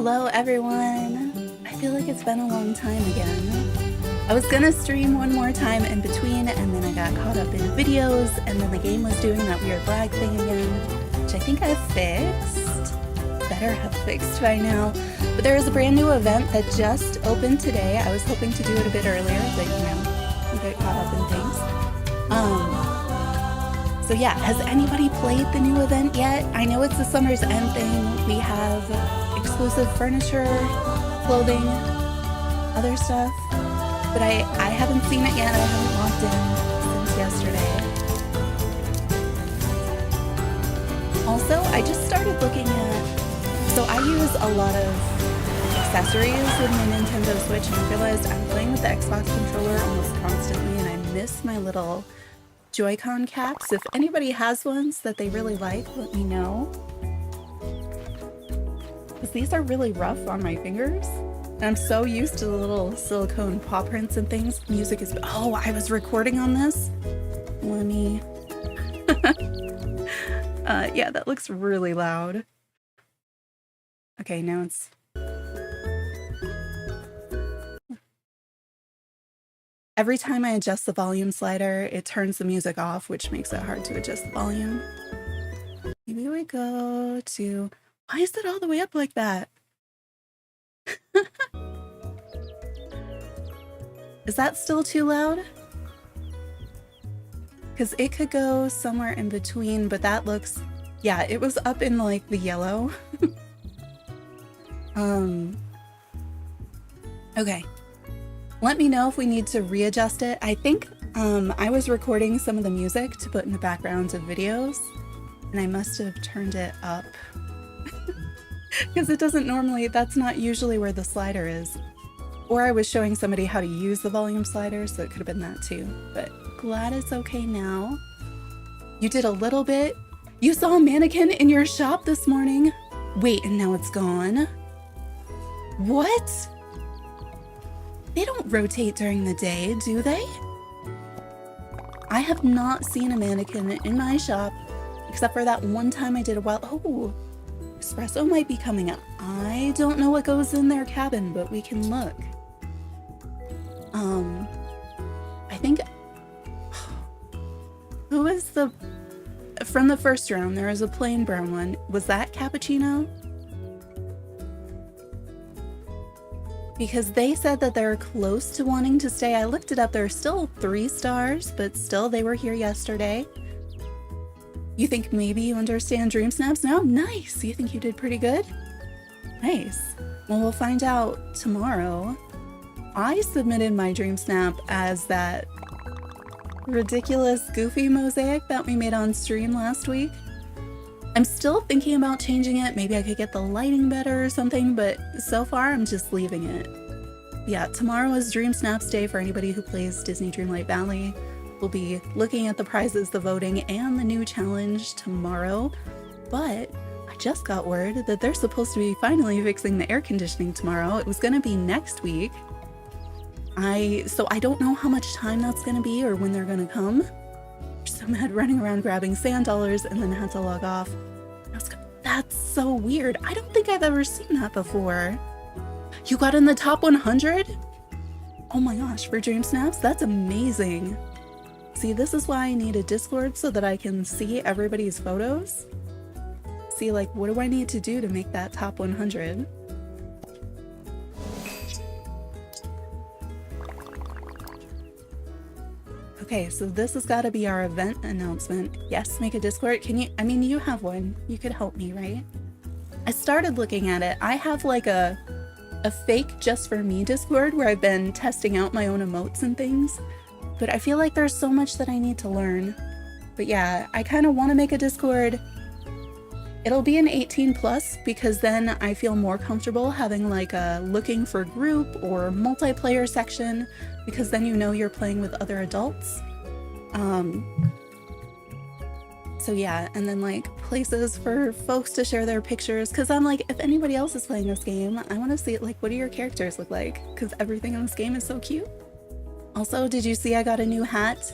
Hello everyone! I feel like it's been a long time again. I was gonna stream one more time in between and then I got caught up in videos and then the game was doing that weird lag thing again, which I think I fixed. Better have fixed by now. But there is a brand new event that just opened today. I was hoping to do it a bit earlier, but you know, you get caught up in things. So yeah, has anybody played the new event yet? I know it's the Summer's End thing. We have exclusive furniture, clothing, other stuff, but I haven't seen it yet. I haven't logged in since yesterday. Also, I just started looking at, so I use a lot of accessories with my Nintendo Switch and I realized I'm playing with the Xbox controller almost constantly and I miss my little Joy-Con caps. If anybody has ones that they really like, let me know. Because these are really rough on my fingers. And I'm so used to the little silicone paw prints and things. Music is... Oh, I was recording on this? Let me... yeah, that looks really loud. Okay, now it's... Every time I adjust the volume slider, it turns the music off, which makes it hard to adjust the volume. Maybe we go to... Why is it all the way up like that? Is that still too loud? Because it could go somewhere in between, but that looks... Yeah, it was up in like the yellow. Okay. Let me know if we need to readjust it. I think I was recording some of the music to put in the backgrounds of videos, and I must have turned it up. Because it doesn't normally, that's not usually where the slider is. Or I was showing somebody how to use the volume slider, so it could have been that too. But glad it's okay now. You did a little bit. You saw a mannequin in your shop this morning. Wait, and now it's gone? What? They don't rotate during the day, do they? I have not seen a mannequin in my shop, except for that one time I did a while. Oh, espresso might be coming up. I don't know what goes in their cabin, but we can look. I think... Who was the... From the first round, there was a plain brown one. Was that cappuccino? Because they said that they're close to wanting to stay. I looked it up. There are still 3 stars, but still they were here yesterday. You think maybe you understand dream snaps now? Nice. You think you did pretty good? Nice. Well, we'll find out tomorrow. I submitted my dream snap as that ridiculous goofy mosaic that we made on stream last week. I'm still thinking about changing it. Maybe I could get the lighting better or something, but so far I'm just leaving it. Yeah, tomorrow is Dream Snaps Day for anybody who plays Disney Dreamlight Valley. We'll be looking at the prizes, the voting, and the new challenge tomorrow. But I just got word that they're supposed to be finally fixing the air conditioning tomorrow. It was going to be next week. So I don't know how much time that's going to be or when they're going to come. So mad running around grabbing sand dollars and then had to log off. That's so weird. I don't think I've ever seen that before. You got in the top 100? Oh my gosh, for Dream Snaps? That's amazing. See, this is why I need a Discord so that I can see everybody's photos. See, like, what do I need to do to make that top 100? Okay, so this has got to be our event announcement. Yes, make a Discord. Can you, I mean, you have one. You could help me, right? I started looking at it. I have like a fake just for me Discord where I've been testing out my own emotes and things. But I feel like there's so much that I need to learn. But yeah, I kind of want to make a Discord. It'll be an 18 plus because then I feel more comfortable having like a looking for group or multiplayer section because then you know you're playing with other adults. So yeah, and then like places for folks to share their pictures because I'm like, if anybody else is playing this game, I want to see like, what do your characters look like? Because everything in this game is so cute. Also, did you see I got a new hat?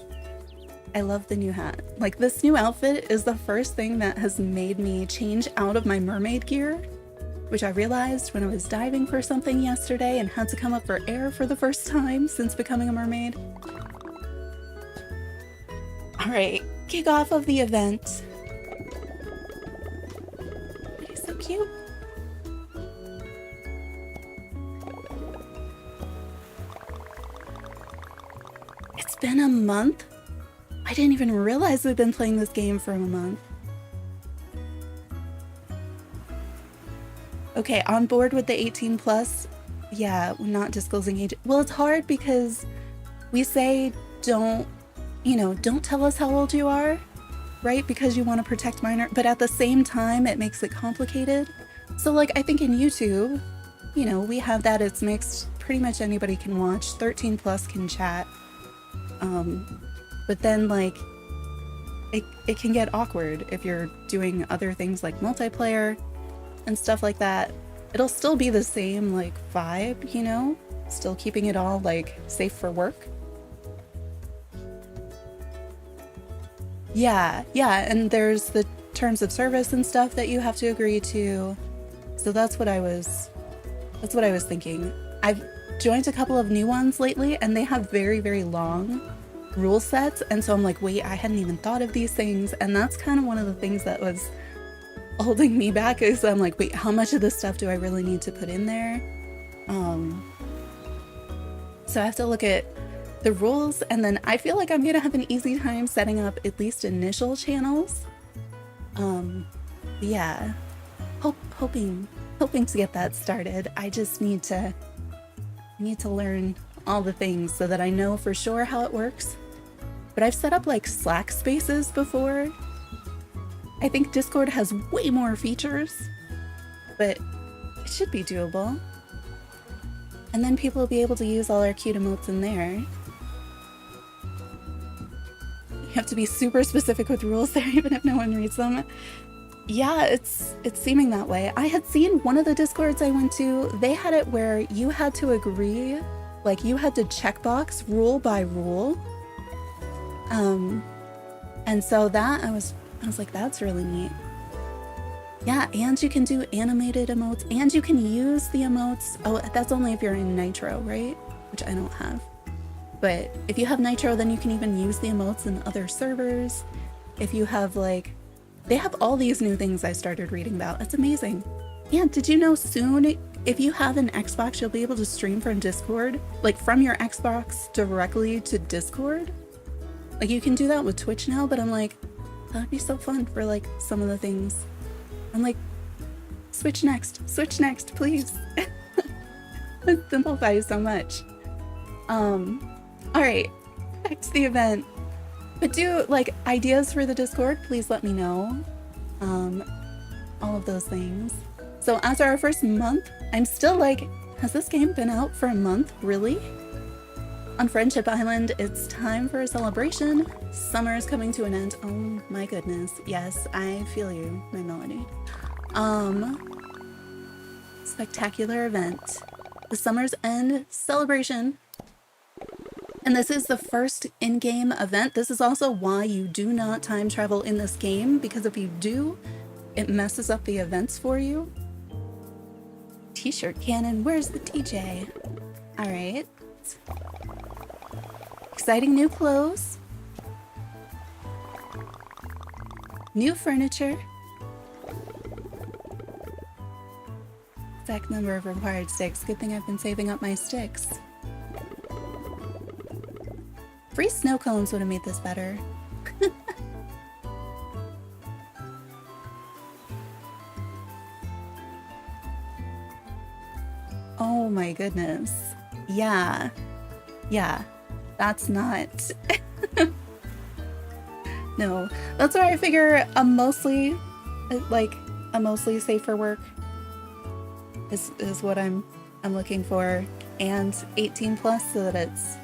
I love the new hat. Like, this new outfit is the first thing that has made me change out of my mermaid gear. which I realized when I was diving for something yesterday and had to come up for air for the first time since becoming a mermaid. All right, kickoff of the event. He's so cute. It's been a month? I didn't even realize we've been playing this game for a month. Okay, on board with the 18 plus. Yeah, we're not disclosing age. Well, it's hard because we say don't tell us how old you are, right? Because you want to protect minor, but at the same time, it makes it complicated. So like, I think in YouTube, we have that, it's mixed, pretty much anybody can watch, 13 plus can chat. But then like, it can get awkward if you're doing other things like multiplayer and stuff like that. It'll still be the same like vibe, still keeping it all like safe for work. Yeah, and there's the terms of service and stuff that you have to agree to. So that's what I was thinking. I've joined a couple of new ones lately and they have very, very long rule sets, and so I'm like, wait, I hadn't even thought of these things, and that's kind of one of the things that was holding me back, is I'm like, wait, how much of this stuff do I really need to put in there? So I have to look at the rules, and then I feel like I'm gonna have an easy time setting up at least initial channels. Yeah, hoping to get that started. I just need to learn all the things so that I know for sure how it works. But I've set up like Slack spaces before. I think Discord has way more features, but it should be doable. And then people will be able to use all our cute emotes in there. You have to be super specific with rules there, even if no one reads them. Yeah, it's seeming that way. I had seen one of the Discords I went to, they had it where you had to agree, like you had to checkbox rule by rule. And so that I was like, that's really neat. Yeah, and you can do animated emotes, and you can use the emotes. Oh, that's only if you're in Nitro, right? Which I don't have. But if you have Nitro, then you can even use the emotes in other servers. If you have like, they have all these new things I started reading about. It's amazing. And did you know soon, if you have an Xbox, you'll be able to stream from Discord, like from your Xbox directly to Discord? Like you can do that with Twitch now, but I'm like, that'd be so fun for like some of the things. I'm like, switch next, please. It simplifies so much. All right, back to the event. But do like ideas for the Discord, please let me know. All of those things. So after our first month, I'm still like, has this game been out for a month? Really? On Friendship Island, it's time for a celebration. Summer is coming to an end. Oh my goodness. Yes, I feel you, my melody. Spectacular event. The Summer's End celebration. And this is the first in-game event. This is also why you do not time travel in this game, because if you do, it messes up the events for you. T-shirt cannon, where's the DJ? All right. Exciting new clothes. New furniture. Exact number of required sticks. Good thing I've been saving up my sticks. Free snow cones would have made this better. Oh my goodness. Yeah. Yeah. That's not... No. That's where I figure a mostly safe for work is what I'm looking for. And 18 plus so that it's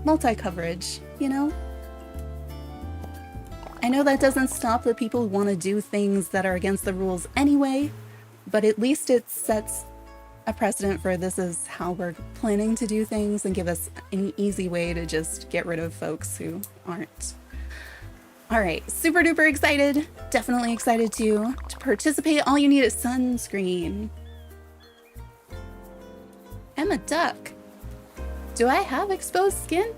multi-coverage, you know? I know that doesn't stop the people who want to do things that are against the rules anyway, but at least it sets a precedent for this is how we're planning to do things and give us an easy way to just get rid of folks who aren't. All right, super duper excited. Definitely excited to participate. All you need is sunscreen. I'm a duck. Do I have exposed skin?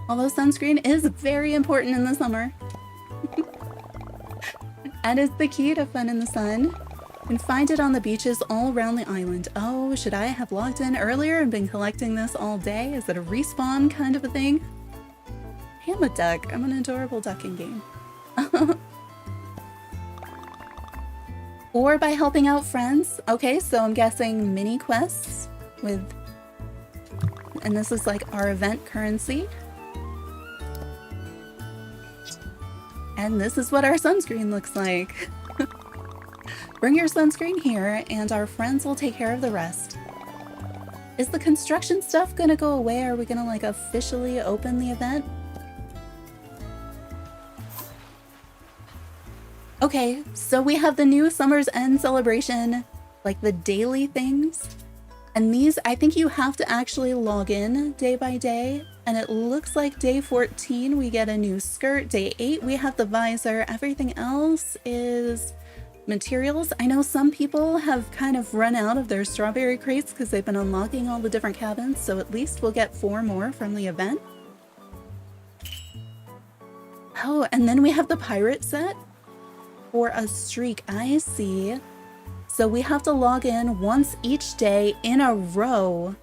Although sunscreen is very important in the summer. And it's the key to fun in the sun. You can find it on the beaches all around the island. Oh, should I have logged in earlier and been collecting this all day? Is it a respawn kind of a thing? Hey, I'm a duck. I'm an adorable duck in game. Or by helping out friends. Okay, so I'm guessing mini quests with... And this is like our event currency. And this is what our sunscreen looks like. Bring your sunscreen here and our friends will take care of the rest. Is the construction stuff gonna go away? Are we gonna like officially open the event? Okay, so we have the new Summer's End celebration, like the daily things. And these, I think you have to actually log in day by day. And it looks like day 14, we get a new skirt. Day 8, we have the visor. Everything else is materials. I know some people have kind of run out of their strawberry crates because they've been unlocking all the different cabins. So at least we'll get 4 more from the event. Oh, and then we have the pirate set for a streak. I see. So we have to log in once each day in a row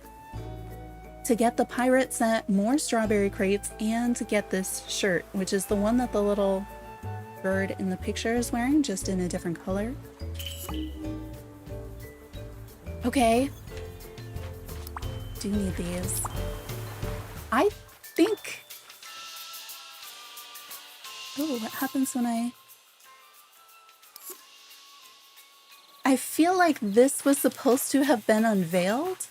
to get the pirate set, more strawberry crates, and to get this shirt, which is the one that the little bird in the picture is wearing, just in a different color. Okay. Do need these. I think... Oh, what happens when I feel like this was supposed to have been unveiled.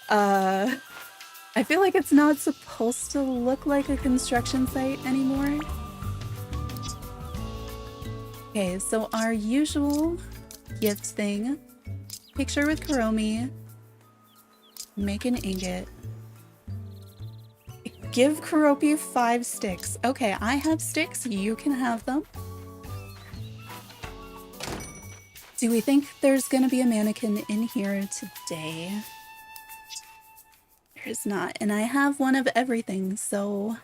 I feel like it's not supposed to look like a construction site anymore. Okay, so our usual gift thing. Picture with Kuromi. Make an ingot. Give Kuropi 5 sticks. Okay, I have sticks, you can have them. Do we think there's gonna be a mannequin in here today? There's not, and I have one of everything, so...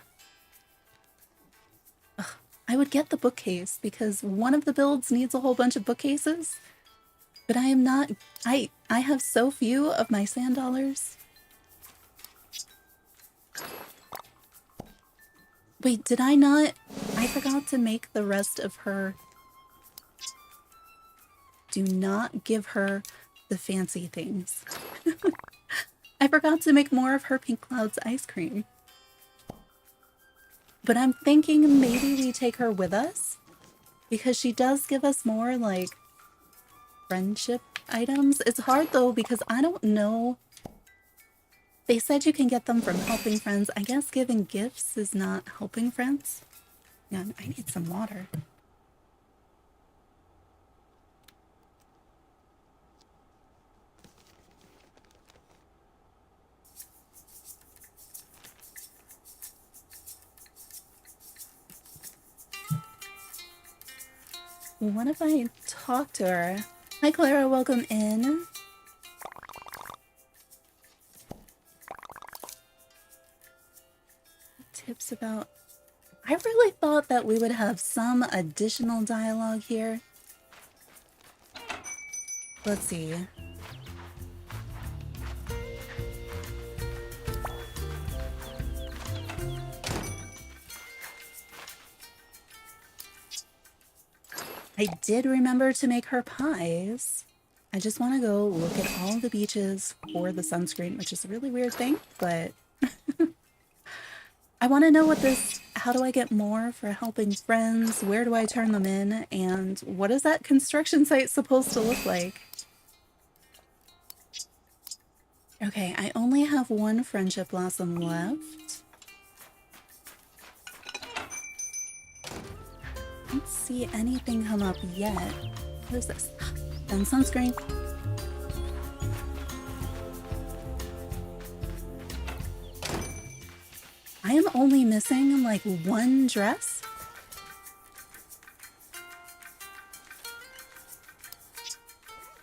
Ugh, I would get the bookcase, because one of the builds needs a whole bunch of bookcases. But I am not... I have so few of my sand dollars. Wait, did I not... I forgot to make the rest of her... Do not give her the fancy things. I forgot to make more of her Pink Clouds ice cream. But I'm thinking maybe we take her with us, because she does give us more, like, friendship items. It's hard, though, because I don't know. They said you can get them from helping friends. I guess giving gifts is not helping friends. Yeah, I need some water. What if I talk to her? Hi Clara, welcome in. Tips about... I really thought that we would have some additional dialogue here. Let's see. I did remember to make her pies. I just want to go look at all the beaches for the sunscreen, which is a really weird thing, but I want to know what this, how do I get more for helping friends? Where do I turn them in? And what is that construction site supposed to look like? Okay, I only have one friendship blossom left. I don't see anything come up yet. What is this? Done sunscreen. I am only missing like one dress.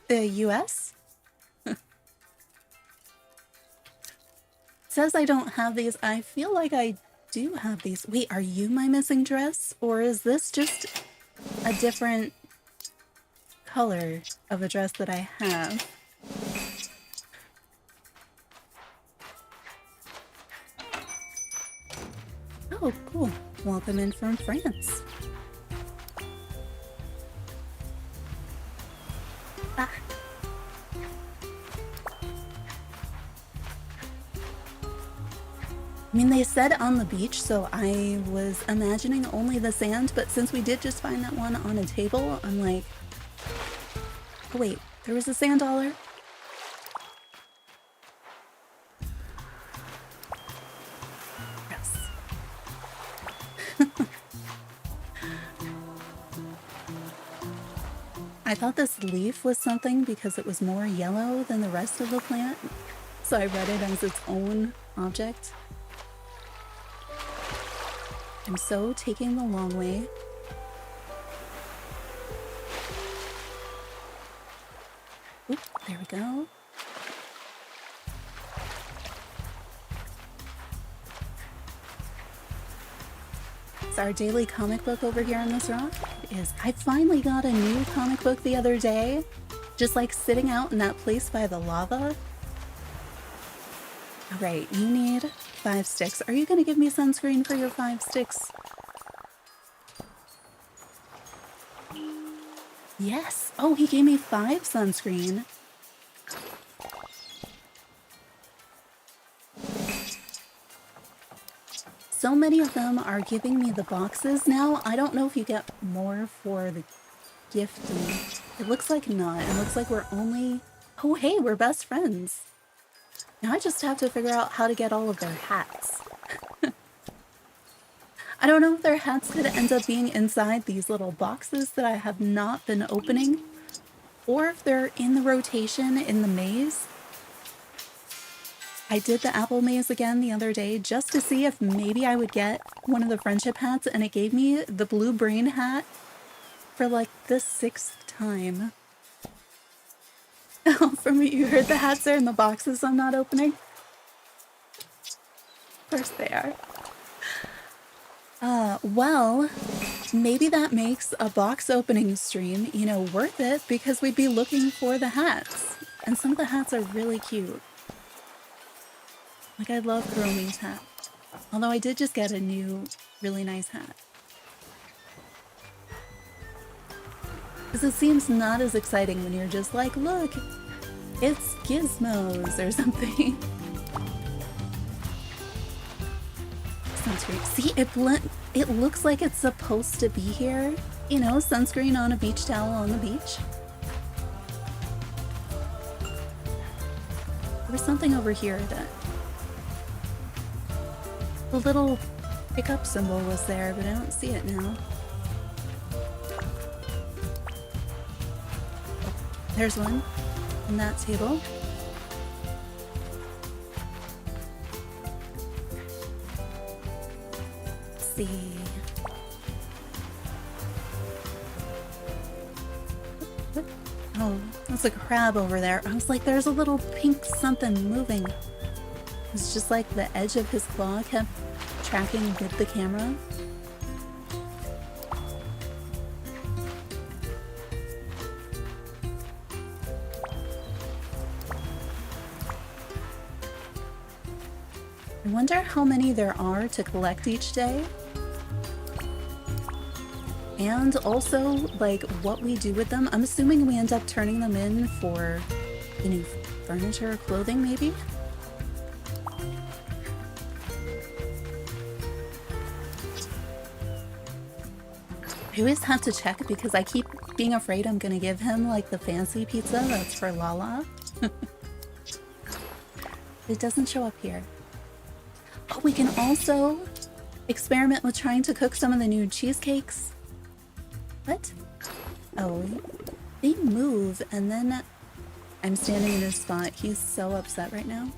The US? Says I don't have these. I feel like I do have these. Wait, are you my missing dress? Or is this just a different color of a dress that I have? Oh, cool. Welcome in from France. Ah. I mean, they said on the beach, so I was imagining only the sand, but since we did just find that one on a table, I'm like, oh wait, there was a sand dollar? Yes. I thought this leaf was something because it was more yellow than the rest of the plant, so I read it as its own object. I'm so taking the long way. Oop, there we go. It's our daily comic book over here on this rock. It is. I finally got a new comic book the other day, just like sitting out in that place by the lava. Alright, you need 5 sticks. Are you gonna give me sunscreen for your 5 sticks? Yes! Oh, he gave me 5 sunscreen. So many of them are giving me the boxes now. I don't know if you get more for the gifting. It looks like not. It looks like we're only... Oh, hey, we're best friends. Now I just have to figure out how to get all of their hats. I don't know if their hats could end up being inside these little boxes that I have not been opening, or if they're in the rotation in the maze. I did the apple maze again the other day just to see if maybe I would get one of the friendship hats, and it gave me the blue brain hat for like the 6th time. Oh, from what you heard, the hats are in the boxes I'm not opening. Of course they are. Well, maybe that makes a box opening stream, you know, worth it, because we'd be looking for the hats. And some of the hats are really cute. Like, I love Kuromi's hat. Although I did just get a new, really nice hat. Because it seems not as exciting when you're just like, look, it's gizmos or something. Sunscreen. See, it looks like it's supposed to be here. You know, sunscreen on a beach towel on the beach. There was something over here that... The little pickup symbol was there, but I don't see it now. There's one on that table. Let's see. Oh, that's a crab over there. I was like, there's a little pink something moving. It's just like the edge of his claw kept tracking with the camera. I wonder how many there are to collect each day. And also, like, what we do with them. I'm assuming we end up turning them in for the new furniture or clothing, maybe? I always have to check because I keep being afraid I'm gonna give him, like, the fancy pizza that's for Lala. It doesn't show up here. Oh, we can also experiment with trying to cook some of the new cheesecakes. What? Oh, they move and then I'm standing in his spot. He's so upset right now.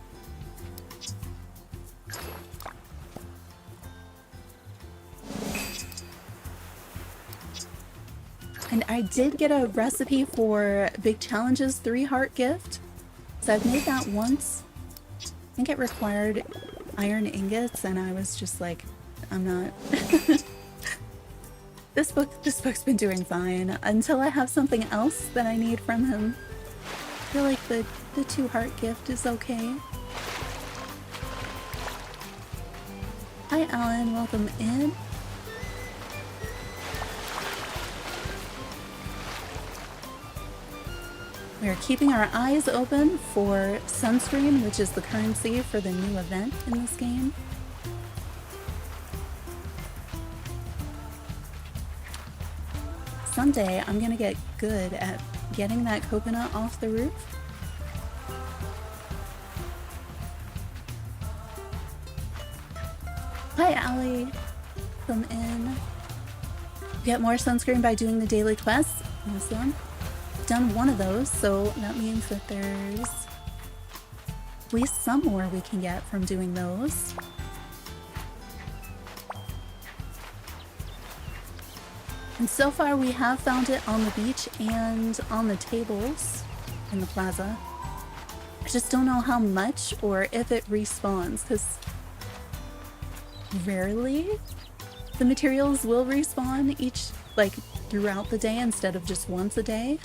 And I did get a recipe for Big Challenge's 3-heart gift. So I've made that once. I think it required iron ingots, and I was just like, I'm not. This book's been doing fine until I have something else that I need from him. I feel like the 2-heart gift is okay. Hi Alan, welcome in. We are keeping our eyes open for sunscreen, which is the currency for the new event in this game. Someday I'm gonna get good at getting that coconut off the roof. Hi Allie, come in. Get more sunscreen by doing the daily quests. Awesome. Done one of those, so that means that there's at least some more we can get from doing those. And so far we have found it on the beach and on the tables in the plaza. I just don't know how much or if it respawns, because rarely the materials will respawn throughout the day instead of just once a day.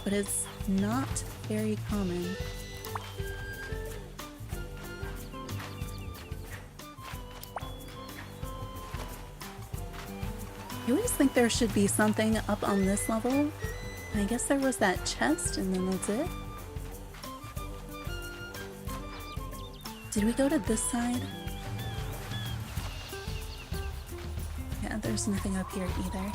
But it's not very common. You always think there should be something up on this level. And I guess there was that chest, and then that's it. Did we go to this side? Yeah, there's nothing up here either.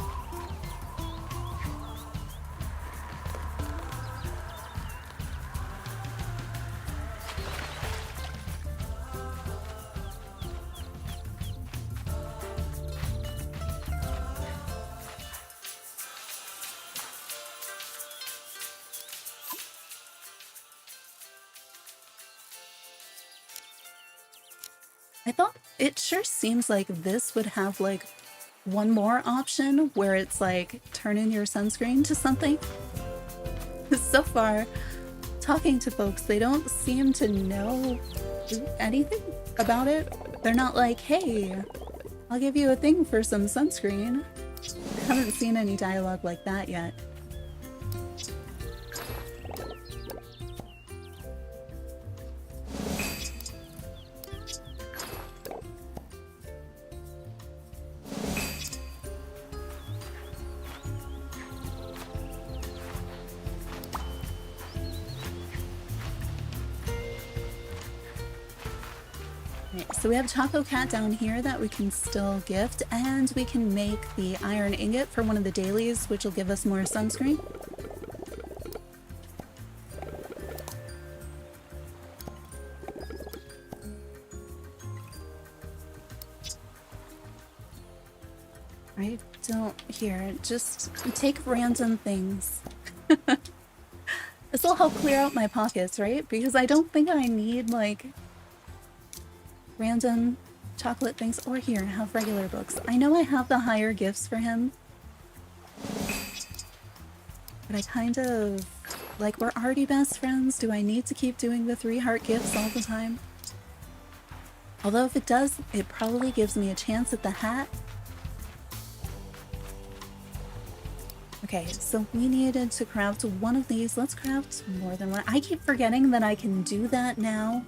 I thought it sure seems like this would have like one more option where it's like turn in your sunscreen to something. So far, talking to folks, they don't seem to know anything about it. They're not like, hey, I'll give you a thing for some sunscreen. I haven't seen any dialogue like that yet. So we have Taco Cat down here that we can still gift, and we can make the iron ingot for one of the dailies, which will give us more sunscreen. I don't hear. Just take random things. This will help clear out my pockets, right? Because I don't think I need, like, random chocolate things. Or here, have regular books. I know I have the higher gifts for him. But I kind of... like, we're already best friends. Do I need to keep doing the 3-heart gifts all the time? Although if it does, it probably gives me a chance at the hat. Okay, so we needed to craft one of these. Let's craft more than one. I keep forgetting that I can do that now.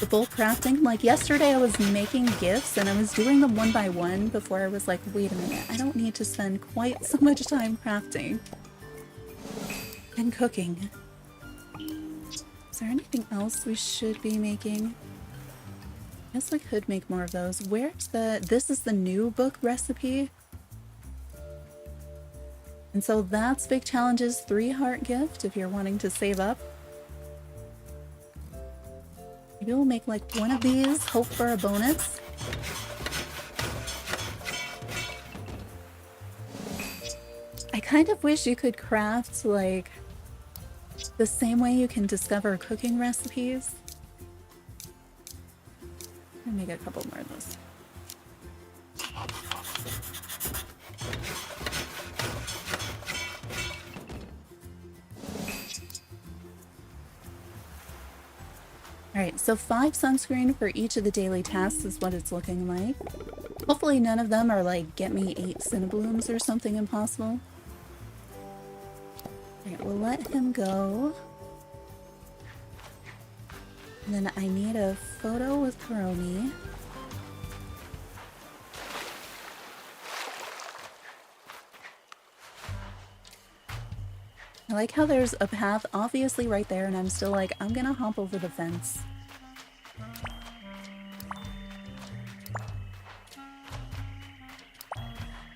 The bulk crafting. Like yesterday I was making gifts and I was doing them one by one before I was like, wait a minute, I don't need to spend quite so much time crafting and cooking. Is there anything else we should be making? I guess we could make more of those. Where's the... this is the new book recipe. And so that's Big Challenge's 3-heart gift if you're wanting to save up. Maybe we'll make like one of these, hope for a bonus. I kind of wish you could craft like the same way you can discover cooking recipes. I'll make a couple more of those. Alright, so 5 sunscreen for each of the daily tasks is what it's looking like. Hopefully none of them are like, get me 8 cinnablooms or something impossible. Alright, we'll let him go. And then I need a photo with Kuromi. I like how there's a path obviously right there and I'm still like, I'm gonna hop over the fence.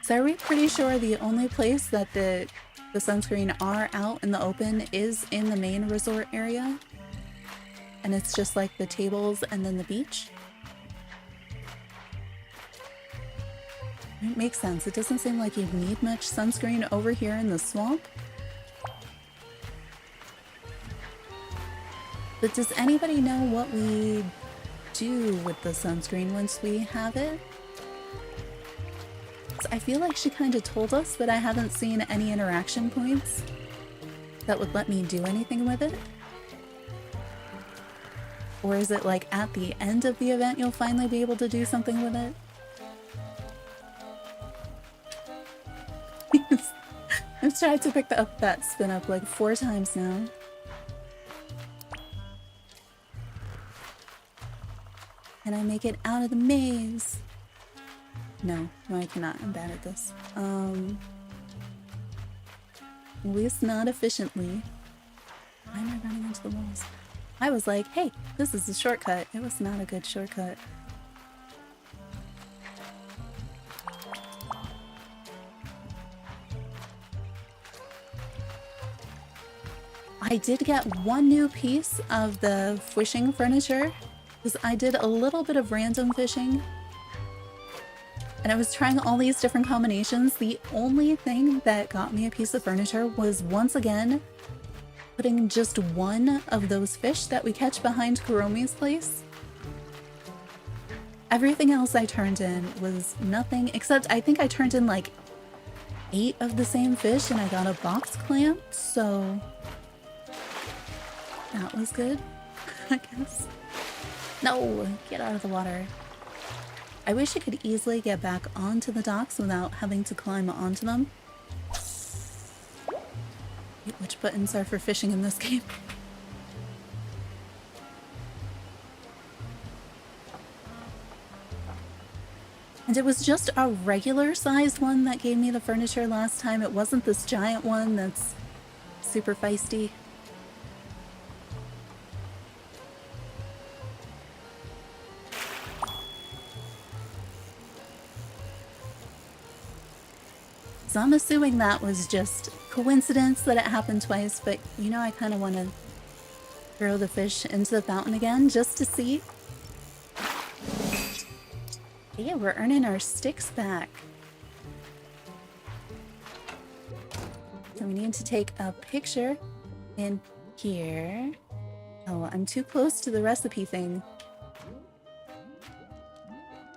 So are we pretty sure the only place that the sunscreen are out in the open is in the main resort area? And it's just like the tables and then the beach? It makes sense. It doesn't seem like you'd need much sunscreen over here in the swamp. But does anybody know what we do with the sunscreen once we have it? I feel like she kind of told us, but I haven't seen any interaction points that would let me do anything with it. Or is it like at the end of the event you'll finally be able to do something with it? I've tried to pick up that spin up like 4 times now. Can I make it out of the maze? No, I cannot. I'm bad at this. At least not efficiently. Why am I running into the walls? I was like, hey, this is a shortcut. It was not a good shortcut. I did get one new piece of the fishing furniture because I did a little bit of random fishing. And I was trying all these different combinations. The only thing that got me a piece of furniture was once again putting just one of those fish that we catch behind Kuromi's place. Everything else I turned in was nothing except I think I turned in like 8 of the same fish and I got a box clamp, so that was good, I guess. No, get out of the water. I wish I could easily get back onto the docks without having to climb onto them. Wait, which buttons are for fishing in this game? And it was just a regular sized one that gave me the furniture last time. It wasn't this giant one that's super feisty. So I'm assuming that was just coincidence that it happened twice, but you know I kind of want to throw the fish into the fountain again just to see. Yeah, we're earning our sticks back. So we need to take a picture in here. Oh, I'm too close to the recipe thing.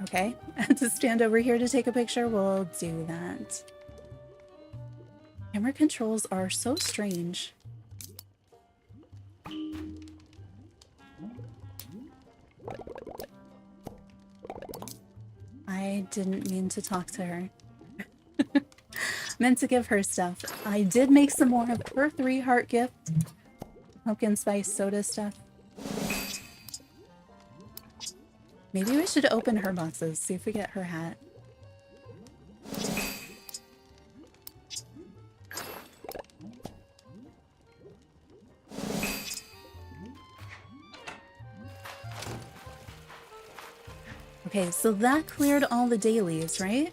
Okay, I have to stand over here to take a picture. We'll do that. Camera controls are so strange. I didn't mean to talk to her. Meant to give her stuff. I did make some more of her 3-heart gift. Pumpkin spice soda stuff. Maybe we should open her boxes, see if we get her hat. Okay, so that cleared all the dailies, right?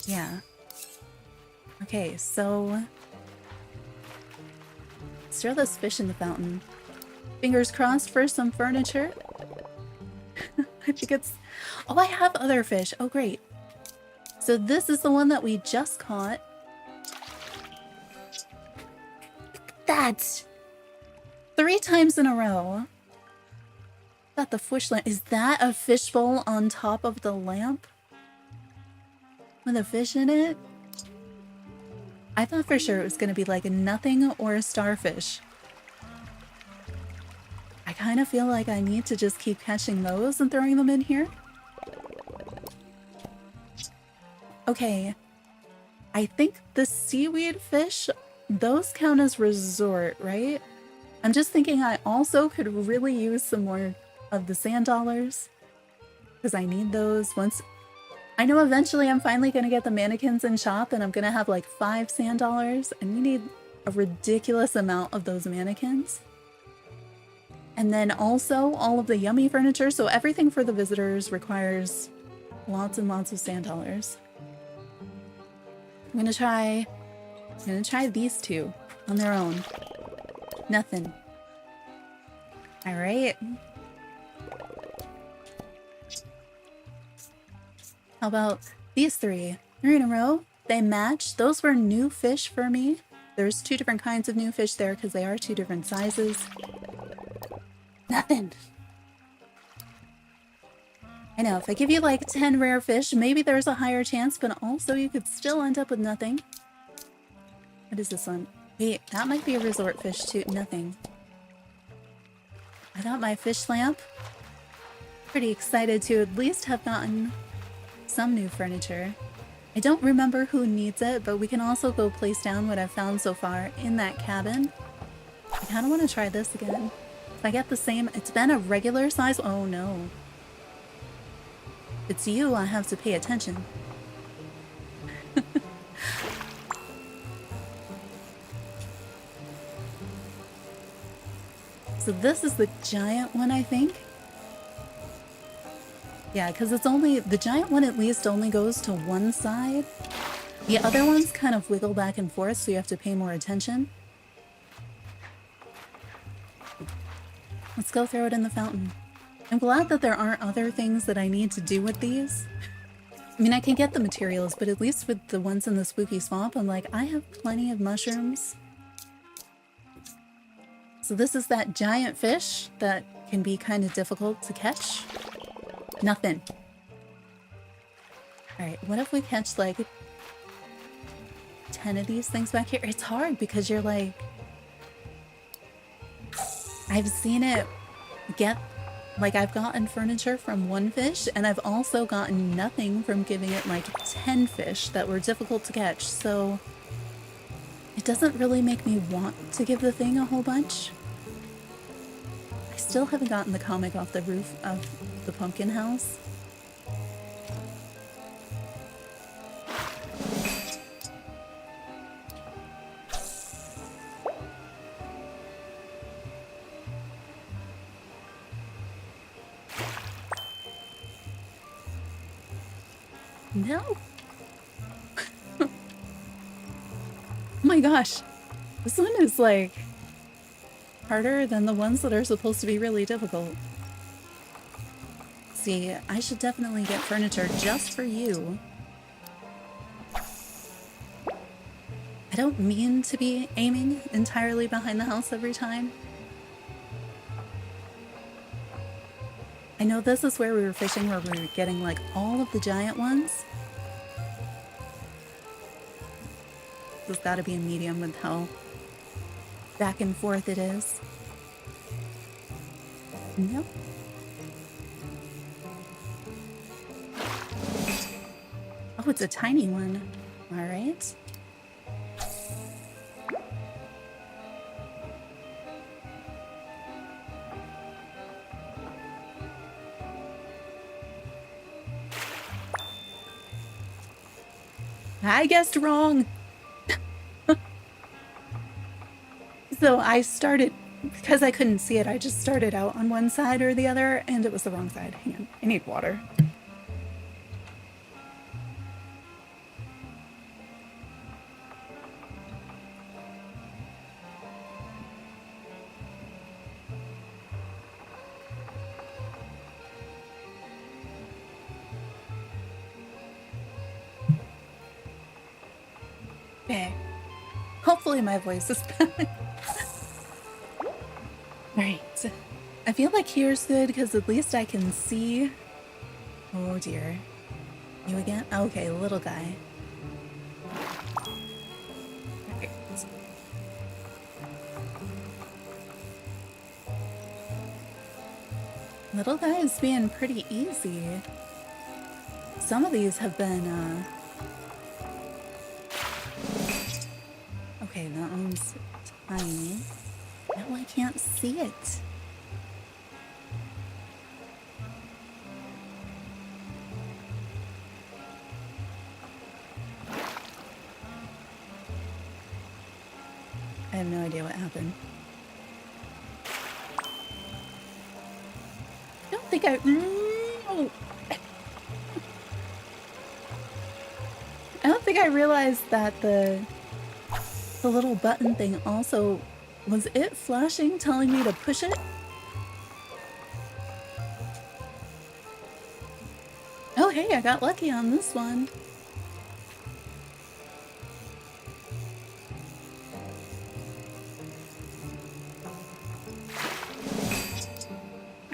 Yeah. Okay, so let's throw this fish in the fountain. Fingers crossed for some furniture. I think it's... Oh, I have other fish. Oh, great. So this is the one that we just caught. That! 3 times in a row. Got the fish lamp. Is that a fishbowl on top of the lamp? With a fish in it? I thought for sure it was going to be like a nothing or a starfish. I kind of feel like I need to just keep catching those and throwing them in here. Okay. I think the seaweed fish, those count as resort, right? I'm just thinking I also could really use some more of the sand dollars because I need those once. I know eventually I'm finally going to get the mannequins in shop and I'm going to have like 5 sand dollars, and we need a ridiculous amount of those mannequins. And then also all of the yummy furniture, so everything for the visitors requires lots and lots of sand dollars. I'm gonna try these two on their own. Nothing. All right. How about these 3? 3 in a row. They match. Those were new fish for me. There's 2 different kinds of new fish there because they are 2 different sizes. Nothing. I know, if I give you like 10 rare fish, maybe there's a higher chance, but also you could still end up with nothing. What is this one? Wait, that might be a resort fish too. Nothing. I got my fish lamp. Pretty excited to at least have gotten some new furniture. I don't remember who needs it, but we can also go place down what I've found so far in that cabin. I kind of want to try this again. If I get the same, it's been a regular size. Oh no. If it's you, I have to pay attention. So this is the giant one, I think. Yeah, because it's only, the giant one at least only goes to one side. The other ones kind of wiggle back and forth, so you have to pay more attention. Let's go throw it in the fountain. I'm glad that there aren't other things that I need to do with these. I mean, I can get the materials, but at least with the ones in the spooky swamp, I'm like, I have plenty of mushrooms. So this is that giant fish that can be kind of difficult to catch. Nothing. Alright, what if we catch like 10 of these things back here? It's hard because you're like... I've seen it get... Like, I've gotten furniture from one fish, and I've also gotten nothing from giving it like 10 fish that were difficult to catch, so... It doesn't really make me want to give the thing a whole bunch. I still haven't gotten the comic off the roof of the pumpkin house. No. Oh my gosh. This one is like harder than the ones that are supposed to be really difficult. See, I should definitely get furniture just for you. I don't mean to be aiming entirely behind the house every time. I know this is where we were fishing, where we were getting like all of the giant ones. This has got to be a medium with how back and forth it is. Nope. Oh, it's a tiny one. All right. I guessed wrong. So I started, because I couldn't see it, I just started out on one side or the other, and it was the wrong side. Hang on, I need water. Okay. Hopefully my voice is back. Alright. I feel like here's good because at least I can see. Oh dear. You again? Okay, little guy. Little guy is being pretty easy. Some of these have been, okay, that one's tiny. No, I can't see it. I have no idea what happened. I don't think I... No! I don't think I realized that the little button thing also... Was it flashing, telling me to push it? Oh hey, I got lucky on this one.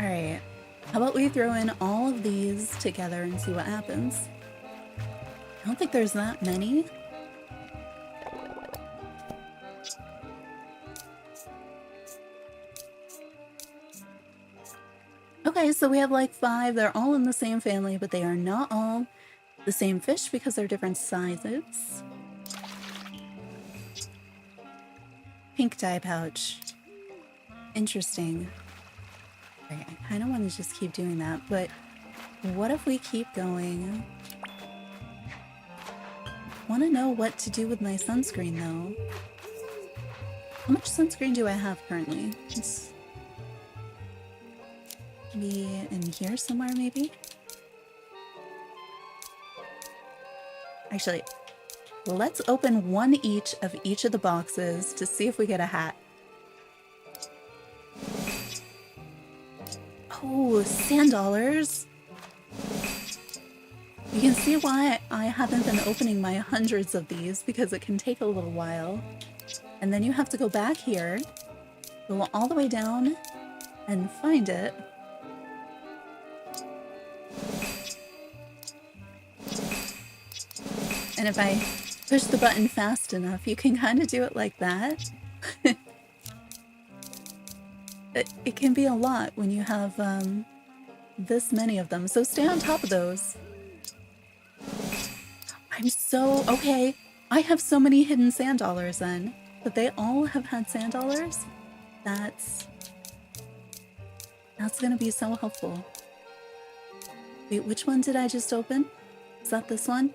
Alright, how about we throw in all of these together and see what happens? I don't think there's that many. Okay, so we have like 5. They're all in the same family, but they are not all the same fish because they're different sizes. Pink dye pouch. Interesting. Okay, I kind of want to just keep doing that, but what if we keep going? Want to know what to do with my sunscreen though. How much sunscreen do I have currently? It's be in here somewhere maybe? Actually, let's open one each of the boxes to see if we get a hat. Oh, sand dollars. You can see why I haven't been opening my hundreds of these, because it can take a little while. And then you have to go back here, go all the way down, and find it. And if I push the button fast enough, you can kind of do it like that. It can be a lot when you have this many of them, so stay on top of those. I'm so... okay, I have so many hidden sand dollars then, but they all have had sand dollars. That's gonna be so helpful. Wait, which one did I just open? Is that this one?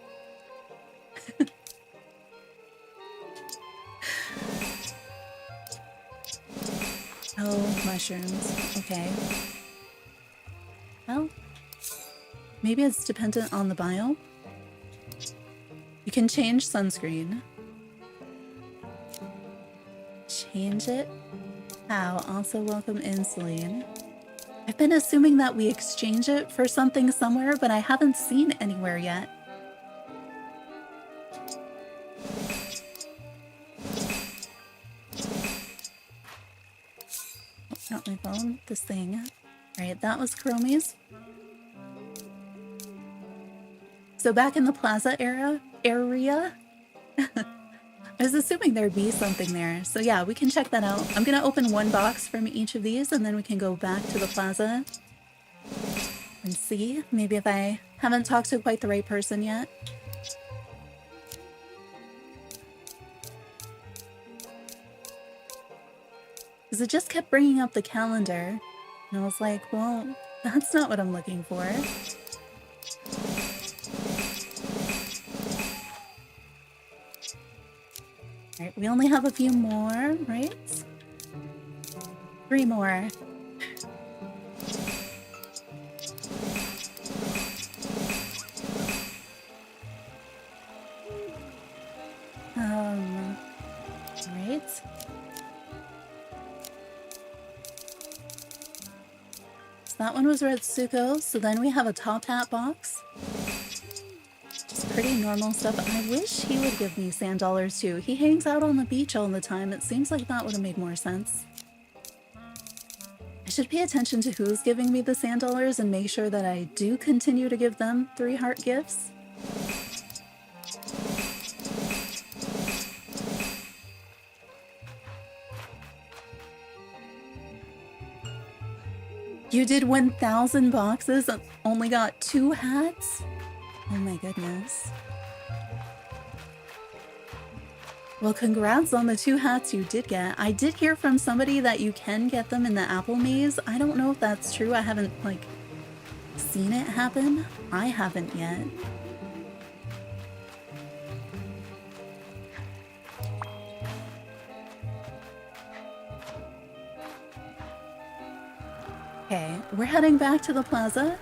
Oh, mushrooms. Okay. Well, maybe it's dependent on the biome. You can change sunscreen. Change it? How? Also welcome insulin. I've been assuming that we exchange it for something somewhere, but I haven't seen anywhere yet. Not my phone, this thing. Alright, that was Chromies. So back in the plaza area, I was assuming there'd be something there. So yeah, we can check that out. I'm gonna open one box from each of these and then we can go back to the plaza and see. Maybe if I haven't talked to quite the right person yet. Because it just kept bringing up the calendar. And I was like, well, that's not what I'm looking for. Alright, we only have a few more, right? 3 more. Right. So that one was Retsuko, so then we have a top hat box. Just pretty normal stuff. I wish he would give me sand dollars too. He hangs out on the beach all the time. It seems like that would have made more sense. I should pay attention to who's giving me the sand dollars and make sure that I do continue to give them 3 heart gifts. You did 1,000 boxes and only got 2 hats? Oh my goodness. Well, congrats on the 2 hats you did get. I did hear from somebody that you can get them in the apple maze. I don't know if that's true. I haven't, like, seen it happen. I haven't yet. Okay, we're heading back to the plaza.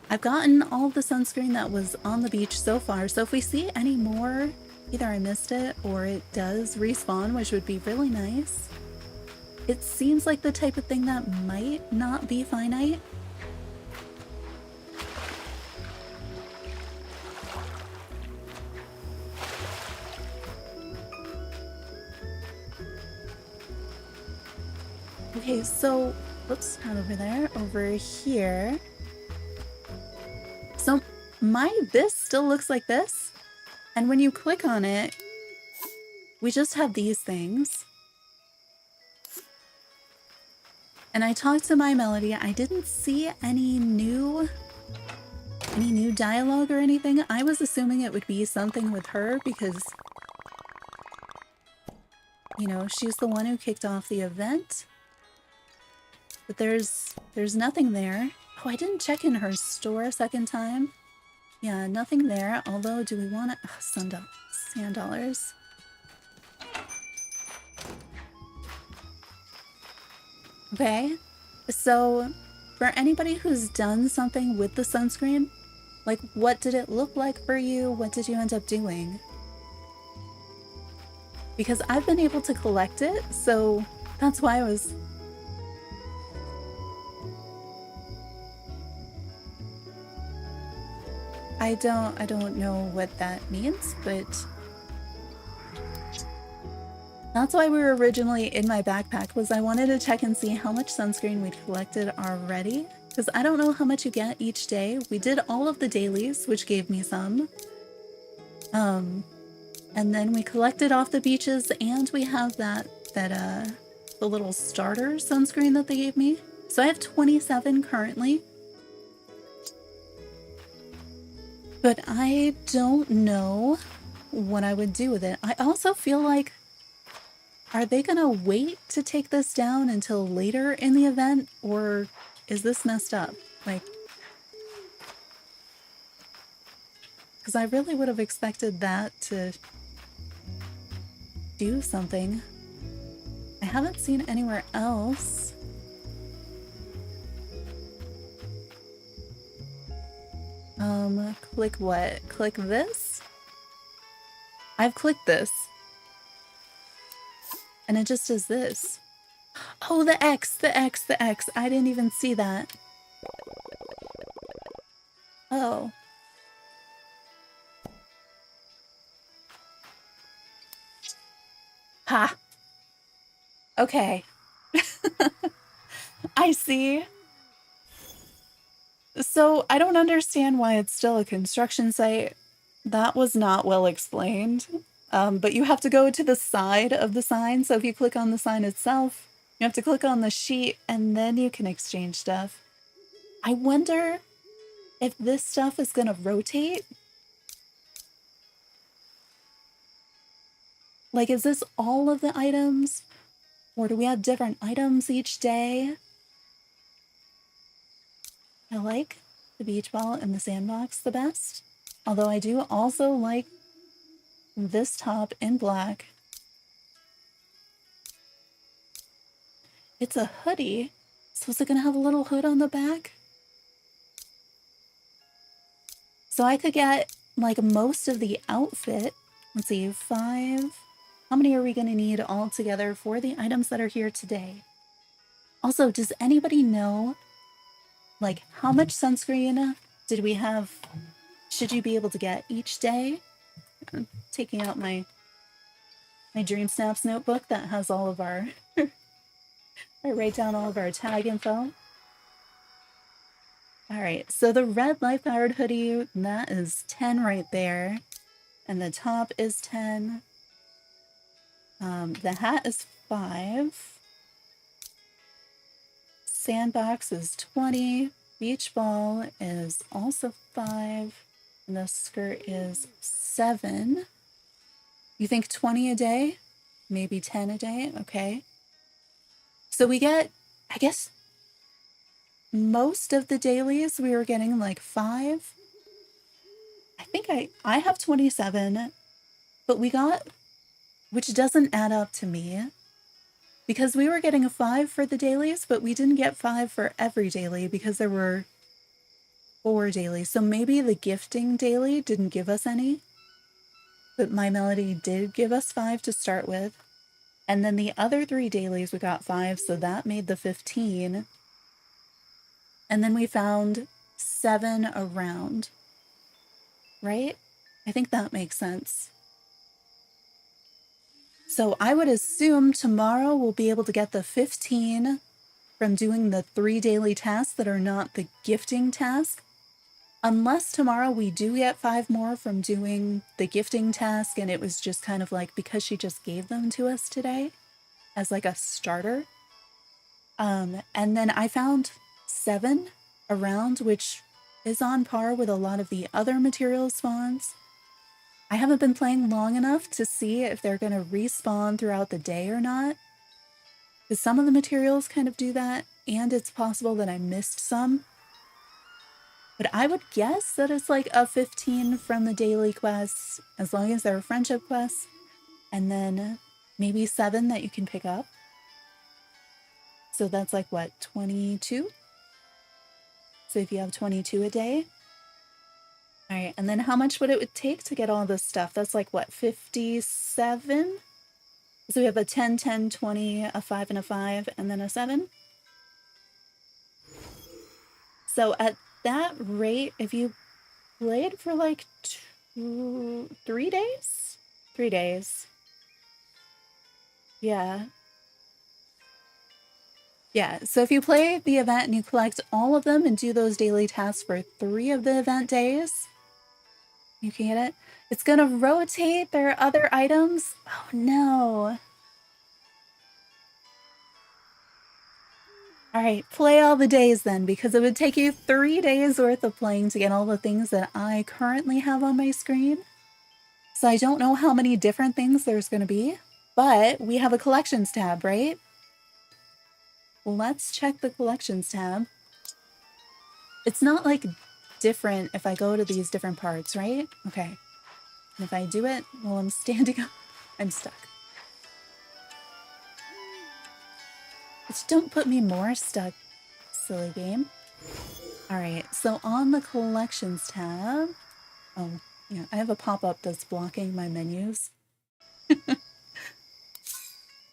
I've gotten all the sunscreen that was on the beach so far, so if we see any more, either I missed it or it does respawn, which would be really nice. It seems like the type of thing that might not be finite. Okay, so, whoops, not over there, over here. So this still looks like this, and when you click on it, we just have these things. And I talked to my Melody. I didn't see any new dialogue or anything. I was assuming it would be something with her because, you know, she's the one who kicked off the event. But there's nothing there. Oh, I didn't check in her store a second time. Yeah, nothing there. Although, do we want to... sand dollars. Okay, so for anybody who's done something with the sunscreen, like, what did it look like for you? What did you end up doing? Because I've been able to collect it, so that's why I was... I don't know what that means, but that's why we were originally in my backpack, was I wanted to check and see how much sunscreen we'd collected already, because I don't know how much you get each day. We did all of the dailies, which gave me some. And then we collected off the beaches, and we have the little starter sunscreen that they gave me. So I have 27 currently. But I don't know what I would do with it. I also feel like, are they gonna wait to take this down until later in the event? Or is this messed up? Like, because I really would have expected that to do something. I haven't seen anywhere else. Click what? Click this? I've clicked this. And it just does this. Oh, the X, the X, the X. I didn't even see that. Oh. Ha. Okay. I see. So I don't understand why it's still a construction site. That was not well explained. But you have to go to the side of the sign. So if you click on the sign itself, you have to click on the sheet and then you can exchange stuff. I wonder if this stuff is gonna rotate. Like, is this all of the items? Or do we have different items each day? I like the beach ball and the sandbox the best. Although I do also like this top in black. It's a hoodie. So is it gonna have a little hood on the back? So I could get like most of the outfit. Let's see, 5. How many are we gonna need all together for the items that are here today? Also, does anybody know, like, how much sunscreen did we have? Should you be able to get each day? I'm taking out my Dream Snaps notebook that has all of our... I write down all of our tag info. Alright, so the red life-powered hoodie, that is 10 right there. And the top is 10. The hat is 5. Sandbox is 20. Beach ball is also 5. And the skirt is 7. You think 20 a day? Maybe 10 a day? Okay. So we get, I guess, most of the dailies we were getting like 5. I think I have 27, but we got, which doesn't add up to me, because we were getting a 5 for the dailies, but we didn't get 5 for every daily because there were 4 dailies. So maybe the gifting daily didn't give us any, but My Melody did give us 5 to start with. And then the other 3 dailies we got 5, so that made the 15. And then we found 7 around, right? I think that makes sense. So I would assume tomorrow we'll be able to get the 15 from doing the 3 daily tasks that are not the gifting task. Unless tomorrow we do get 5 more from doing the gifting task and it was just kind of like because she just gave them to us today as like a starter. And then I found 7 around, which is on par with a lot of the other material spawns. I haven't been playing long enough to see if they're going to respawn throughout the day or not, because some of the materials kind of do that, and it's possible that I missed some. But I would guess that it's like a 15 from the daily quests, as long as they're friendship quests, and then maybe 7 that you can pick up. So that's like, what, 22? So if you have 22 a day. All right, and then how much would it take to get all this stuff? That's like, what, 57? So we have a 10, 10, 20, a 5, and a 5, and then a 7. So at that rate, if you played for like 3 days? 3 days. Yeah. Yeah, so if you play the event and you collect all of them and do those daily tasks for 3 of the event days, you can get it. It's gonna rotate their other items. Oh no. All right, play all the days then, because it would take you 3 days worth of playing to get all the things that I currently have on my screen. So I don't know how many different things there's gonna be, but we have a collections tab, right? Let's check the collections tab. It's not like different if I go to these different parts, right? Okay. And if I do it while I'm standing up, I'm stuck. But don't put me more stuck, silly game. All right, so on the collections tab, oh, yeah, I have a pop-up that's blocking my menus.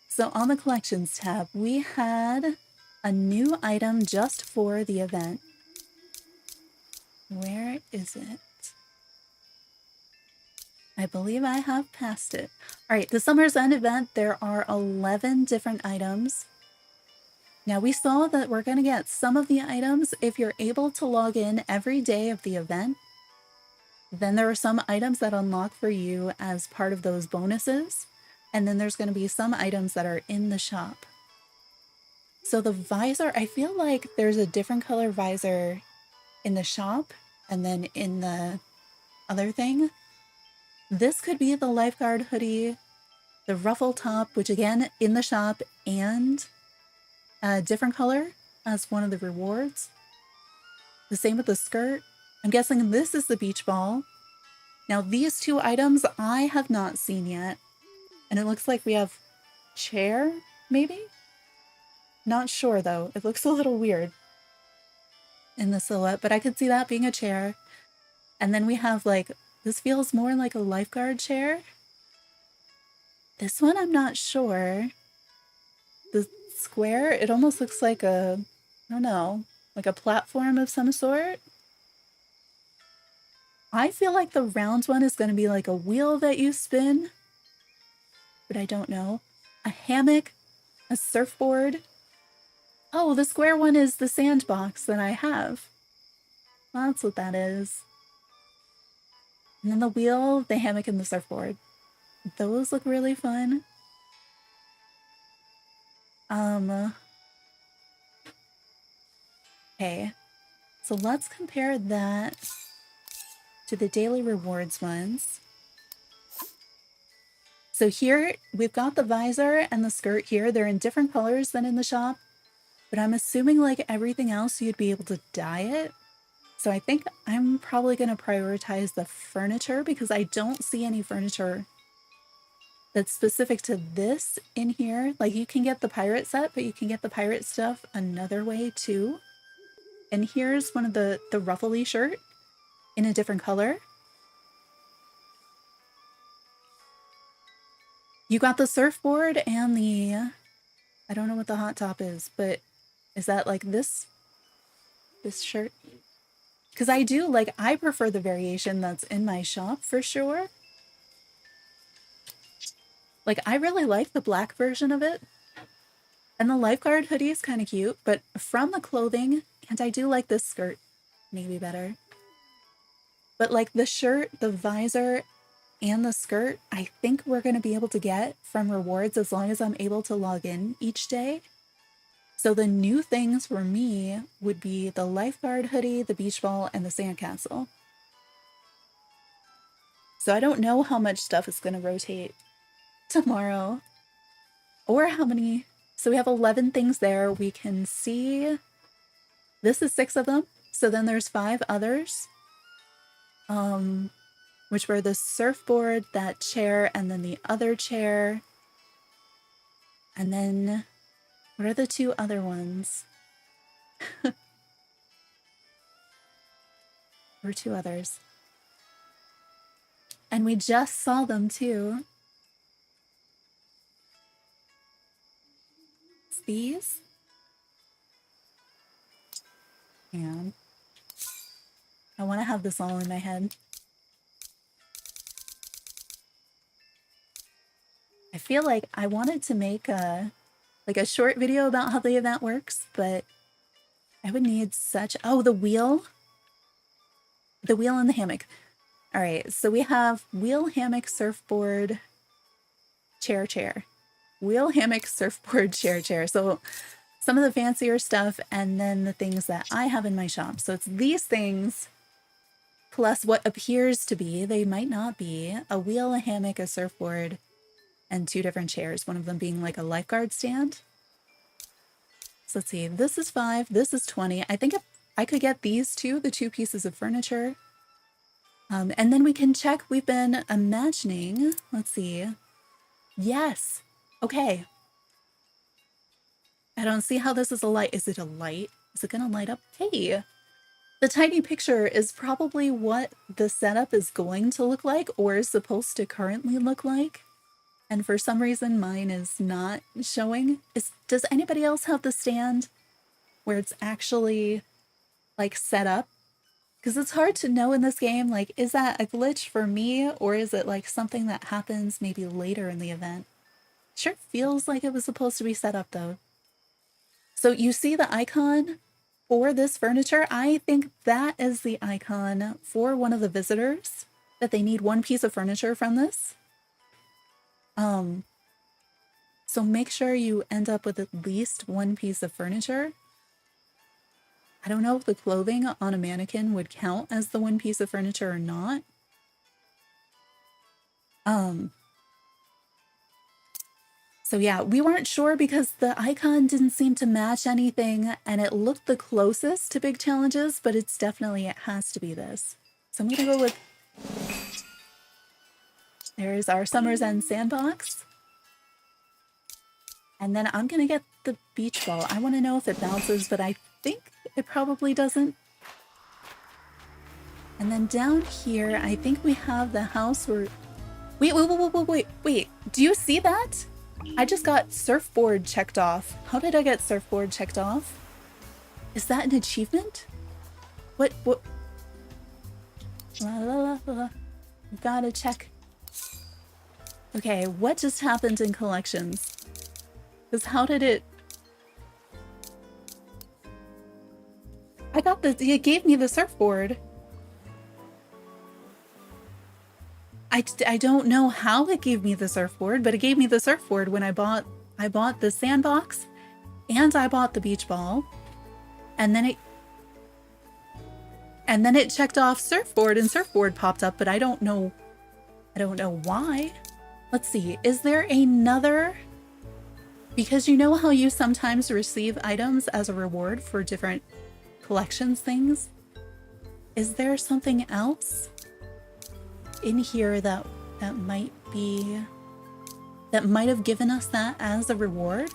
So on the collections tab, we had a new item just for the event. Where is it? I believe I have passed it. All right, the Summer's End event, there are 11 different items. Now we saw that we're gonna get some of the items if you're able to log in every day of the event. Then there are some items that unlock for you as part of those bonuses. And then there's gonna be some items that are in the shop. So the visor, I feel like there's a different color visor in the shop and then in the other thing. This could be the lifeguard hoodie, the ruffle top, which again, in the shop, and a different color as one of the rewards. The same with the skirt. I'm guessing this is the beach ball. Now these 2 items I have not seen yet. And it looks like we have chair, maybe? Not sure though. It looks a little weird in the silhouette, but I could see that being a chair. And then we have like, this feels more like a lifeguard chair. This one, I'm not sure. The square, it almost looks like a, I don't know, like a platform of some sort. I feel like the round one is going to be like a wheel that you spin, but I don't know. A hammock, a surfboard. Oh, the square one is the sandbox that I have. That's what that is. And then the wheel, the hammock, and the surfboard. Those look really fun. Okay, so let's compare that to the daily rewards ones. So here we've got the visor and the skirt here. They're in different colors than in the shop, but I'm assuming like everything else you'd be able to dye it. So I think I'm probably going to prioritize the furniture because I don't see any furniture that's specific to this in here. Like you can get the pirate set, but you can get the pirate stuff another way too. And here's one of the ruffly shirt in a different color. You got the surfboard and the, I don't know what the hot top is, but is that like this shirt? Because I prefer the variation that's in my shop for sure. Like I really like the black version of it. And the lifeguard hoodie is kind of cute, but from the clothing, and I do like this skirt maybe better. But like the shirt, the visor, and the skirt, I think we're going to be able to get from rewards as long as I'm able to log in each day. So the new things for me would be the lifeguard hoodie, the beach ball, and the sandcastle. So I don't know how much stuff is going to rotate tomorrow or how many. So we have 11 things there. We can see this is 6 of them. So then there's 5 others, which were the surfboard, that chair, and then the other chair. And then what are the 2 other ones? There were 2 others. And we just saw them too. It's these. And I want to have this all in my head. I feel like I wanted to make a short video about how the event works, but I would need such, oh, the wheel and the hammock. All right, so we have wheel, hammock, surfboard, chair, wheel, hammock, surfboard, chair. So some of the fancier stuff and then the things that I have in my shop. So it's these things plus what appears to be, they might not be, a wheel, a hammock, a surfboard, and 2 different chairs, one of them being like a lifeguard stand. So let's see, this is 5, this is 20. I think if I could get these 2, the 2 pieces of furniture. And then we can check, we've been imagining, let's see. Yes, okay. I don't see how this is a light. Is it a light? Is it gonna light up? Hey, the tiny picture is probably what the setup is going to look like or is supposed to currently look like. And for some reason, mine is not showing. Does anybody else have the stand where it's actually like set up? Because it's hard to know in this game, like, is that a glitch for me or is it like something that happens maybe later in the event? Sure feels like it was supposed to be set up though. So you see the icon for this furniture? I think that is the icon for one of the visitors, that they need 1 piece of furniture from this. So make sure you end up with at least 1 piece of furniture. I don't know if the clothing on a mannequin would count as the 1 piece of furniture or not. So yeah, we weren't sure because the icon didn't seem to match anything and it looked the closest to big challenges, but it has to be this. So I'm gonna go with, there's our Summer's End sandbox. And then I'm gonna get the beach ball. I wanna know if it bounces, but I think it probably doesn't. And then down here, I think we have the house where, wait, do you see that? I just got surfboard checked off. How did I get surfboard checked off? Is that an achievement? What? Gotta check. Okay, what just happened in collections? Because how did it... it gave me the surfboard. I don't know how it gave me the surfboard, but it gave me the surfboard when I bought the sandbox and I bought the beach ball. And then And then it checked off surfboard and surfboard popped up, but I don't know why. Let's see, is there another? Because you know how you sometimes receive items as a reward for different collections things? Is there something else in here that might have given us that as a reward?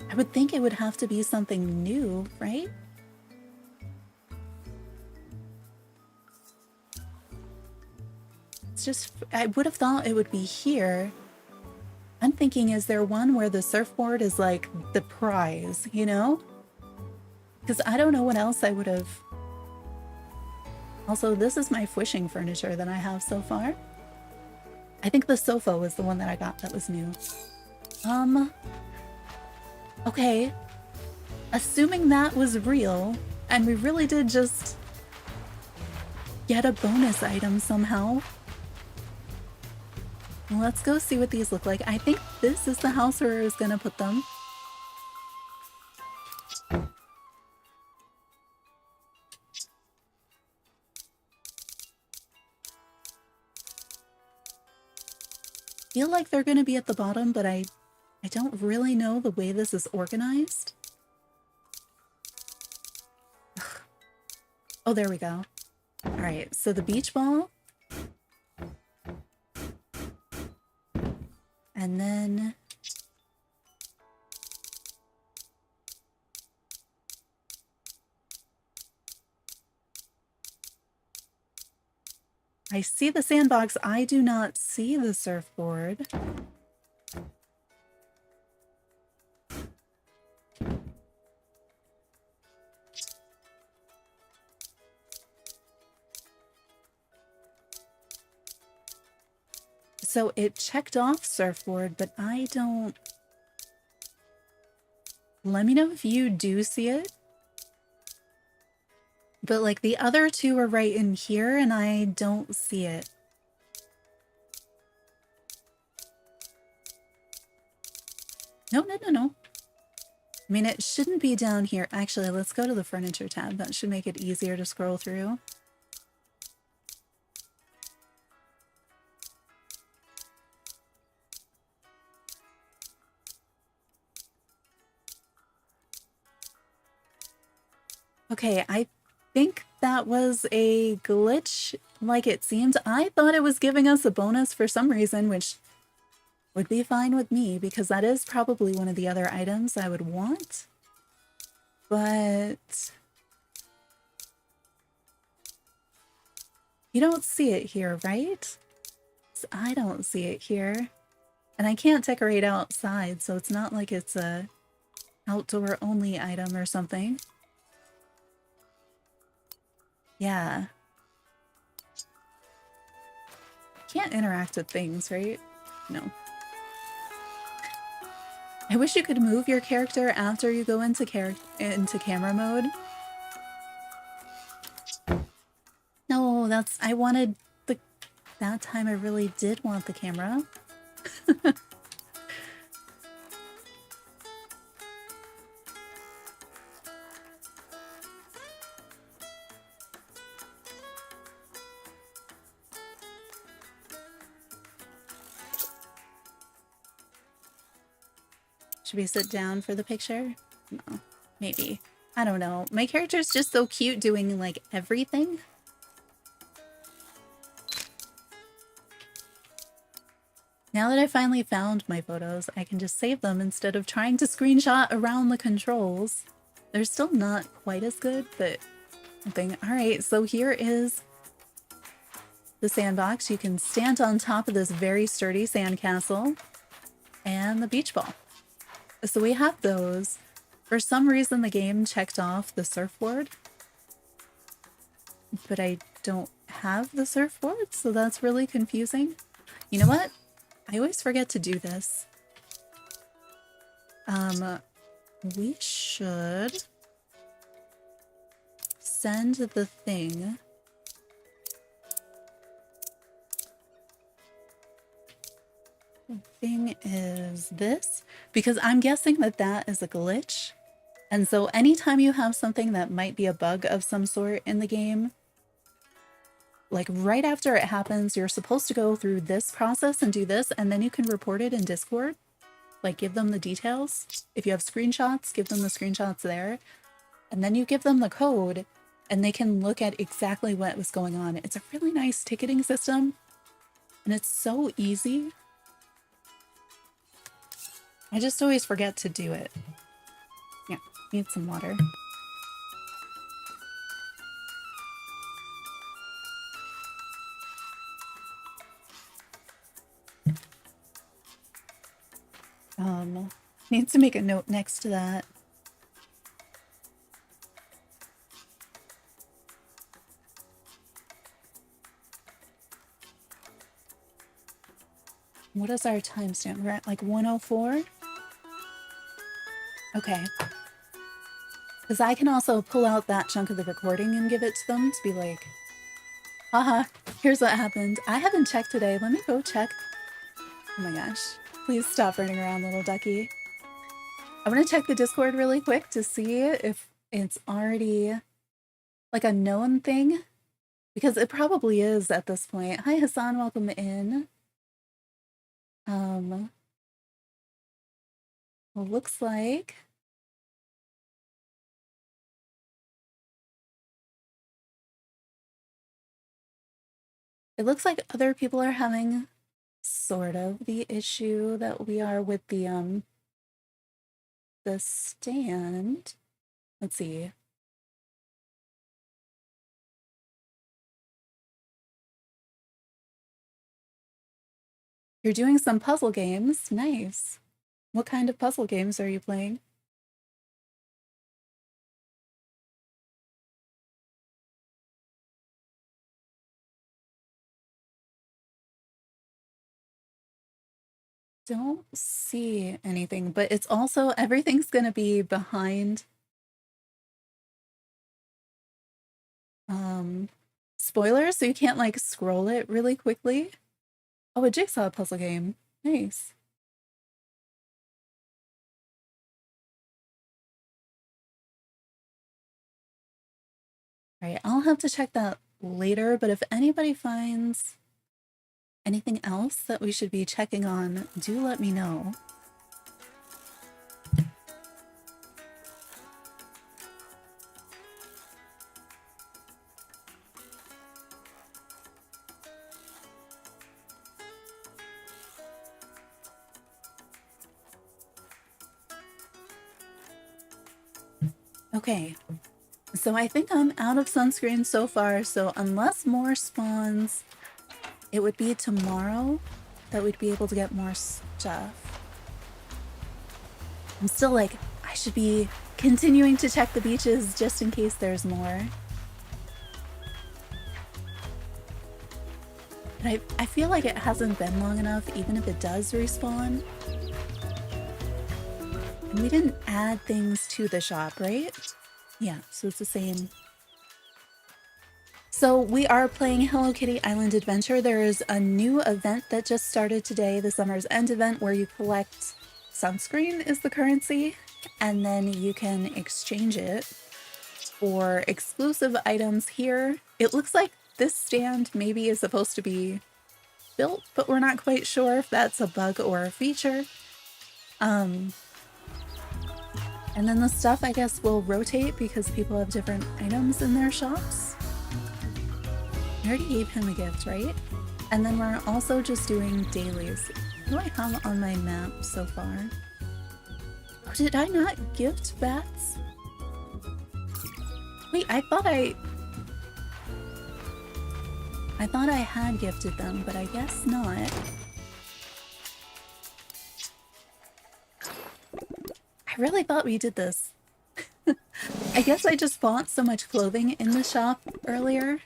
I would think it would have to be something new, right? It's just, I would have thought it would be here. I'm thinking, is there one where the surfboard is like the prize, you know? Because I don't know what else I would have. Also, this is my fishing furniture that I have so far. I think the sofa was the one that I got that was new. Okay. Assuming that was real, and we really did just get a bonus item somehow. Let's go see what these look like. I think this is the house where I was gonna put them. Feel like they're gonna be at the bottom, but I don't really know the way this is organized. Ugh. Oh, there we go. All right, so the beach ball. And then I see the sandbox. I do not see the surfboard. So it checked off surfboard, but I don't... Let me know if you do see it. But like the other two are right in here and I don't see it. No. I mean, it shouldn't be down here. Actually, let's go to the furniture tab. That should make it easier to scroll through. Okay, I think that was a glitch, like it seemed. I thought it was giving us a bonus for some reason, which would be fine with me, because that is probably one of the other items I would want. But you don't see it here, right? I don't see it here. And I can't decorate outside, so it's not like it's a outdoor only item or something. Yeah. Can't interact with things, right? No. I wish you could move your character after you go into camera mode. No, that's... I wanted the... That time I really did want the camera. Should we sit down for the picture? No, maybe. I don't know. My character's just so cute doing, like, everything. Now that I finally found my photos, I can just save them instead of trying to screenshot around the controls. They're still not quite as good, but something. Alright, so here is the sandbox. You can stand on top of this very sturdy sandcastle. And the beach ball. So we have those. For some reason the game checked off the surfboard. But I don't have the surfboard, so that's really confusing. You know what? I always forget to do this. We should send the thing. The thing is this, because I'm guessing that that is a glitch. And so anytime you have something that might be a bug of some sort in the game, like right after it happens, you're supposed to go through this process and do this, and then you can report it in Discord. Like give them the details. If you have screenshots, give them the screenshots there. And then you give them the code and they can look at exactly what was going on. It's a really nice ticketing system and it's so easy. I just always forget to do it. Yeah, need some water. Needs to make a note next to that. What is our timestamp? We're at like 104? Okay. Because I can also pull out that chunk of the recording and give it to them to be like, haha, here's what happened. I haven't checked today. Let me go check. Oh my gosh. Please stop running around, little ducky. I'm going to check the Discord really quick to see if it's already like a known thing. Because it probably is at this point. Hi, Hassan. Welcome in. Looks like it looks like other people are having sort of the issue that we are with the stand. Let's see. You're doing some puzzle games. Nice. What kind of puzzle games are you playing? Don't see anything, but it's also everything's gonna be behind spoilers, so you can't like scroll it really quickly. Oh, a jigsaw puzzle game. Nice. All right, I'll have to check that later, but if anybody finds anything else that we should be checking on, do let me know. Okay, so I think I'm out of sunscreen so far, so unless more spawns, it would be tomorrow that we'd be able to get more stuff. I'm still like, I should be continuing to check the beaches just in case there's more. But I feel like it hasn't been long enough, even if it does respawn. And we didn't add things to the shop, right? Yeah, so it's the same. So we are playing Hello Kitty Island Adventure. There is a new event that just started today, the Summer's End event, where you collect sunscreen is the currency, and then you can exchange it for exclusive items here. It looks like this stand maybe is supposed to be built, but we're not quite sure if that's a bug or a feature. And then the stuff, I guess, will rotate because people have different items in their shops. I already gave him a gift, right? And then we're also just doing dailies. What do I have on my map so far? Oh, did I not gift bats? Wait, I thought I had gifted them, but I guess not. I really thought we did this. I guess I just bought so much clothing in the shop earlier.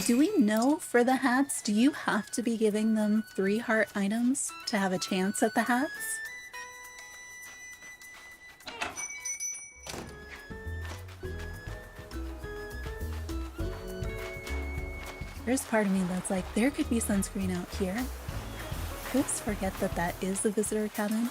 Do we know for the hats, do you have to be giving them 3 heart items to have a chance at the hats? There's part of me that's like, there could be sunscreen out here. Oops, forget that that is the visitor cabin.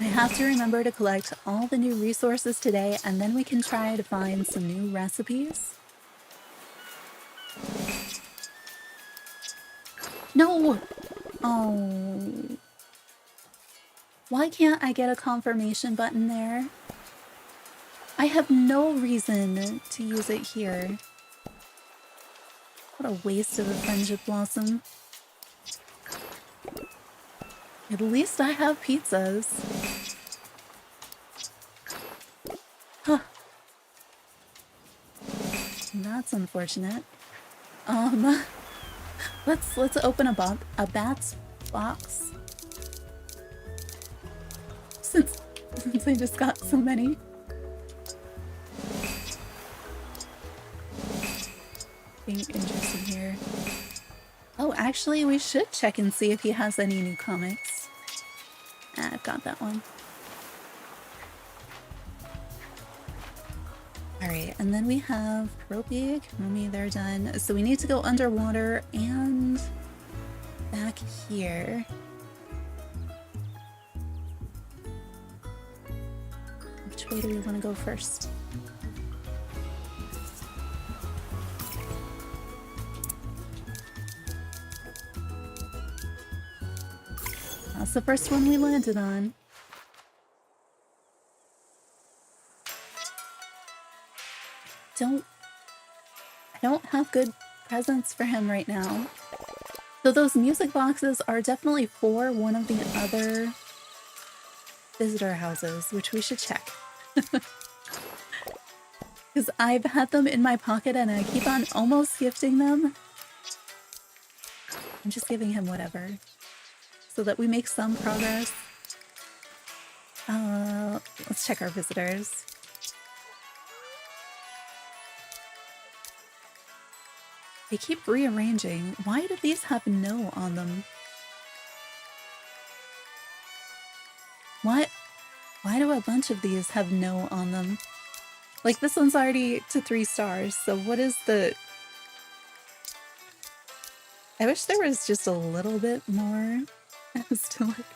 I have to remember to collect all the new resources today, and then we can try to find some new recipes. No! Oh. Why can't I get a confirmation button there? I have no reason to use it here. What a waste of a friendship blossom. At least I have pizzas. Huh. That's unfortunate. Let's open a bat's box. Since I just got so many. Being interested here. Oh, actually, we should check and see if he has any new comics. I've got that one. Alright, and then we have Kropi, Kumi, they're done. So we need to go underwater and back here. Which way do we want to go first? That's the first one we landed on. I don't have good presents for him right now. So those music boxes are definitely for one of the other visitor houses, which we should check. Because I've had them in my pocket and I keep on almost gifting them. I'm just giving him whatever, so that we make some progress. Let's check our visitors. They keep rearranging. Why do these have no on them? Why do a bunch of these have no on them? Like, this one's already to 3 stars, so what is the... I wish there was just a little bit more as to like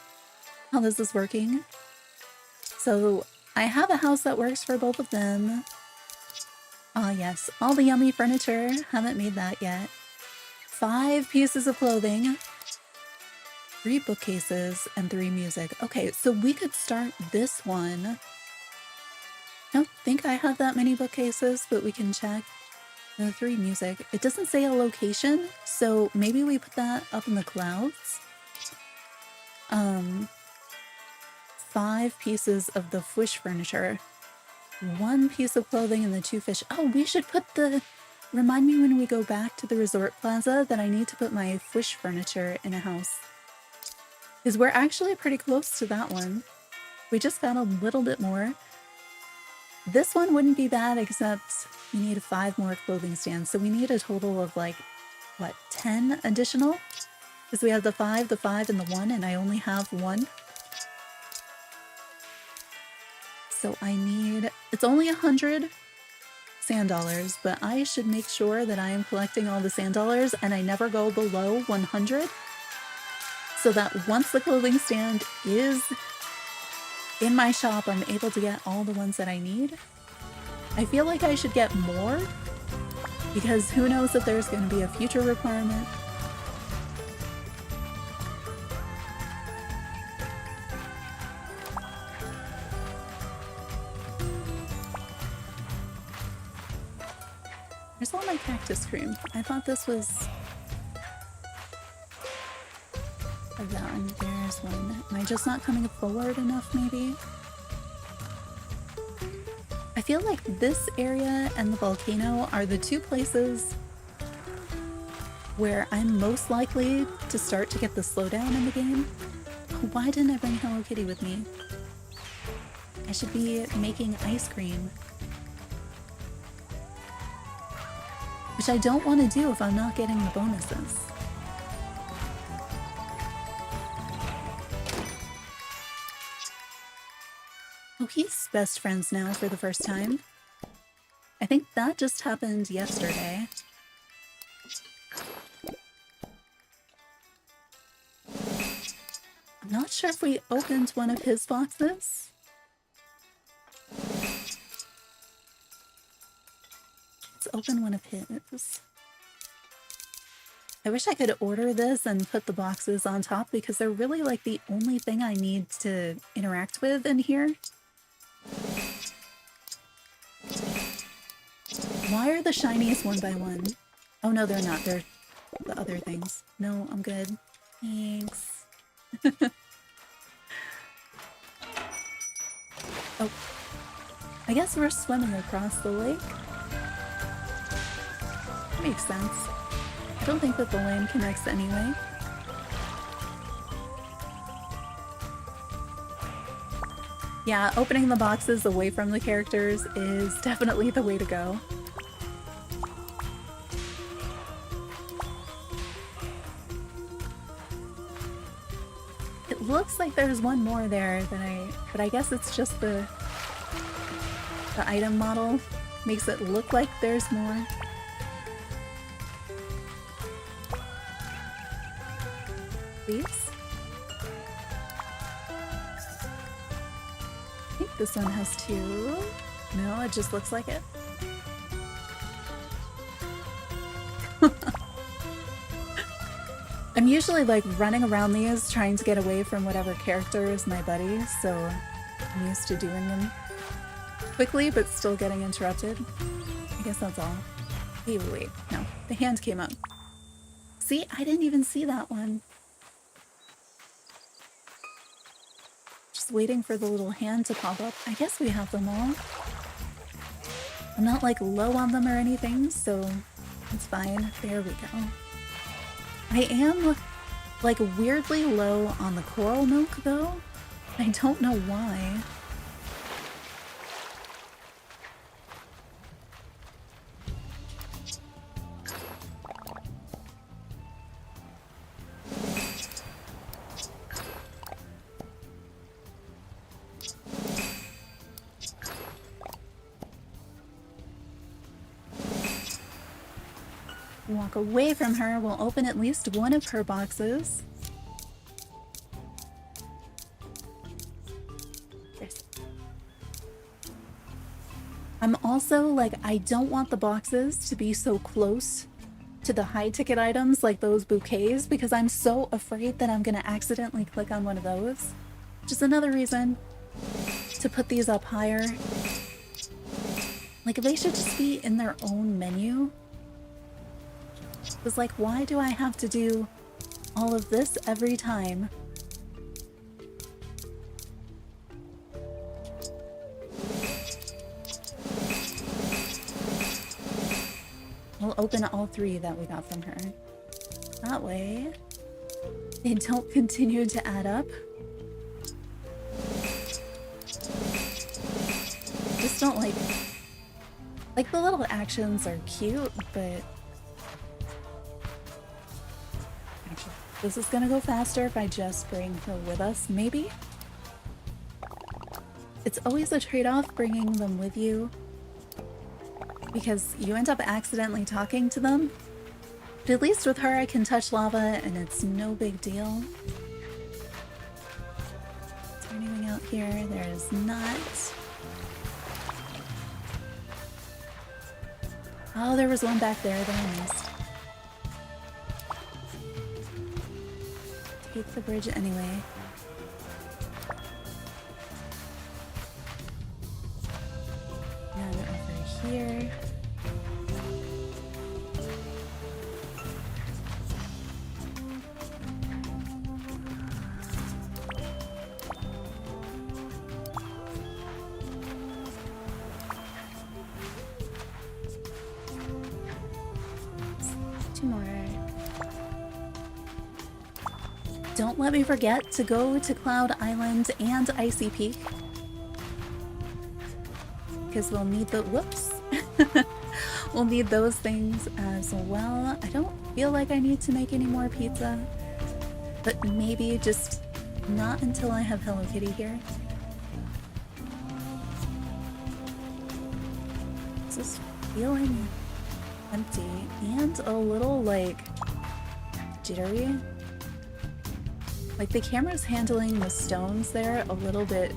how this is working. So I have a house that works for both of them. Ah, yes, all the yummy furniture. Haven't made that yet. 5 pieces of clothing, 3 bookcases, and 3 music. Okay, so we could start this one. I don't think I have that many bookcases, but we can check. The 3 music. It doesn't say a location, so maybe we put that up in the clouds. 5 pieces of the fish furniture. 1 piece of clothing and the 2 fish. Oh, we should put the... Remind me when we go back to the resort plaza that I need to put my fish furniture in a house. Because we're actually pretty close to that one. We just got a little bit more. This one wouldn't be bad, except we need 5 more clothing stands. So we need a total of like, what, 10 additional? Because we have the 5, and the 1, and I only have 1. So I need... It's only 100 sand dollars, but I should make sure that I am collecting all the sand dollars and I never go below 100. So that once the clothing stand is in my shop, I'm able to get all the ones that I need. I feel like I should get more, because who knows if there's going to be a future requirement. Where's all my cactus cream? I thought this was... that one. There's one. Am I just not coming forward enough, maybe? I feel like this area and the volcano are the 2 places where I'm most likely to start to get the slowdown in the game. Why didn't I bring Hello Kitty with me? I should be making ice cream. Which I don't want to do if I'm not getting the bonuses. Oh, he's best friends now for the first time. I think that just happened yesterday. I'm not sure if we opened one of his boxes. Let's open one of his. I wish I could order this and put the boxes on top because they're really like the only thing I need to interact with in here. Why are the shinies one by one? Oh no, they're not. They're the other things. No, I'm good. Thanks. Oh. I guess we're swimming across the lake. Makes sense. I don't think that the lane connects anyway. Yeah, opening the boxes away from the characters is definitely the way to go. It looks like there's one more there that but I guess it's just the item model makes it look like there's more. Please? I think this one has two. No, it just looks like it. I'm usually like running around these trying to get away from whatever character is my buddy, so I'm used to doing them quickly but still getting interrupted. I guess that's all. Wait, no. The hand came up. See, I didn't even see that one. Just waiting for the little hand to pop up. I guess we have them all. I'm not like low on them or anything, so it's fine. There we go. I am like weirdly low on the coral milk though. I don't know why. Walk away from her, we'll open at least one of her boxes. I'm also like, I don't want the boxes to be so close to the high ticket items like those bouquets because I'm so afraid that I'm gonna accidentally click on one of those. Just another reason to put these up higher. Like they should just be in their own menu. It's like, why do I have to do all of this every time? We'll open all three that we got from her. That way, they don't continue to add up. Just don't like the little actions are cute, but this is gonna go faster if I just bring her with us, maybe? It's always a trade-off bringing them with you because you end up accidentally talking to them. But at least with her I can touch lava and it's no big deal. Is there anything out here? There is not. Oh, there was one back there that I missed. Take the bridge anyway. None over here. Two more. Don't let me forget to go to Cloud Island and Icy Peak. Because we'll need the... Whoops. We'll need those things as well. I don't feel like I need to make any more pizza. But maybe just not until I have Hello Kitty here. Just feeling empty and a little, like, jittery. Like, the camera's handling the stones there a little bit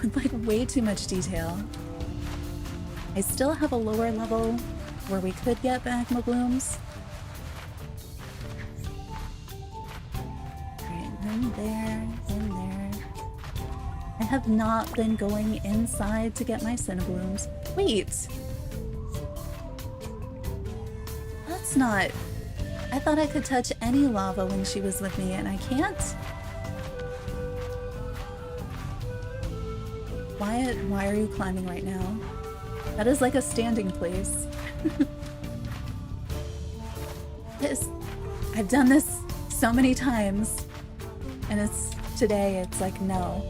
with like way too much detail. I still have a lower level where we could get magma blooms. Alright, in there, in there. I have not been going inside to get my cinnablooms. Wait! That's not... I thought I could touch any lava when she was with me, and I can't? Why are you climbing right now? That is like a standing place. I've done this so many times, and today it's like, no.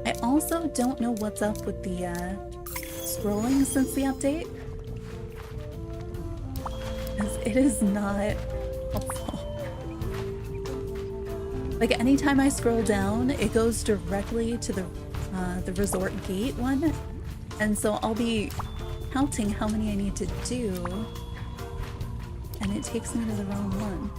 I also don't know what's up with the scrolling since the update. It is not helpful. Like, anytime I scroll down, it goes directly to the resort gate one, and so I'll be counting how many I need to do, and it takes me to the wrong one.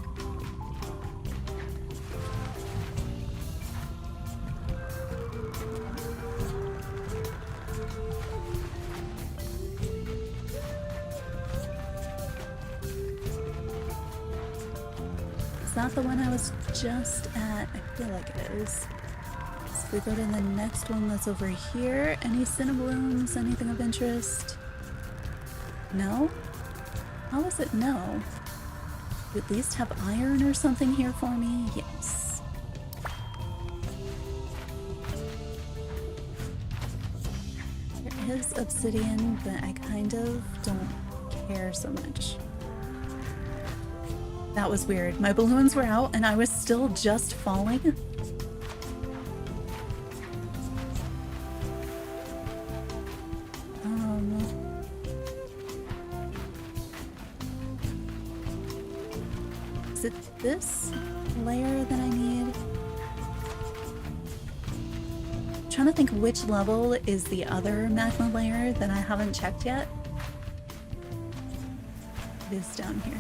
Is that the one I was just at? I feel like it is. So if we go to the next one that's over here, any cinnablooms, anything of interest? No? How is it no? You at least have iron or something here for me? Yes. There is obsidian, but I kind of don't care so much. That was weird. My balloons were out and I was still just falling. Is it this layer that I need? I'm trying to think which level is the other magma layer that I haven't checked yet. It is down here.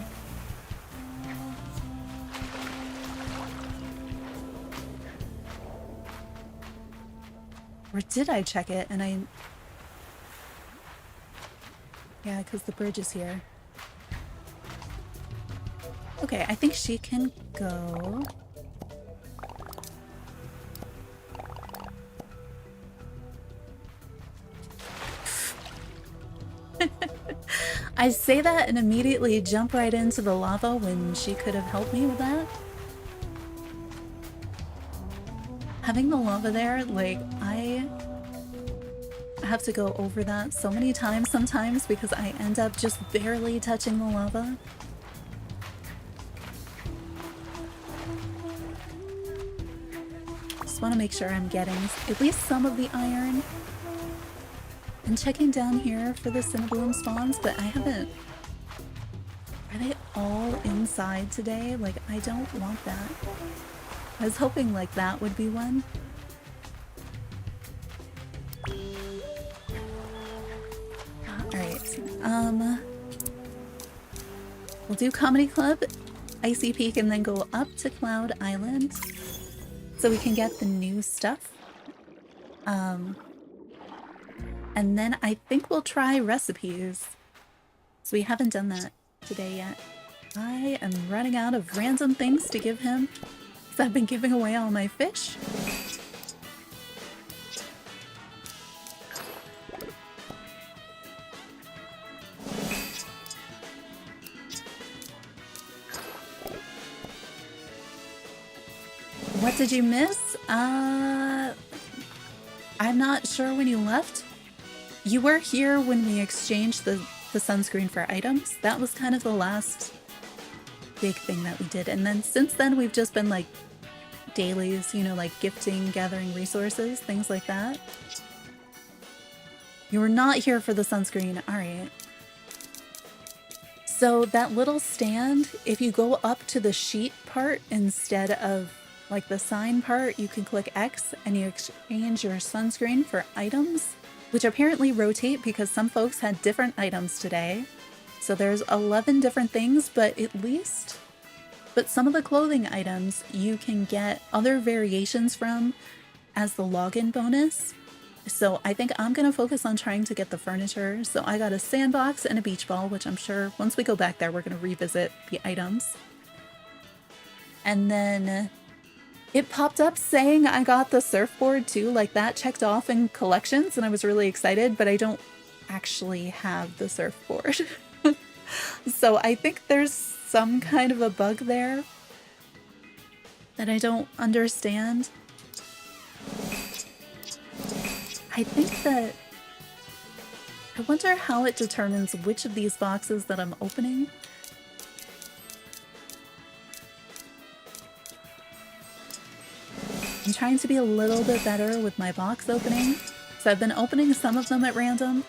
Or did I check it and I... Yeah, because the bridge is here. Okay, I think she can go. I say that and immediately jump right into the lava when she could have helped me with that. Having the lava there, like, I have to go over that so many times sometimes because I end up just barely touching the lava. Just want to make sure I'm getting at least some of the iron. And checking down here for the cinnabloom spawns, but I haven't... Are they all inside today? Like, I don't want that. I was hoping like that would be one. Alright, we'll do Comedy Club, Icy Peak, and then go up to Cloud Island so we can get the new stuff. And then I think we'll try recipes. So we haven't done that today yet. I am running out of random things to give him. I've been giving away all my fish. What did you miss? I'm not sure when you left. You were here when we exchanged the sunscreen for items. That was kind of the last big thing that we did. And then since then, we've just been like dailies, you know, like gifting, gathering resources, things like that. You were not here for the sunscreen. All right. So that little stand, if you go up to the sheet part instead of like the sign part, you can click X and you exchange your sunscreen for items, which apparently rotate because some folks had different items today. So there's 11 different things, but some of the clothing items you can get other variations from as the login bonus. So I think I'm going to focus on trying to get the furniture. So I got a sandbox and a beach ball, which I'm sure once we go back there, we're going to revisit the items. And then it popped up saying I got the surfboard too, like that checked off in collections, and I was really excited, but I don't actually have the surfboard. So I think there's some kind of a bug there that I don't understand. I think that I wonder how it determines which of these boxes that I'm opening. I'm trying to be a little bit better with my box opening. So I've been opening some of them at random.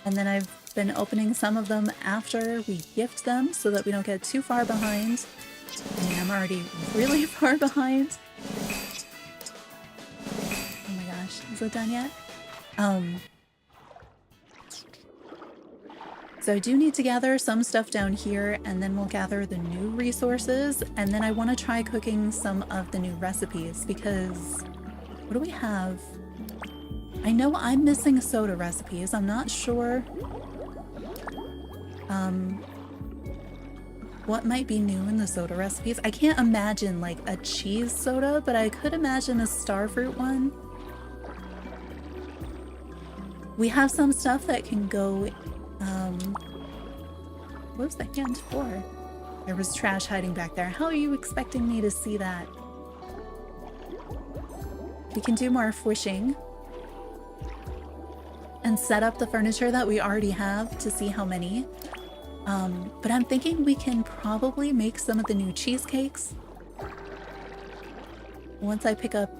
And then I've been opening some of them after we gift them so that we don't get too far behind. I mean, I'm already really far behind. Oh my gosh, is it done yet? So I do need to gather some stuff down here, and then we'll gather the new resources, and then I want to try cooking some of the new recipes, because what do we have? I know I'm missing soda recipes. I'm not sure what might be new in the soda recipes. I can't imagine like a cheese soda, but I could imagine a starfruit one. We have some stuff that can go, what was the hand for? There was trash hiding back there. How are you expecting me to see that? We can do more fishing and set up the furniture that we already have to see how many. But I'm thinking we can probably make some of the new cheesecakes once I pick up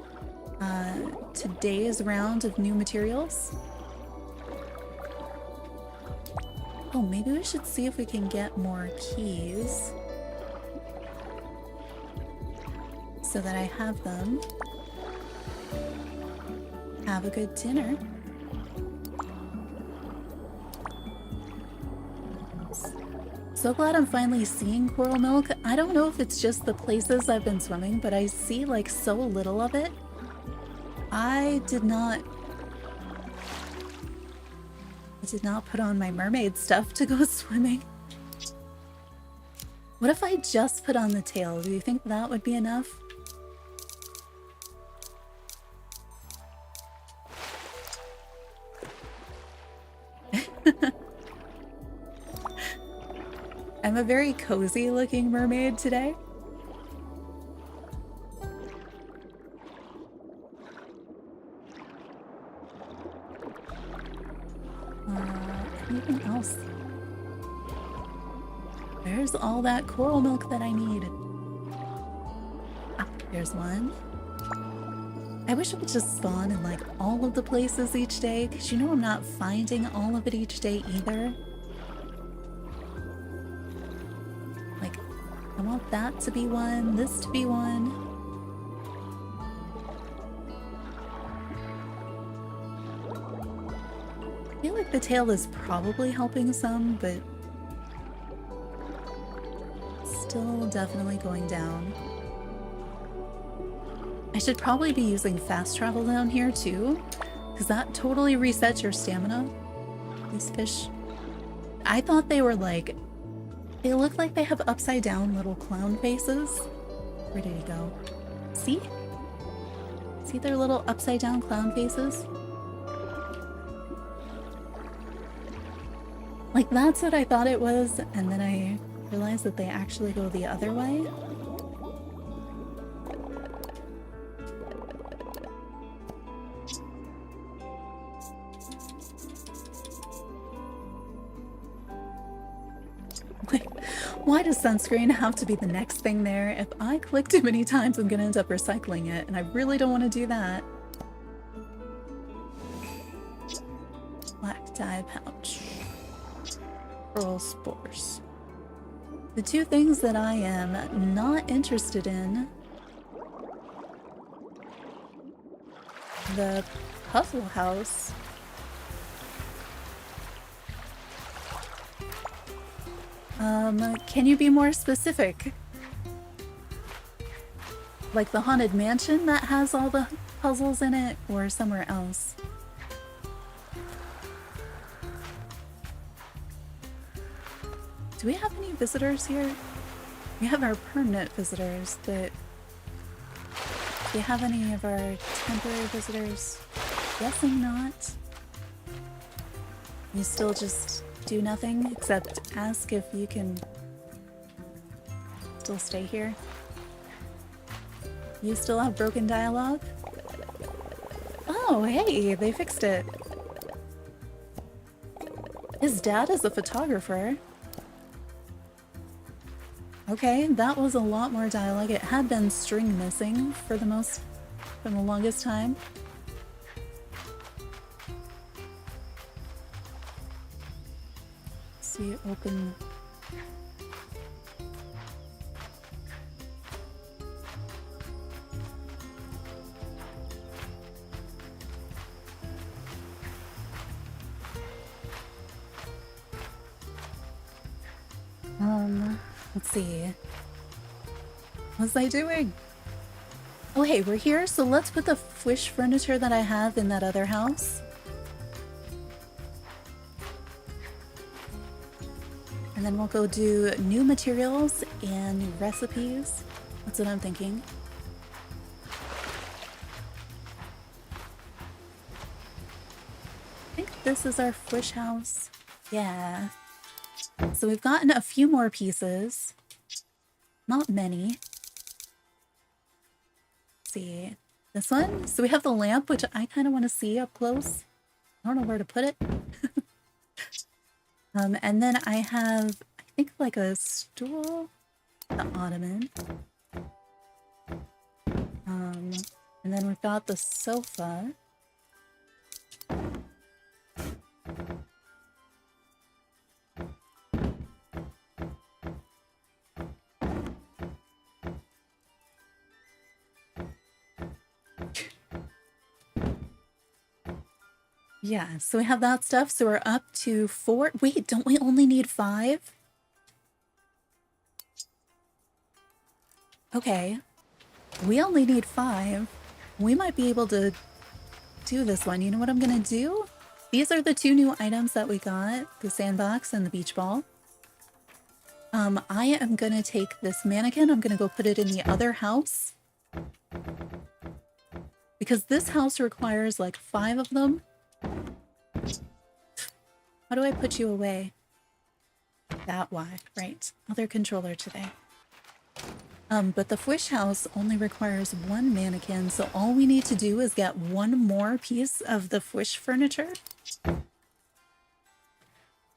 today's round of new materials. Oh, maybe we should see if we can get more keys so that I have them. Have a good dinner. So glad I'm finally seeing coral milk. I don't know if it's just the places I've been swimming, but I see like so little of it. I did not put on my mermaid stuff to go swimming. What if I just put on the tail? Do you think that would be enough? I'm a very cozy looking mermaid today. Anything else? Where's all that coral milk that I need? Ah, there's one. I wish it would just spawn in like all of the places each day, because you know I'm not finding all of it each day either. Like, I want that to be one, this to be one. I feel like the tail is probably helping some, but still definitely going down. I should probably be using fast travel down here too, because that totally resets your stamina. These fish, I thought they were like, they look like they have upside down little clown faces. Where did he go? See? See their little upside down clown faces? Like, that's what I thought it was, and then I realized that they actually go the other way. Like, why does sunscreen have to be the next thing there? If I click too many times, I'm gonna end up recycling it, and I really don't want to do that. Black dye pouch. Pearl spores. The two things that I am not interested in. The puzzle house. Can you be more specific? Like the haunted mansion that has all the puzzles in it, or somewhere else? Do we have any visitors here? We have our permanent visitors, but do we have any of our temporary visitors? Guessing not. You still just do nothing except ask if you can still stay here. You still have broken dialogue? Oh, hey, they fixed it. His dad is a photographer. Okay, that was a lot more dialogue. It had been string missing for the longest time. See, open. Let's see. What was I doing? Oh, hey, we're here, so let's put the fish furniture that I have in that other house. And then we'll go do new materials and new recipes. That's what I'm thinking. I think this is our fish house. Yeah. So we've gotten a few more pieces. Not many. Let's see. This one? So we have the lamp, which I kind of want to see up close. I don't know where to put it. And then I have, I think, like a stool, the ottoman. And then we've got the sofa. Yeah, so we have that stuff, so we're up to 4. Wait, don't we only need 5? Okay. We only need 5. We might be able to do this one. You know what I'm gonna do? These are the 2 new items that we got, the sandbox and the beach ball. I am gonna take this mannequin, I'm gonna go put it in the other house. Because this house requires like 5 of them. How do I put you away? That why, right. Other controller today. But the fish house only requires 1 mannequin, so all we need to do is get 1 more piece of the fish furniture.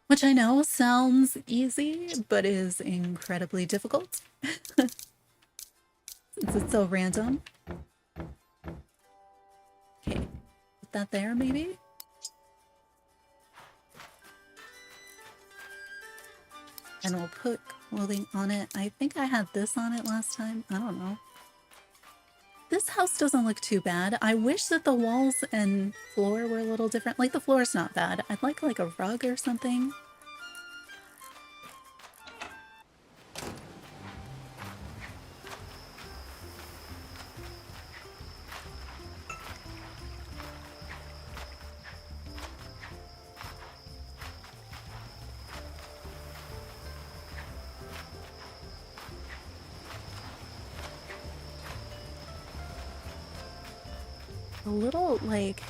Which I know sounds easy, but is incredibly difficult. Since it's so random. Okay, put that there maybe? And we'll put clothing on it. I think I had this on it last time. I don't know. This house doesn't look too bad. I wish that the walls and floor were a little different. Like, the floor's not bad. I'd like a rug or something. A little, like,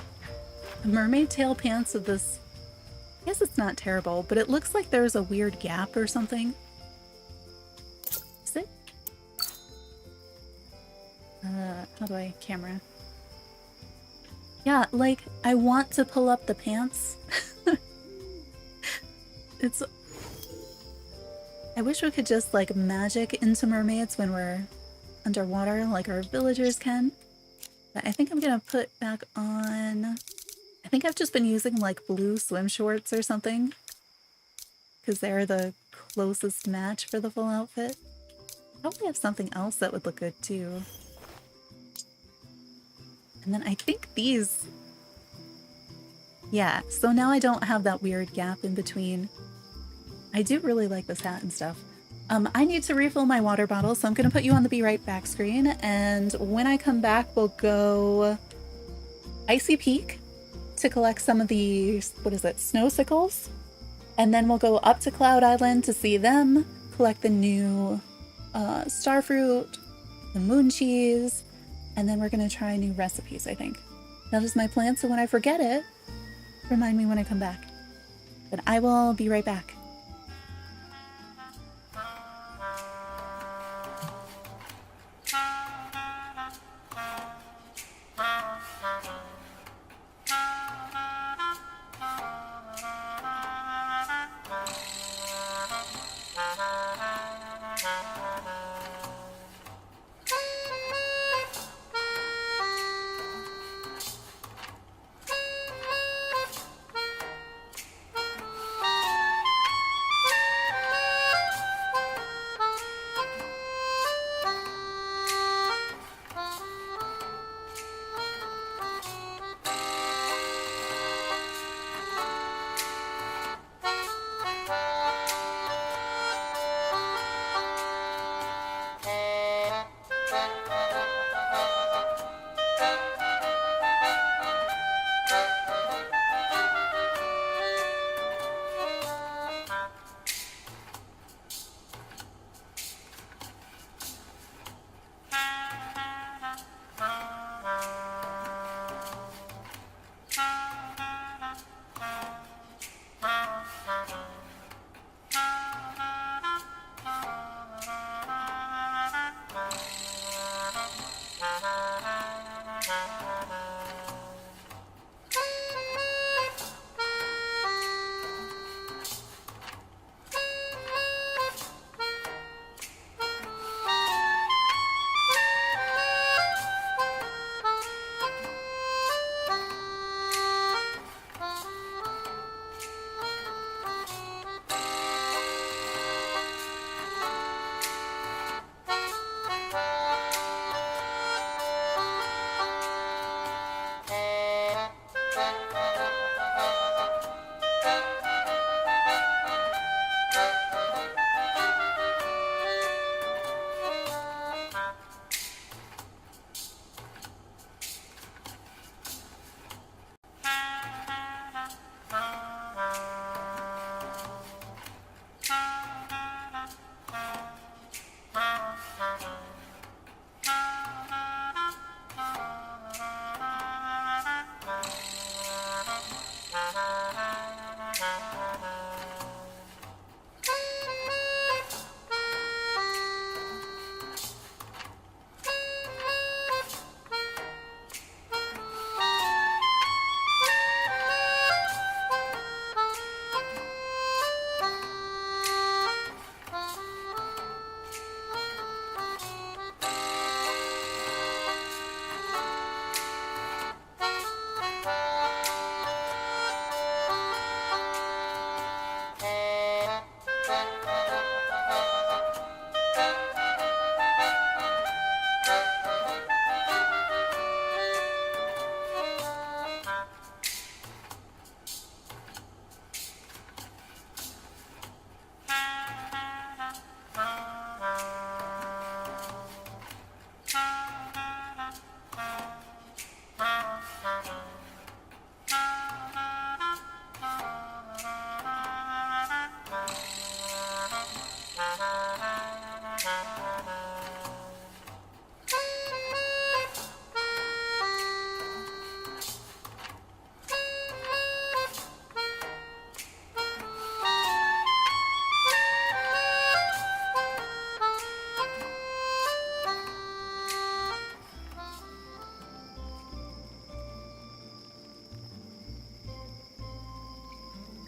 mermaid tail pants with this. I guess it's not terrible, but it looks like there's a weird gap or something. Is it? How do I camera? Yeah, like, I want to pull up the pants. It's... I wish we could just like magic into mermaids when we're underwater like our villagers can. But I think I'm gonna put back on... I think I've just been using like blue swim shorts or something, because they're the closest match for the full outfit. Probably have something else that would look good too. And then I think these... Yeah, so now I don't have that weird gap in between. I do really like this hat and stuff. I need to refill my water bottle, so I'm going to put you on the Be Right Back screen, and when I come back, we'll go Icy Peak to collect some of the, what is it, snow sickles, and then we'll go up to Cloud Island to see them, collect the new starfruit, the moon cheese, and then we're going to try new recipes, I think. That is my plan, so when I forget it, remind me when I come back. But I will be right back.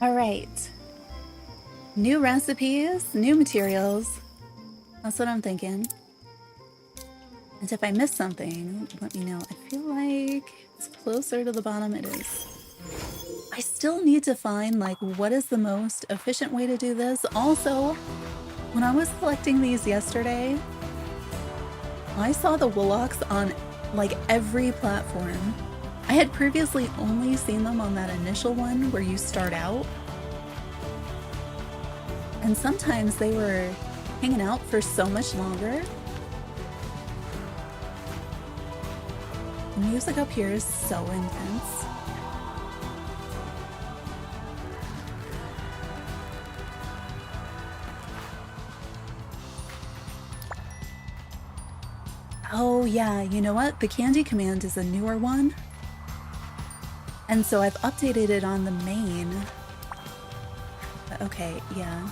All right. New recipes, new materials. That's what I'm thinking. And if I miss something, let me know. I feel like it's closer to the bottom. It is. I still need to find like what is the most efficient way to do this. Also, when I was collecting these yesterday, I saw the Woolocks on like every platform. I had previously only seen them on that initial one where you start out. And sometimes they were hanging out for so much longer. The music up here is so intense. Oh yeah, you know what? The candy command is a newer one. And so I've updated it on the main. Okay, yeah.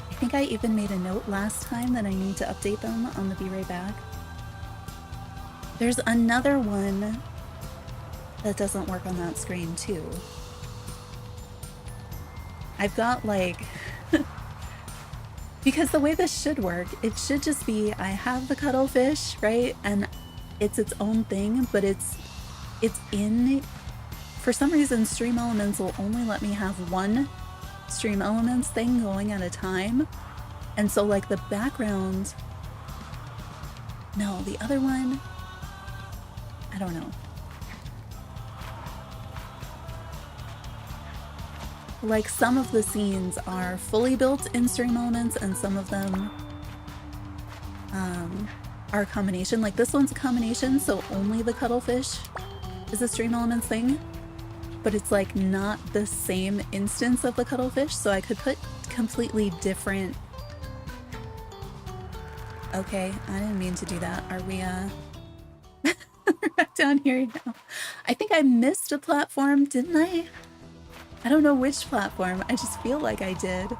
I think I even made a note last time that I need to update them on the Be Right Back. There's another one that doesn't work on that screen too. I've got like... Because the way this should work, it should just be, I have the cuttlefish, right? And it's its own thing, but it's in... For some reason, Stream Elements will only let me have one Stream Elements thing going at a time. And so like the background... No, the other one... I don't know. Like some of the scenes are fully built in Stream Elements and some of them are a combination. Like this one's a combination, so only the cuttlefish is a Stream Elements thing. But it's like not the same instance of the cuttlefish, so I could put completely different... Okay, I didn't mean to do that. Are we back down here now? I think I missed a platform, didn't I? I don't know which platform. I just feel like I did.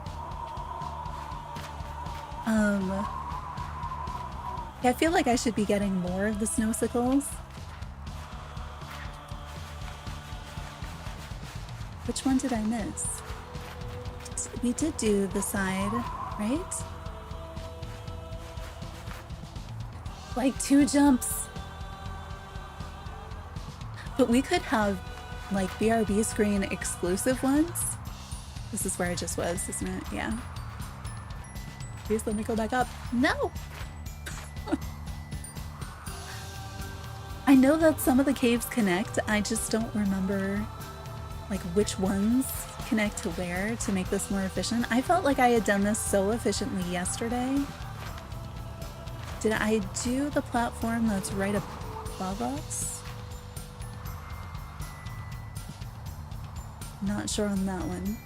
Yeah, I feel like I should be getting more of the snowsicles. Which one did I miss? We did do the side, right? Like 2 jumps. But we could have like BRB screen exclusive ones. This is where I just was, isn't it? Yeah. Please let me go back up. No! I know that some of the caves connect, I just don't remember like which ones connect to where to make this more efficient. I felt like I had done this so efficiently yesterday. Did I do the platform that's right above us? Not sure on that one.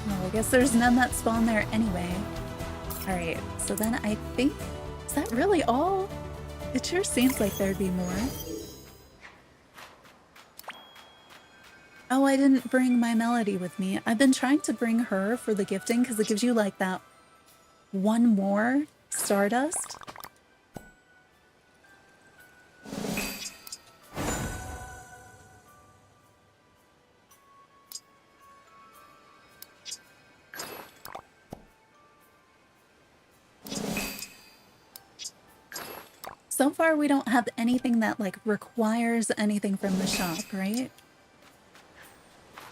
Well, I guess there's none that spawn there anyway. Alright, so then I think... Is that really all? It sure seems like there'd be more. Oh, I didn't bring my Melody with me. I've been trying to bring her for the gifting because it gives you like that one more Stardust. So far we don't have anything that like requires anything from the shop, right?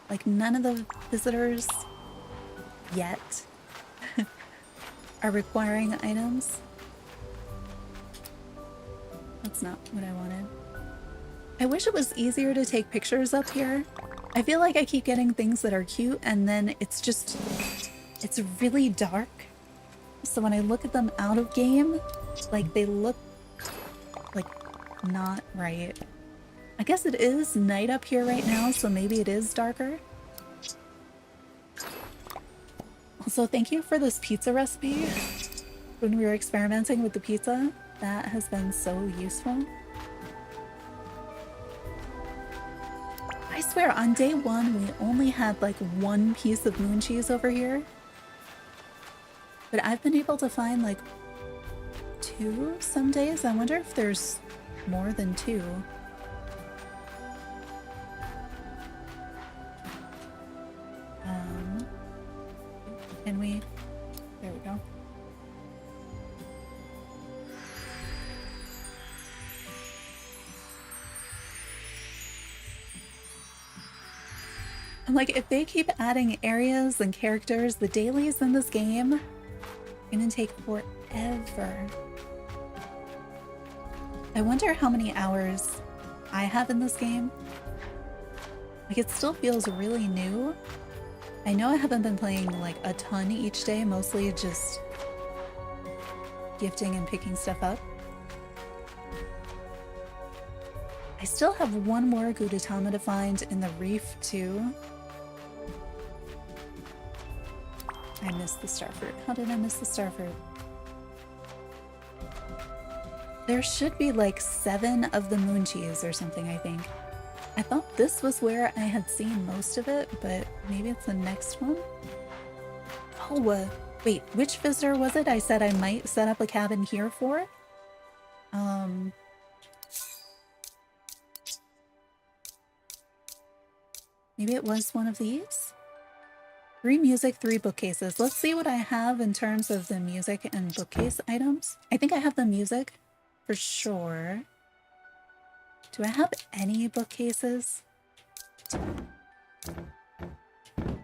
Like none of the visitors yet are requiring items. That's not what I wanted. I wish it was easier to take pictures up here. I feel like I keep getting things that are cute and then it's just, it's really dark. So when I look at them out of game, like they look like not right. I guess it is night up here right now, so maybe it is darker. Also, thank you for this pizza recipe. When we were experimenting with the pizza, that has been so useful. I swear, on day 1, we only had like 1 piece of moon cheese over here. But I've been able to find like 2 some days. I wonder if there's more than 2. Can we? There we go. And like, if they keep adding areas and characters, the dailies in this game are gonna take forever. I wonder how many hours I have in this game. Like, it still feels really new. I know I haven't been playing like a ton each day, mostly just gifting and picking stuff up. I still have one more Gudetama to find in the reef too. I missed the starfruit. How did I miss the starfruit? There should be like 7 of the moon cheese or something, I think. I thought this was where I had seen most of it, but maybe it's the next one? Oh, wait, which visitor was it I said I might set up a cabin here for? Maybe it was one of these? 3 music, 3 bookcases. Let's see what I have in terms of the music and bookcase items. I think I have the music for sure. Do I have any bookcases?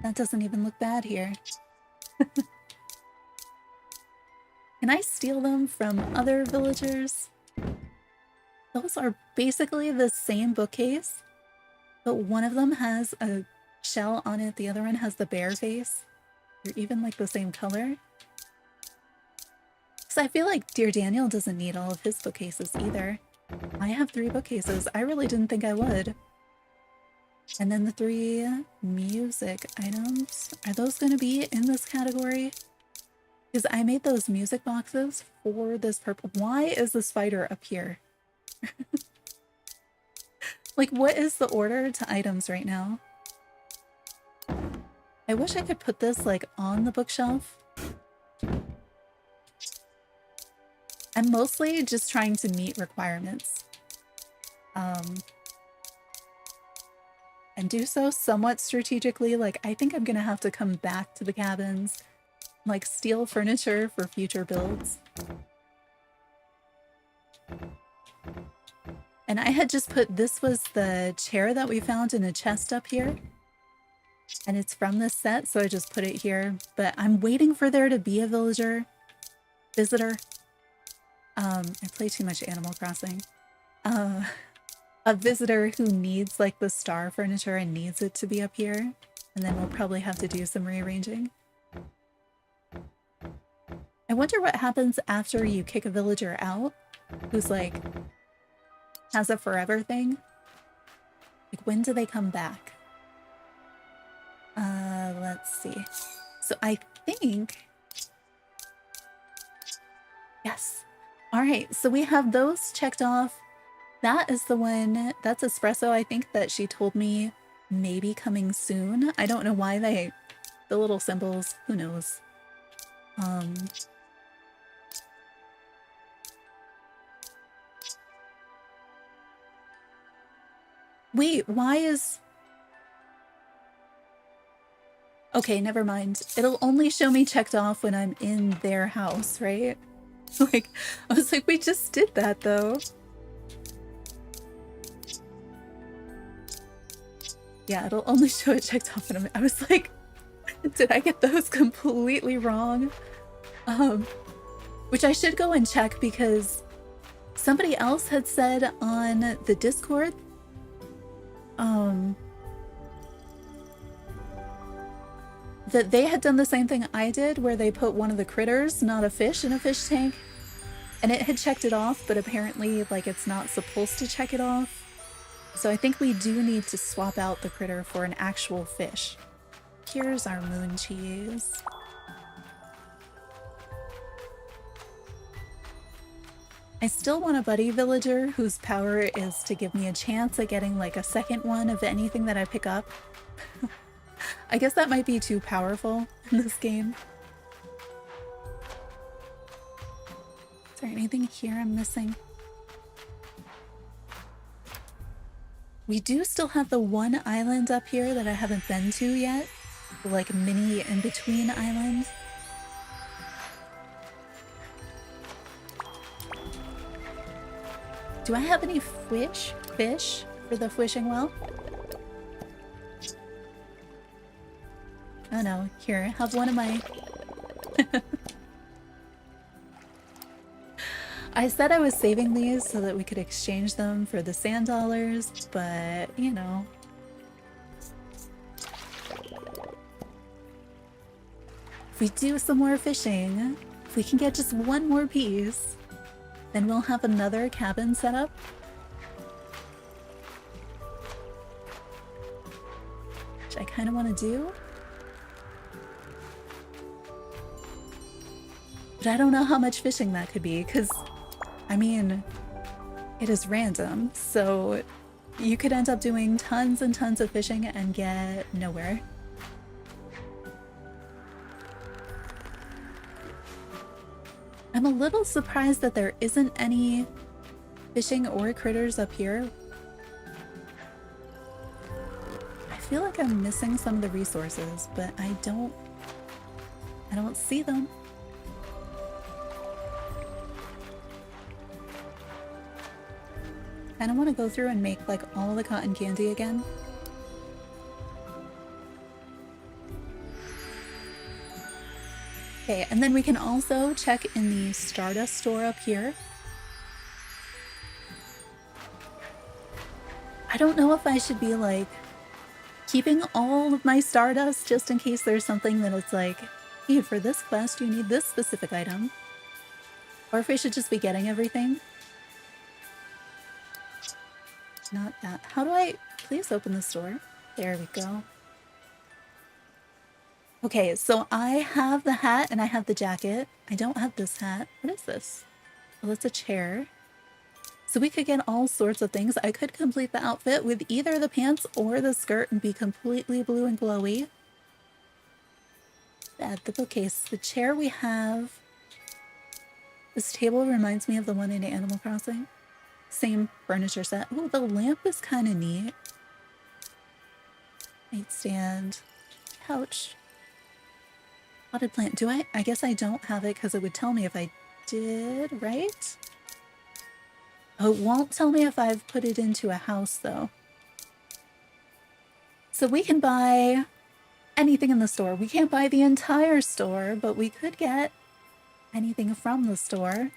That doesn't even look bad here. Can I steal them from other villagers? Those are basically the same bookcase, but one of them has a shell on it, the other one has the bear face. They're even like the same color. So I feel like Dear Daniel doesn't need all of his bookcases either. I have 3 bookcases. I really didn't think I would. And then the 3 music items. Are those going to be in this category? Because I made those music boxes for this purpose. Why is the spider up here? Like, what is the order to items right now? I wish I could put this, like, on the bookshelf. I'm mostly just trying to meet requirements. And do so somewhat strategically. Like, I think I'm gonna have to come back to the cabins, like, steal furniture for future builds. And I had just put, this was the chair that we found in a chest up here. And it's from this set, so I just put it here. But I'm waiting for there to be a visitor. I play too much Animal Crossing. A visitor who needs like the star furniture and needs it to be up here. And then we'll probably have to do some rearranging. I wonder what happens after you kick a villager out who's like, has a forever thing. Like, when do they come back? Let's see. So I think... Yes. All right, so we have those checked off. That is the one, that's espresso, I think, that she told me maybe coming soon. I don't know why the little symbols, who knows. Wait, why is... Okay, never mind. It'll only show me checked off when I'm in their house, right? Like, I was like, we just did that though. Yeah, it'll only show it checked off when I was like, did I get those completely wrong? Which I should go and check because somebody else had said on the Discord, that they had done the same thing I did where they put one of the critters, not a fish, in a fish tank. And it had checked it off, but apparently, like, it's not supposed to check it off. So I think we do need to swap out the critter for an actual fish. Here's our moon cheese. I still want a buddy villager whose power is to give me a chance at getting, like, a second one of anything that I pick up. I guess that might be too powerful in this game. Is there anything here I'm missing? We do still have the one island up here that I haven't been to yet. The, like, mini in-between island. Do I have any fish for the fishing well? Oh no, here, have one of my... I said I was saving these so that we could exchange them for the sand dollars, but, you know. If we do some more fishing, if we can get just one more piece, then we'll have another cabin set up. Which I kind of want to do. But I don't know how much fishing that could be, because, I mean, it is random, so you could end up doing tons and tons of fishing and get nowhere. I'm a little surprised that there isn't any fishing or critters up here. I feel like I'm missing some of the resources, but I don't see them. I kind of want to go through and make like all the cotton candy again. Okay, and then we can also check in the Stardust store up here. I don't know if I should be like keeping all of my Stardust just in case there's something that it's like, hey, for this quest you need this specific item. Or if I should just be getting everything. Not that. How do I... Please open the store. There we go. Okay, so I have the hat and I have the jacket. I don't have this hat. What is this? Well, it's a chair. So we could get all sorts of things. I could complete the outfit with either the pants or the skirt and be completely blue and glowy. At the bookcase. The chair we have... This table reminds me of the one in Animal Crossing. Same furniture set. Oh, the lamp is kind of neat. Nightstand. Couch. Potted plant. Do I? I guess I don't have it because it would tell me if I did, right? Oh, it won't tell me if I've put it into a house, though. So we can buy anything in the store. We can't buy the entire store, but we could get anything from the store.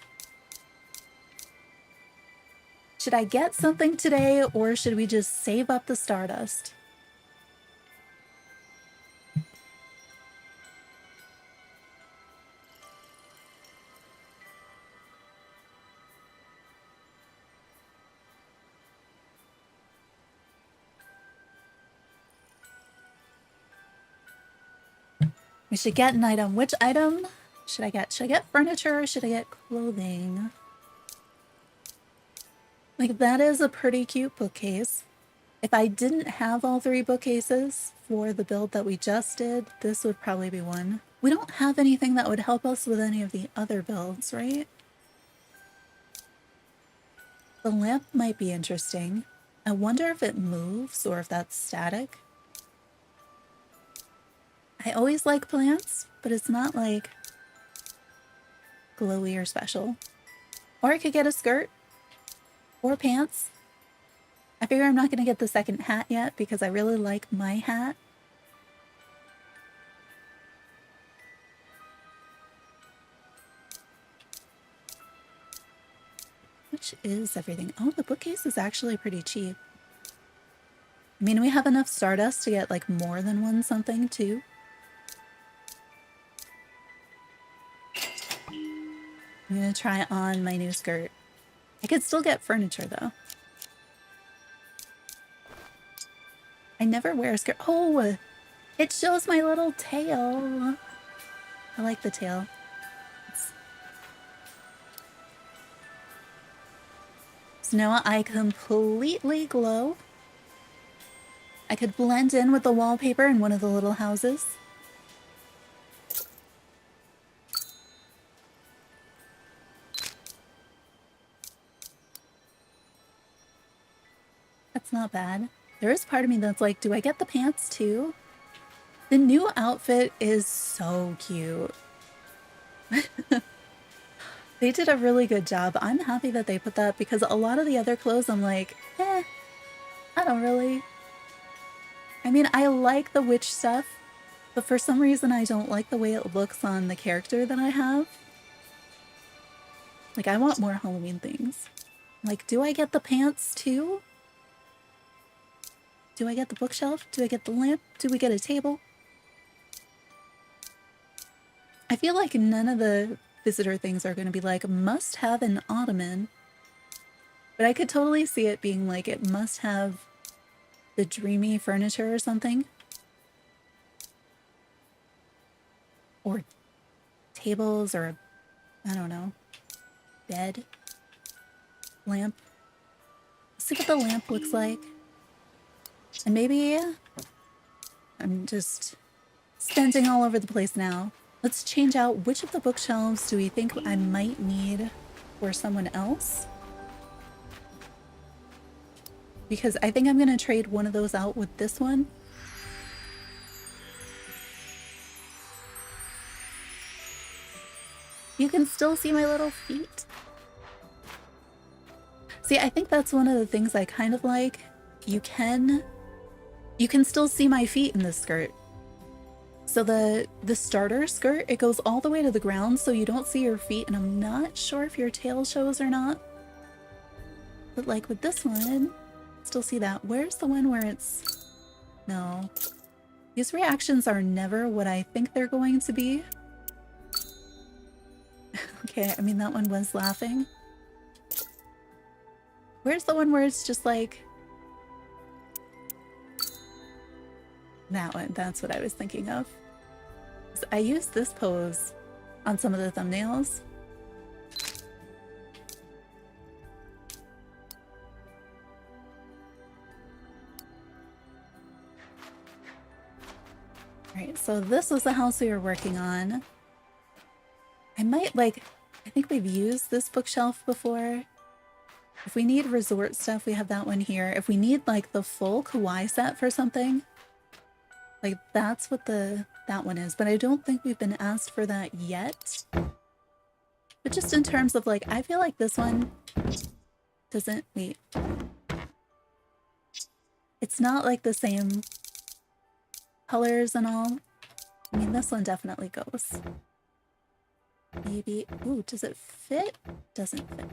Should I get something today, or should we just save up the Stardust? We should get an item. Which item should I get? Should I get furniture or should I get clothing? Like, that is a pretty cute bookcase. If I didn't have all three bookcases for the build that we just did, this would probably be one. We don't have anything that would help us with any of the other builds, right? The lamp might be interesting. I wonder if it moves or if that's static. I always like plants, but it's not like glowy or special. Or I could get a skirt or pants. I figure I'm not going to get the second hat yet because I really like my hat. Which is everything? Oh, the bookcase is actually pretty cheap. I mean, we have enough Stardust to get like more than one something too. I'm gonna try on my new skirt. I could still get furniture though. I never wear a skirt. Oh, it shows my little tail. I like the tail. So now I completely glow. I could blend in with the wallpaper in one of the little houses. That's not bad. There is part of me that's like, do I get the pants too? The new outfit is so cute. They did a really good job. I'm happy that they put that because a lot of the other clothes I'm like, I don't really. I mean, I like the witch stuff, but for some reason I don't like the way it looks on the character that I have. Like, I want more Halloween things. Like, do I get the pants too? Do I get the bookshelf? Do I get the lamp? Do we get a table? I feel like none of the visitor things are going to be like, must have an ottoman. But I could totally see it being like, it must have the dreamy furniture or something. Or tables, or I don't know. Bed. Lamp. Let's see what the lamp looks like. And maybe I'm just spending all over the place now. Let's change out which of the bookshelves do we think I might need for someone else? Because I think I'm going to trade one of those out with this one. You can still see my little feet. See, I think that's one of the things I kind of like. You can still see my feet in this skirt. So the starter skirt, it goes all the way to the ground so you don't see your feet, and I'm not sure if your tail shows or not. But like with this one, still see that. Where's the one where it's... No. These reactions are never what I think they're going to be. Okay, I mean, that one was laughing. Where's the one where it's just like... That one, that's what I was thinking of. I used this pose on some of the thumbnails. Alright, so this was the house we were working on. I might, like, I think we've used this bookshelf before. If we need resort stuff, we have that one here. If we need, like, the full kawaii set for something, like, that's what that one is. But I don't think we've been asked for that yet. But just in terms of, like, I feel like this one doesn't... Wait. It's not, like, the same colors and all. I mean, this one definitely goes. Maybe... Ooh, does it fit? Doesn't fit.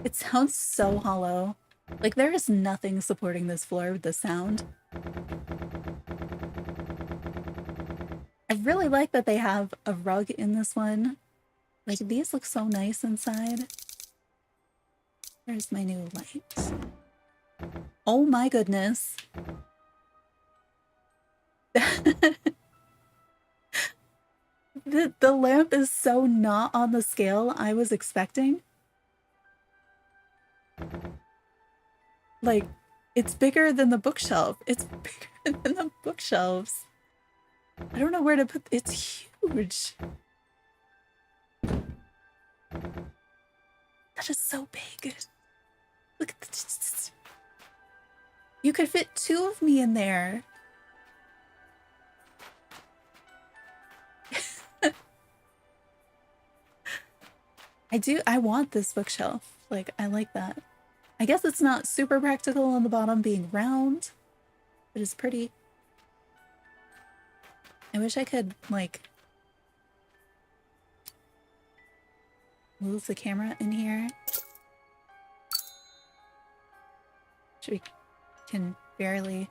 It sounds so hollow. Like, there is nothing supporting this floor with the sound. I really like that they have a rug in this one. Like, these look so nice inside. There's my new light. Oh my goodness. The lamp is so not on the scale I was expecting. Like, it's bigger than the bookshelf. It's bigger than the bookshelves. I don't know where to put... It's huge. That is so big. Look at this. You could fit two of me in there. I want this bookshelf. Like, I like that. I guess it's not super practical on the bottom being round, but it's pretty. I wish I could, like, move the camera in here. Which we can barely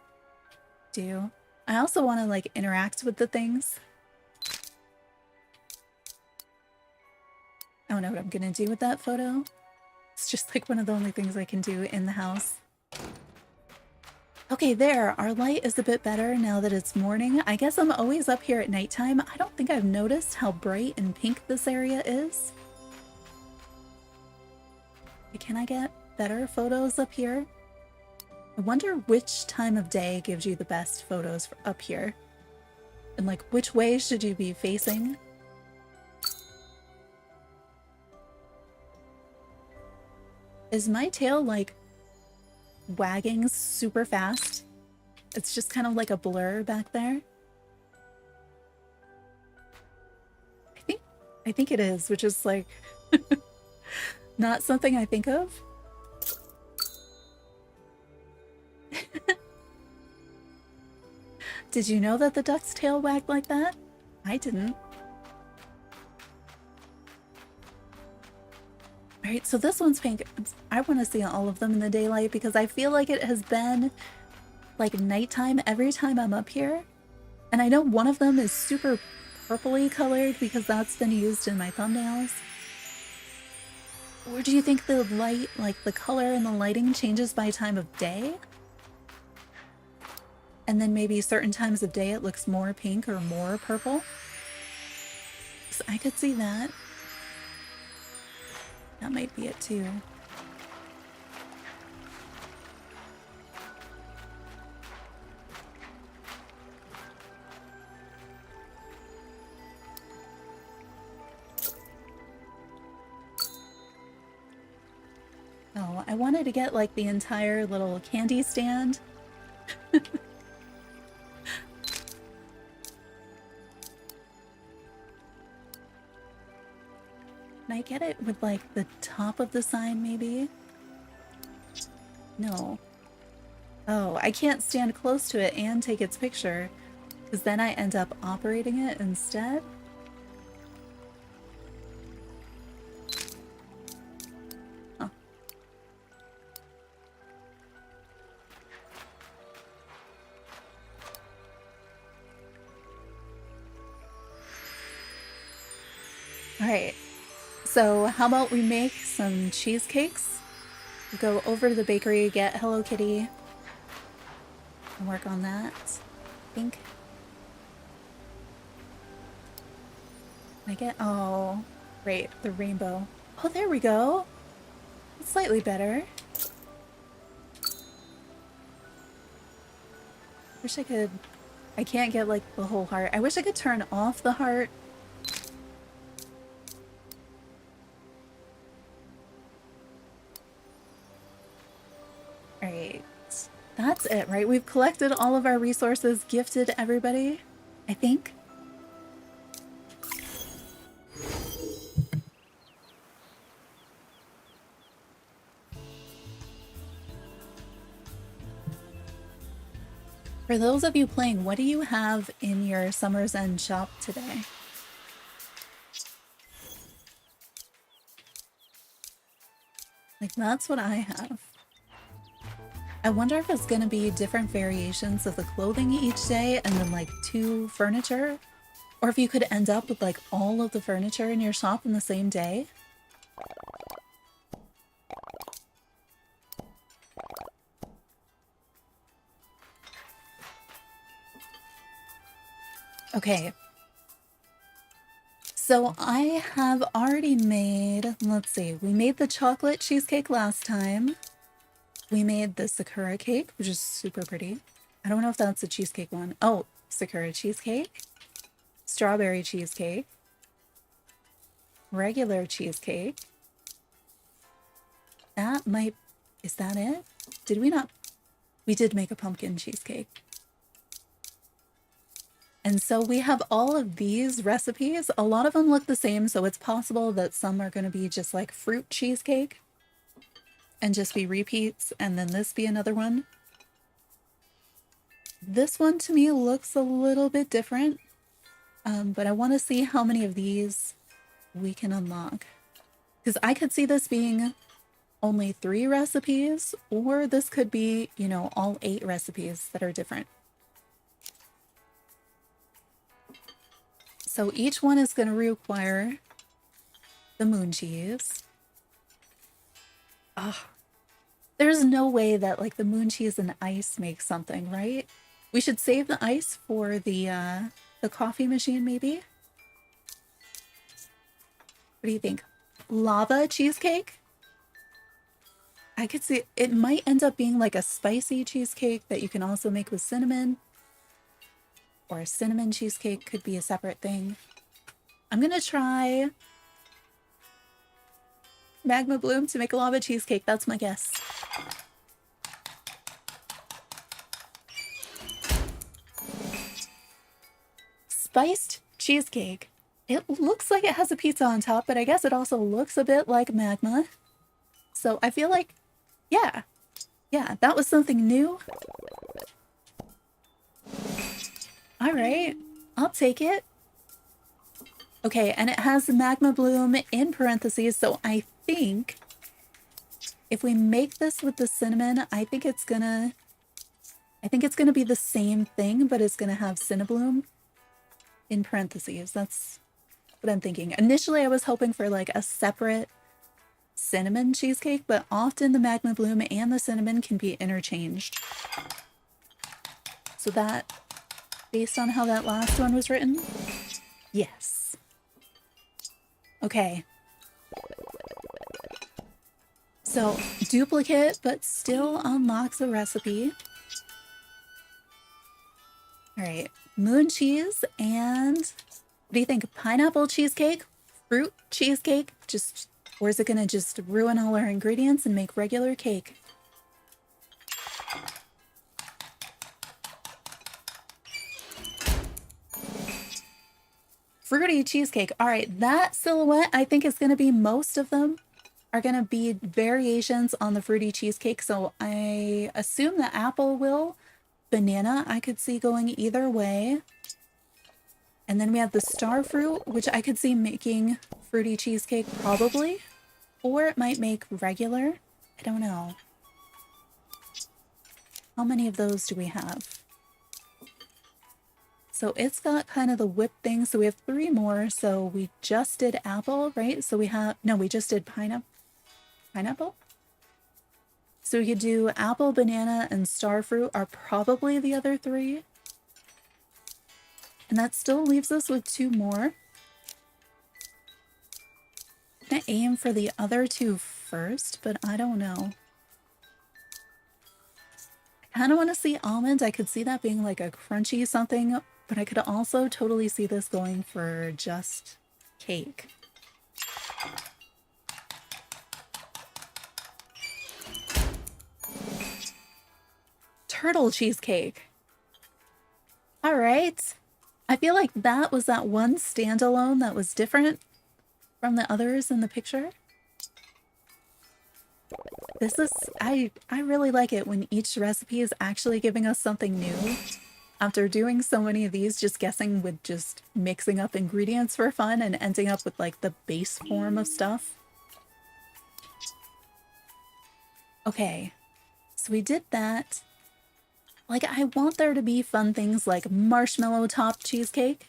do. I also want to, like, interact with the things. I don't know what I'm gonna do with that photo. It's just like one of the only things I can do in the house. Okay, there. Our light is a bit better now that it's morning. I guess I'm always up here at nighttime. I don't think I've noticed how bright and pink this area is. Can I get better photos up here? I wonder which time of day gives you the best photos up here. And like, which way should you be facing? Is my tail like wagging super fast? It's just kind of like a blur back there. I think it is, which is like not something I think of. Did you know that the duck's tail wagged like that? I didn't. Alright, so this one's pink. I want to see all of them in the daylight because I feel like it has been like nighttime every time I'm up here. And I know one of them is super purpley colored because that's been used in my thumbnails. Or do you think the light, like the color and the lighting changes by time of day? And then maybe certain times of day it looks more pink or more purple? So I could see that. That might be it too. Oh, I wanted to get like the entire little candy stand. Can I get it with like the top of the sign maybe? No. Oh, I can't stand close to it and take its picture because then I end up operating it instead. Oh. All right. So how about we make some cheesecakes? Go over to the bakery, get Hello Kitty, and work on that. I think. Can I get, oh, great, the rainbow. Oh, there we go. It's slightly better. Wish I could, I can't get like the whole heart. I wish I could turn off the heart. Alright, that's it, right? We've collected all of our resources, gifted everybody, I think. For those of you playing, what do you have in your Summer's End shop today? Like, that's what I have. I wonder if it's gonna be different variations of the clothing each day and then like 2 furniture, or if you could end up with like all of the furniture in your shop in the same day. Okay. So I have already made, let's see, we made the chocolate cheesecake last time. We made the Sakura cake, which is super pretty. I don't know if that's a cheesecake one. Oh, Sakura cheesecake, strawberry cheesecake, regular cheesecake. That might, is that it? Did we not? We did make a pumpkin cheesecake. And so we have all of these recipes. A lot of them look the same, so it's possible that some are going to be just like fruit cheesecake and just be repeats, and then this be another one. This one to me looks a little bit different, but I want to see how many of these we can unlock. Because I could see this being only 3 recipes, or this could be, you know, all 8 recipes that are different. So each one is going to require the moon cheese. Ah, there's no way that like the moon cheese and ice makes something, right? We should save the ice for the coffee machine, maybe? What do you think? Lava cheesecake? I could see it might end up being like a spicy cheesecake that you can also make with cinnamon. Or a cinnamon cheesecake could be a separate thing. I'm gonna try magma bloom to make a lava cheesecake. That's my guess. Spiced cheesecake. It looks like it has a pizza on top, but I guess it also looks a bit like magma. So I feel like, yeah, that was something new. All right, I'll take it. Okay, and it has magma bloom in parentheses, so I think if we make this with the cinnamon, I think it's gonna be the same thing, but it's gonna have cinnabloom in parentheses. That's what I'm thinking. Initially, I was hoping for like a separate cinnamon cheesecake, but often the magma bloom and the cinnamon can be interchanged. So that, based on how that last one was written, yes. Okay. So, duplicate, but still unlocks a recipe. All right, moon cheese and what do you think? Pineapple cheesecake? Fruit cheesecake? Or is it gonna just ruin all our ingredients and make regular cake? Fruity cheesecake. All right, that silhouette I think is gonna be, most of them are gonna be variations on the fruity cheesecake. So I assume the apple will. Banana I could see going either way. And then we have the star fruit, which I could see making fruity cheesecake probably. Or it might make regular. I don't know. How many of those do we have? So it's got kind of the whipped thing. So we have 3 more. So we just did apple, right? So we have, no, we just did pineapple? So we could do apple, banana, and star fruit are probably the other 3. And that still leaves us with 2 more. I'm gonna aim for the other 2 first, but I don't know. I kind of want to see almond. I could see that being like a crunchy something, but I could also totally see this going for just cake. Turtle cheesecake. All right. I feel like that was that one standalone that was different from the others in the picture. This is, I really like it when each recipe is actually giving us something new. After doing so many of these, just guessing with just mixing up ingredients for fun and ending up with like the base form of stuff. Okay, so we did that. Like, I want there to be fun things like marshmallow topped cheesecake.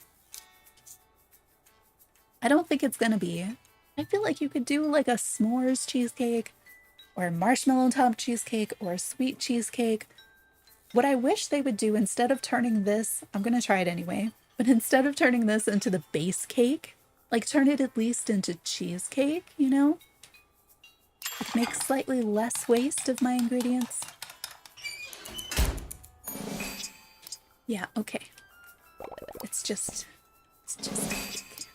I don't think it's gonna be. I feel like you could do like a s'mores cheesecake or a marshmallow topped cheesecake or a sweet cheesecake. What I wish they would do, instead of turning this, I'm gonna try it anyway, but instead of turning this into the base cake, like turn it at least into cheesecake, you know? Like make slightly less waste of my ingredients. Yeah, okay. It's just cake.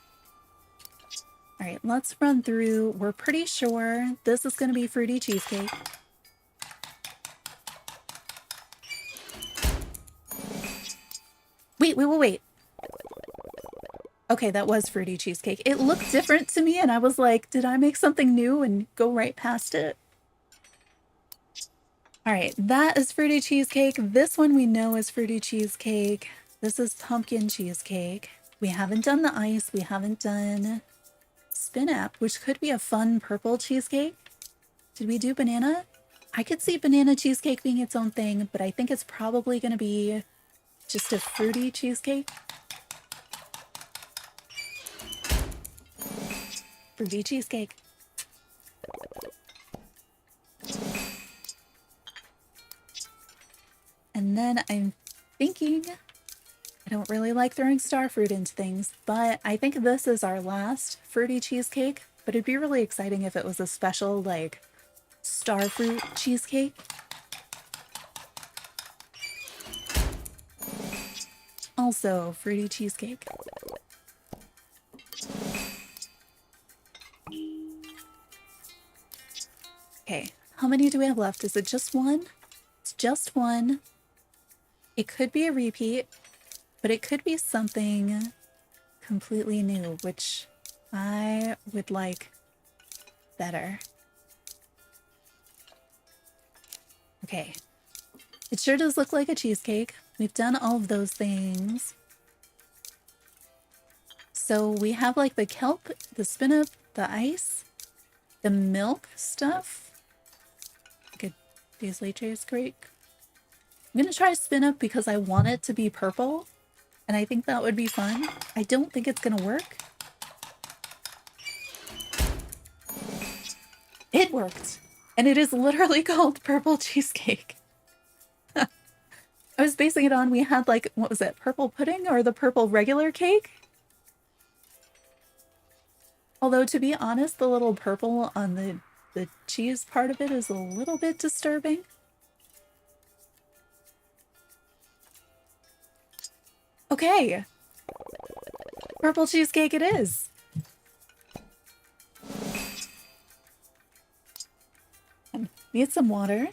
All right, let's run through. We're pretty sure this is going to be fruity cheesecake. Wait. Okay, that was fruity cheesecake. It looked different to me and I was like, did I make something new and go right past it? All right, that is fruity cheesecake. This one we know is fruity cheesecake. This is pumpkin cheesecake. We haven't done the ice. We haven't done spinap, which could be a fun purple cheesecake. Did we do banana? I could see banana cheesecake being its own thing, but I think it's probably going to be just a fruity cheesecake. Fruity cheesecake. And then I'm thinking, I don't really like throwing star fruit into things, but I think this is our last fruity cheesecake, but it'd be really exciting if it was a special, like, star fruit cheesecake. Also, fruity cheesecake. Okay, how many do we have left? Is it just one? It's just one. It could be a repeat, but it could be something completely new, which I would like better. Okay. It sure does look like a cheesecake. We've done all of those things. So we have like the kelp, the spin-up, the ice, the milk stuff. Good. These leches Greek. I'm gonna try spin-up because I want it to be purple. And I think that would be fun. I don't think it's gonna work. It worked. And it is literally called purple cheesecake. I was basing it on, we had like, what was it, purple pudding or the purple regular cake? Although, to be honest, the little purple on the cheese part of it is a little bit disturbing. Okay. Purple cheesecake it is. Need some water.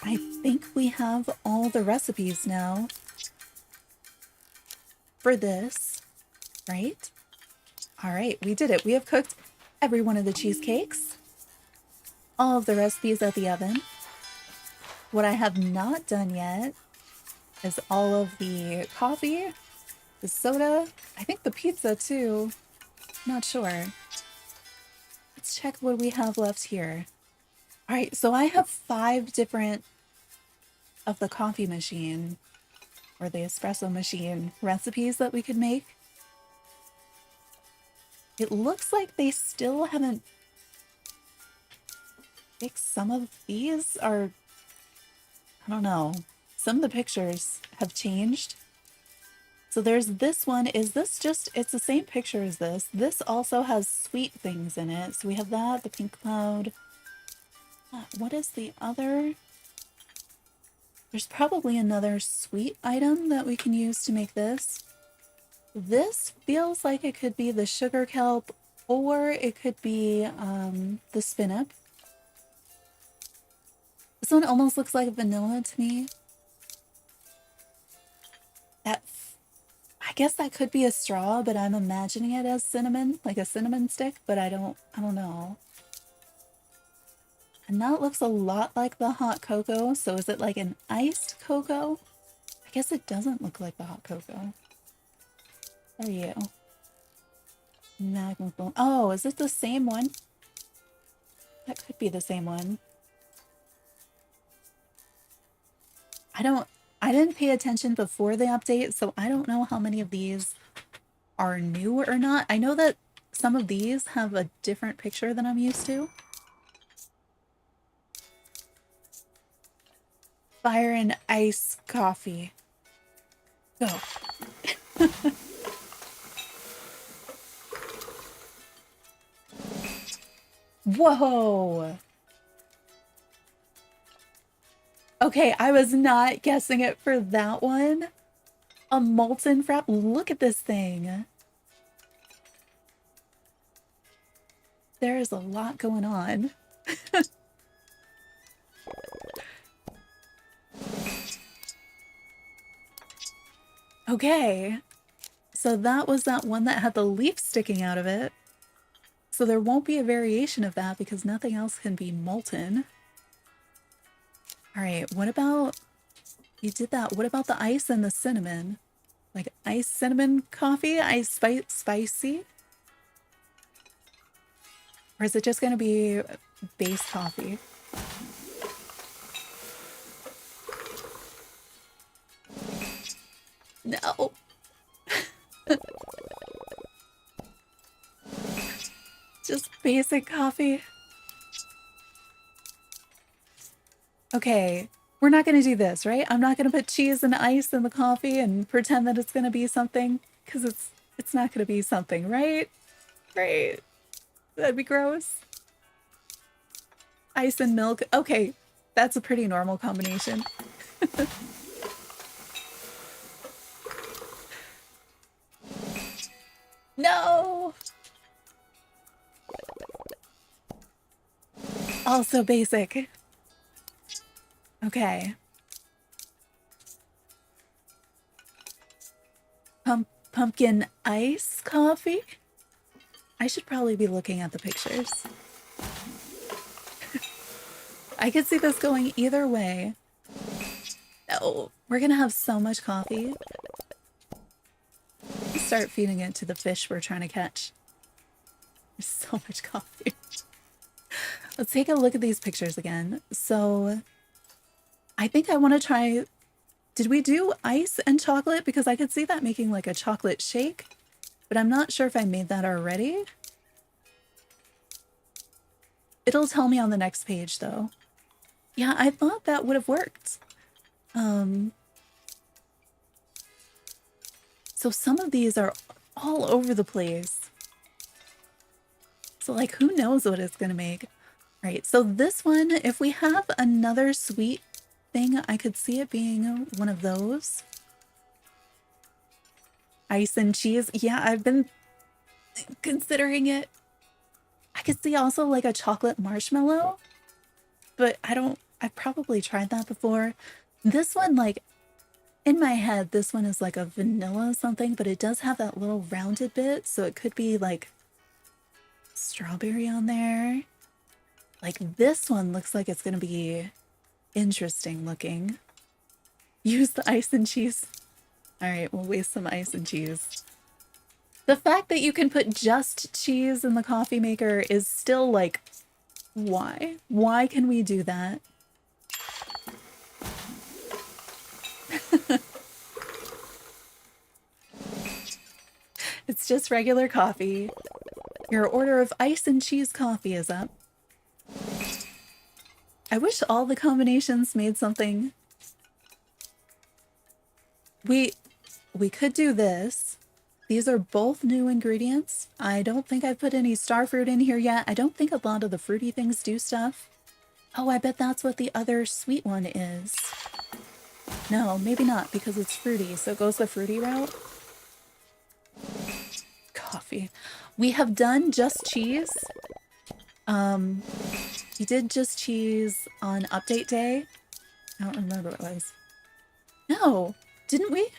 I think we have all the recipes now for this, right? All right, we did it. We have cooked every one of the cheesecakes, all of the recipes at the oven. What I have not done yet is all of the coffee, the soda, I think the pizza too. Not sure. Let's check what we have left here. All right, so I have 5 different of the coffee machine or the espresso machine recipes that we could make. It looks like they still haven't fixed some of these, or I don't know. Some of the pictures have changed. So there's this one. Is this just, it's the same picture as this. This also has sweet things in it. So we have that, the pink cloud. What is the other? There's probably another sweet item that we can use to make this. This feels like it could be the sugar kelp, or it could be the spin-up. This one almost looks like vanilla to me. That, I guess that could be a straw, but I'm imagining it as cinnamon, like a cinnamon stick, but I don't know. And that looks a lot like the hot cocoa, so is it like an iced cocoa? I guess it doesn't look like the hot cocoa. How are you? Magma Boom. Oh, is it the same one? That could be the same one. I didn't pay attention before the update, so I don't know how many of these are new or not. I know that some of these have a different picture than I'm used to. Fire and ice coffee. Go. Whoa. Okay, I was not guessing it for that one. A molten frap. Look at this thing. There is a lot going on. Okay, so that was that one that had the leaf sticking out of it. So there won't be a variation of that because nothing else can be molten. All right, what about, you did that. What about the ice and the cinnamon? Like ice cinnamon coffee, ice spicy? Or is it just gonna be base coffee? No. Just basic coffee. Okay, we're not gonna do this, right? I'm not gonna put cheese and ice in the coffee and pretend that it's gonna be something, because it's not gonna be something, right? Right. That'd be gross. Ice and milk. Okay, that's a pretty normal combination. No! Also basic. Okay. Pumpkin ice coffee? I should probably be looking at the pictures. I could see this going either way. Oh, we're gonna have so much coffee. Let's start feeding it to the fish we're trying to catch. There's so much coffee. Let's take a look at these pictures again. So I think I want to try... Did we do ice and chocolate? Because I could see that making like a chocolate shake, but I'm not sure if I made that already. It'll tell me on the next page though. Yeah, I thought that would have worked. So some of these are all over the place. So like, who knows what it's gonna make? All right, so this one, if we have another sweet thing, I could see it being one of those. Ice and cheese. Yeah, I've been considering it. I could see also like a chocolate marshmallow, but I've probably tried that before. This one, like, in my head, this one is like a vanilla something, but it does have that little rounded bit, so it could be like strawberry on there. Like this one looks like it's gonna be interesting looking. Use the ice and cheese. All right, we'll waste some ice and cheese. The fact that you can put just cheese in the coffee maker is still like, why? Why can we do that? It's just regular coffee. Your order of ice and cheese coffee is up. I wish all the combinations made something. We could do this. These are both new ingredients. I don't think I've put any star fruit in here yet. I don't think a lot of the fruity things do stuff. Oh, I bet that's what the other sweet one is. No, maybe not, because it's fruity, so it goes the fruity route. Coffee. We have done just cheese. We did just cheese on update day. I don't remember what it was. No, didn't we?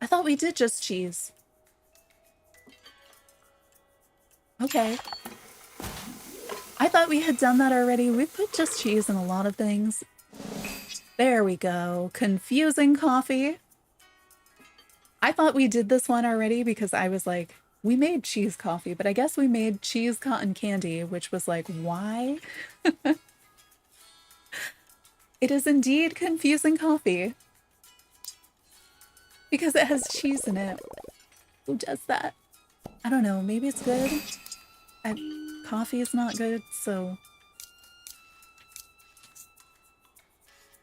I thought we did just cheese. Okay. I thought we had done that already. We put just cheese in a lot of things. There we go. Confusing coffee. I thought we did this one already because I was like, we made cheese coffee, but I guess we made cheese cotton candy, which was like, why? It is indeed confusing coffee. Because it has cheese in it. Who does that? I don't know, maybe it's good. Coffee is not good, so...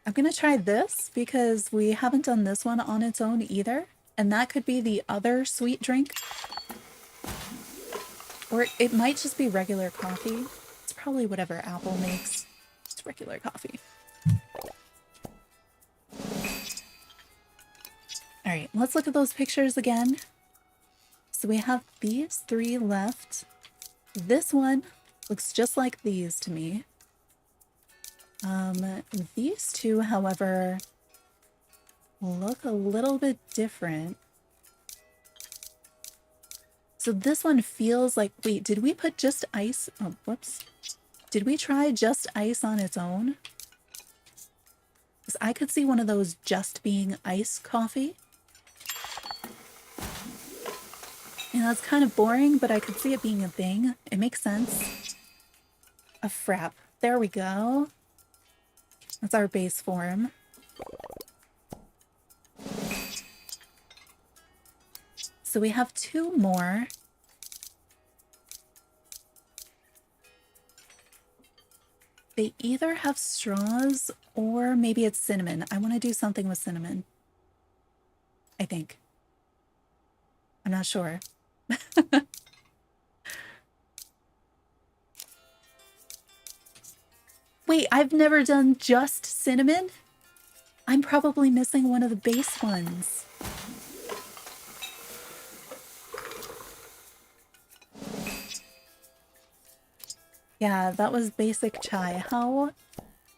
I'm gonna try this because we haven't done this one on its own either. And that could be the other sweet drink. Or it might just be regular coffee. It's probably whatever Apple makes. It's regular coffee. All right, let's look at those pictures again. So we have these three left. This one looks just like these to me. These two, however, look a little bit different. So this one feels like, wait, did we put just ice? Oh, whoops. Did we try just ice on its own? Because I could see one of those just being ice coffee. And that's kind of boring, but I could see it being a thing. It makes sense. A frap. There we go. That's our base form. So we have two more. They either have straws or maybe it's cinnamon. I want to do something with cinnamon. I think. I'm not sure. Wait, I've never done just cinnamon? I'm probably missing one of the base ones. Yeah, that was basic chai. How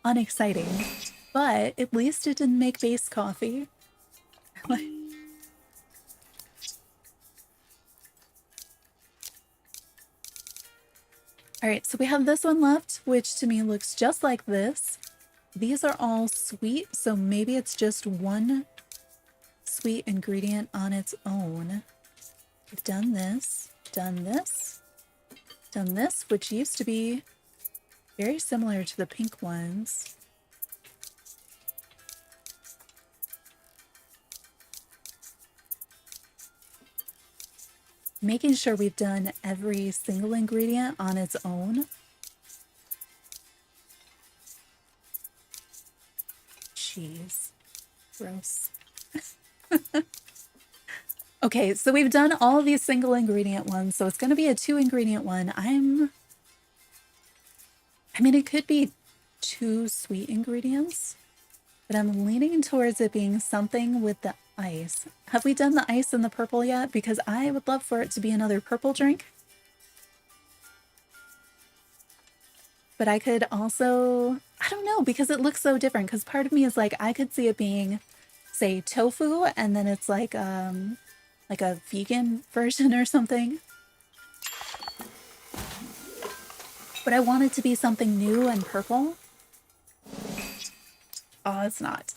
unexciting. But at least it didn't make base coffee. Alright, so we have this one left, which to me looks just like this. These are all sweet, so maybe it's just one sweet ingredient on its own. We've done this, done this, done this, which used to be very similar to the pink ones. Making sure we've done every single ingredient on its own. Jeez. Gross. Okay, so we've done all these single ingredient ones, so it's going to be a 2 ingredient one. I mean, it could be 2 sweet ingredients, but I'm leaning towards it being something with the ice. Have we done the ice and the purple yet? Because I would love for it to be another purple drink. But I could also, I don't know, because it looks so different. Because part of me is like, I could see it being, say, tofu, and then it's like a vegan version or something. But I want it to be something new and purple. Oh, it's not.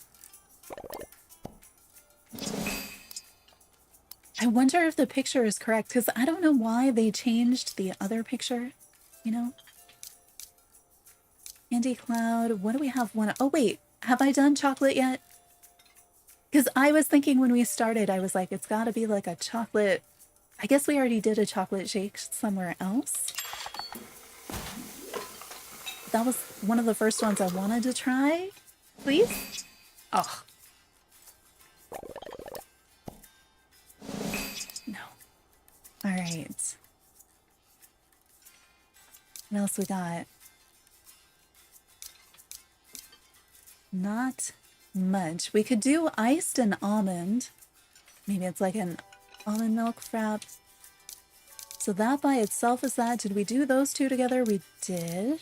I wonder if the picture is correct, because I don't know why they changed the other picture, you know? Candy Cloud, what do we have one? Oh wait, have I done chocolate yet? Because I was thinking when we started, I was like, it's gotta be like a chocolate. I guess we already did a chocolate shake somewhere else. That was one of the first ones I wanted to try. Please? Oh. No. All right. What else we got? Not much. We could do iced and almond. Maybe it's like an almond milk frap. So that by itself is that. Did we do those two together? We did.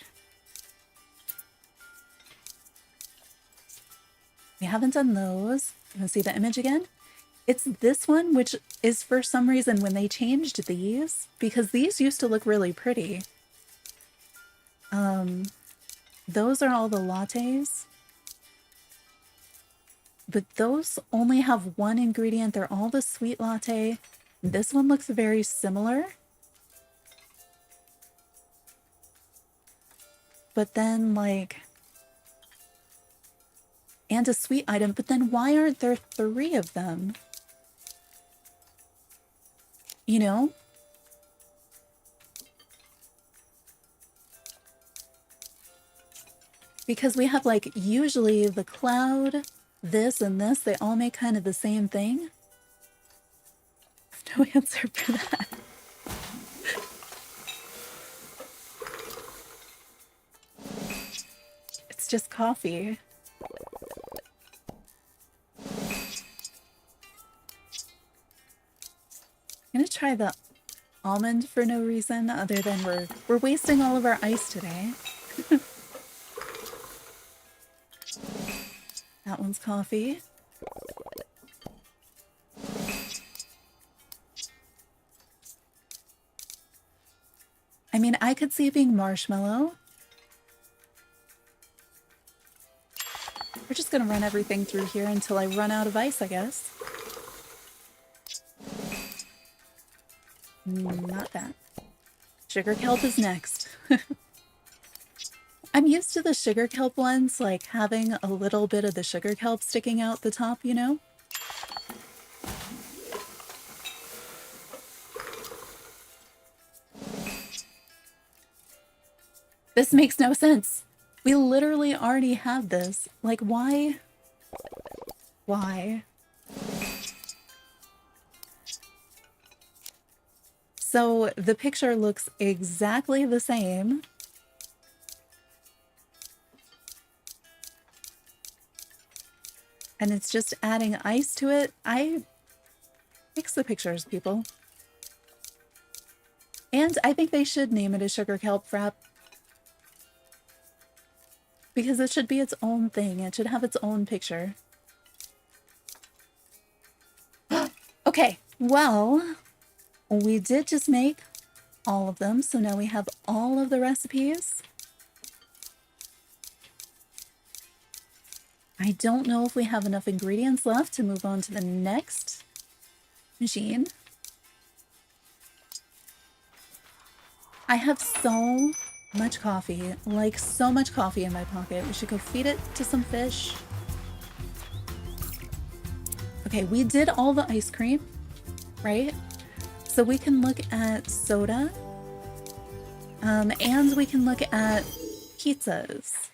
We haven't done those. You want to see the image again? It's this one, which is for some reason when they changed these, because these used to look really pretty. Those are all the lattes. But those only have one ingredient. They're all the sweet latte. This one looks very similar. But then, like... And a sweet item. But then why aren't there 3 of them? You know? Because we have, like, usually the cloud... This and this, they all make kind of the same thing. No answer for that. It's just coffee. I'm gonna try the almond for no reason other than we're wasting all of our ice today. That one's coffee. I mean, I could see it being marshmallow. We're just gonna run everything through here until I run out of ice, I guess. Not that. Sugar kelp is next. I'm used to the sugar kelp ones, like having a little bit of the sugar kelp sticking out the top, you know? This makes no sense. We literally already have this. Like, why? Why? So the picture looks exactly the same. and it's just adding ice to it. I fix the pictures, people. And I think they should name it a sugar kelp frap. Because it should be its own thing. It should have its own picture. Okay, well, we did just make all of them, so now we have all of the recipes. I don't know if we have enough ingredients left to move on to the next machine. I have so much coffee, like so much coffee in my pocket. We should go feed it to some fish. Okay, we did all the ice cream, right? So we can look at soda, and we can look at pizzas,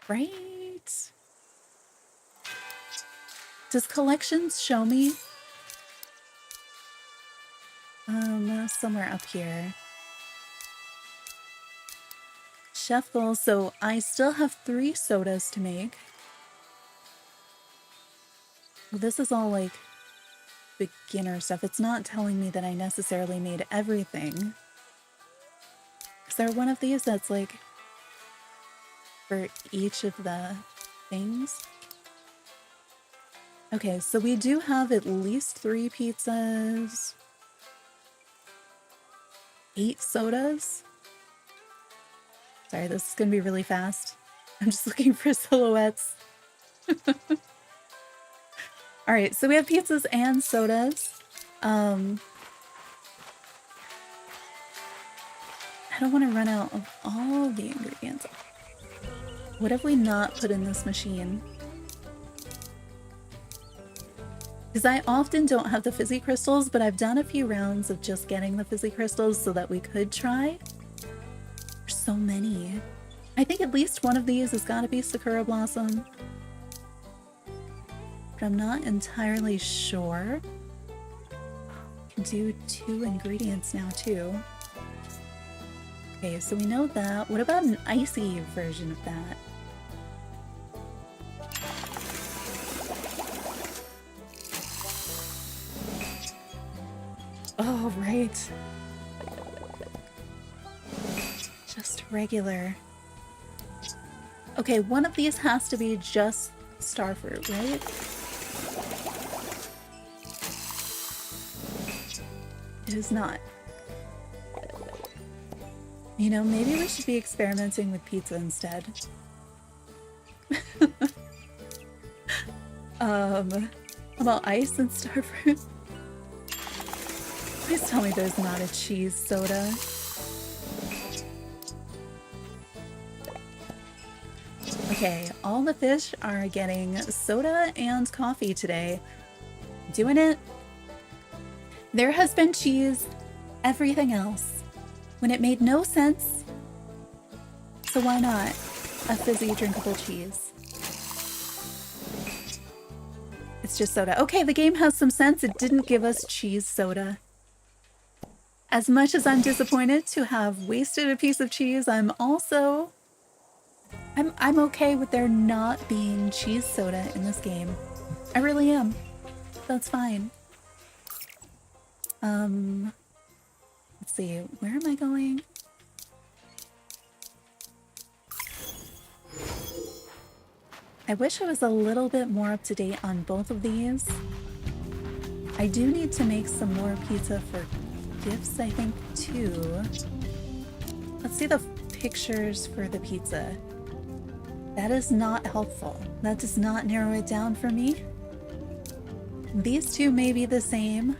right? Does collections show me? Somewhere up here. Chef goals, so I still have 3 sodas to make. Well, this is all like beginner stuff. It's not telling me that I necessarily made everything. Is there one of these that's like for each of the things? Okay, so we do have at least 3 pizzas, 8 sodas. Sorry, this is gonna be really fast. I'm just looking for silhouettes. All right, so we have pizzas and sodas. I don't want to run out of all the ingredients. What have we not put in this machine? Because I often don't have the fizzy crystals, but I've done a few rounds of just getting the fizzy crystals so that we could try. There's so many. I think at least one of these has got to be Sakura Blossom. But I'm not entirely sure. Can do 2 ingredients now too. Okay, so we know that. What about an icy version of that? Oh, right. Just regular. Okay, one of these has to be just starfruit, right? It is not. You know, maybe we should be experimenting with pizza instead. How about ice and starfruit? Please tell me there's not a cheese soda. Okay, all the fish are getting soda and coffee today. Doing it. There has been cheese, everything else, when it made no sense. So why not a fizzy drinkable cheese? It's just soda. Okay, the game has some sense. It didn't give us cheese soda. As much as I'm disappointed to have wasted a piece of cheese, I'm okay with there not being cheese soda in this game. I really am. That's fine. Let's see, where am I going? I wish I was a little bit more up to date on both of these. I do need to make some more pizza for gifts, I think, too. Let's see the pictures for the pizza. That is not helpful. That does not narrow it down for me. These two may be the same.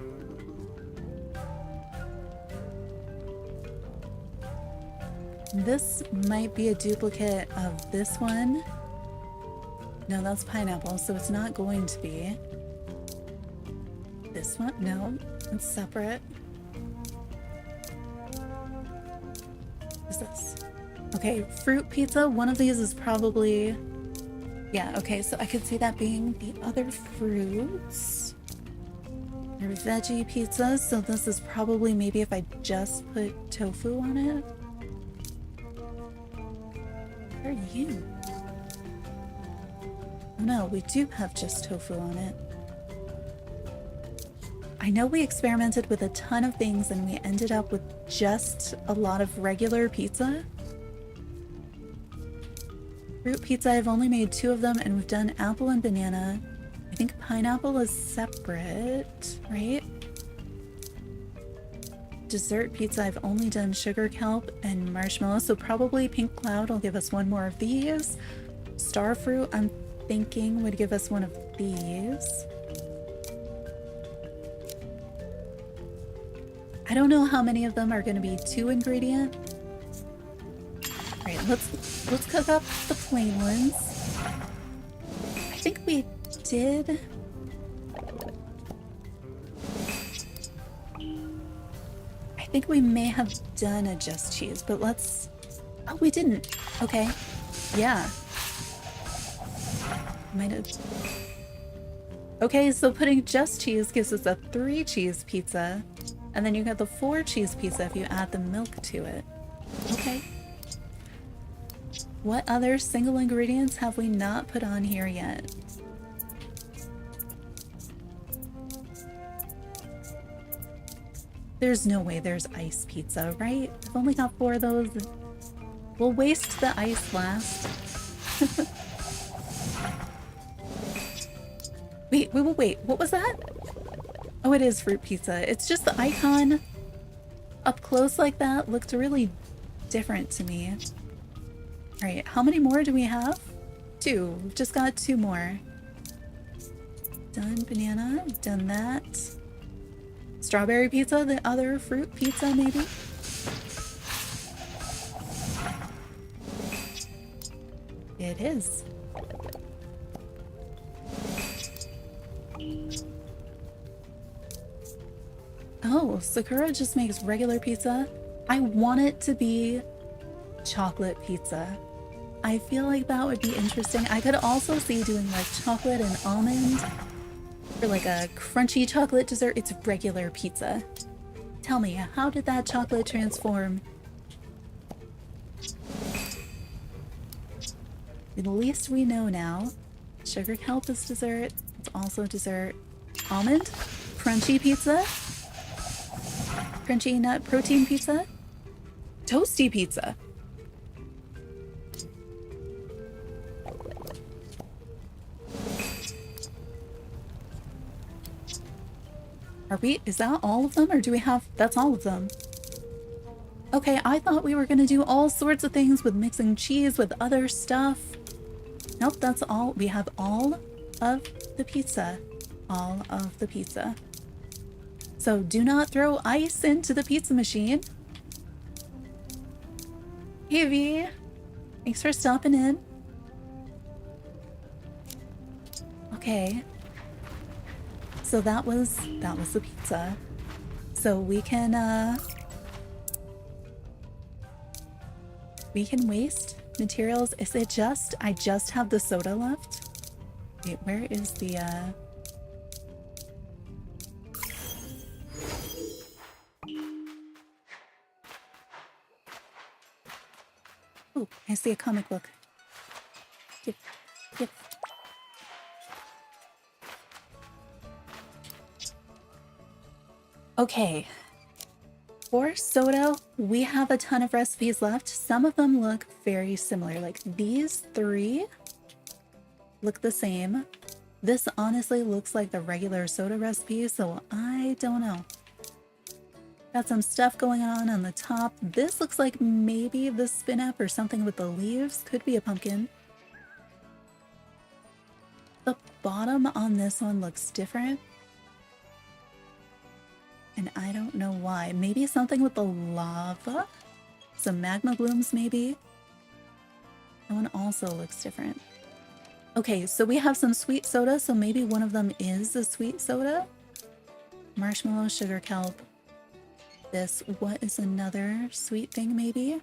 This might be a duplicate of this one. No, that's pineapple, so it's not going to be. This one? No, it's separate. What is this? Okay, fruit pizza. One of these is probably... Yeah, okay, so I could see that being the other fruits. They're veggie pizzas, so this is probably maybe if I just put tofu on it. Where are you? Oh no, we do have just tofu on it. I know we experimented with a ton of things and we ended up with just a lot of regular pizza. Fruit pizza, I've only made 2 of them, and we've done apple and banana. I think pineapple is separate, right? Dessert pizza, I've only done sugar kelp and marshmallow, so probably pink cloud will give us 1 more of these. Star fruit, I'm thinking would give us 1 of these. I don't know how many of them are going to be 2 ingredient. All right, let's cook up the plain ones. I think we did. I think we may have done a just cheese, but let's. Oh, we didn't. Okay. Yeah. Might have. Okay, so putting just cheese gives us a 3 cheese pizza, and then you get the 4 cheese pizza if you add the milk to it. Okay. What other single ingredients have we not put on here yet? There's no way there's ice pizza, right? I've only got 4 of those. We'll waste the ice last. Wait. What was that? Oh, it is fruit pizza. It's just the icon up close like that looked really different to me. All right, how many more do we have? 2. We've just got 2 more. Done banana, done that. Strawberry pizza, the other fruit pizza maybe? It is. Oh, Sakura just makes regular pizza. I want it to be chocolate pizza. I feel like that would be interesting. I could also see doing like chocolate and almond, or like a crunchy chocolate dessert. It's regular pizza. Tell me, how did that chocolate transform? At least we know now. Sugar kelp is dessert. It's also dessert. Almond? Crunchy pizza? Crunchy nut protein pizza? Toasty pizza. Is that all of them, or do we have, that's all of them? Okay, I thought we were gonna do all sorts of things with mixing cheese with other stuff. Nope, that's all. We have all of the pizza. All of the pizza. So do not throw ice into the pizza machine. Hey V, thanks for stopping in. Okay. So that was the pizza. So we can waste materials. Is it just, I just have the soda left? Wait, where is the Oh, I see a comic book. Yep. Okay, for soda, we have a ton of recipes left. Some of them look very similar. Like these 3 look the same. This honestly looks like the regular soda recipe, so I don't know. Got some stuff going on the top. This looks like maybe the spin-up or something with the leaves. Could be a pumpkin. The bottom on this one looks different. And I don't know why. Maybe something with the lava? Some magma blooms, maybe? That one also looks different. Okay, so we have some sweet soda, so maybe one of them is a sweet soda. Marshmallow, sugar kelp. This, what is another sweet thing, maybe?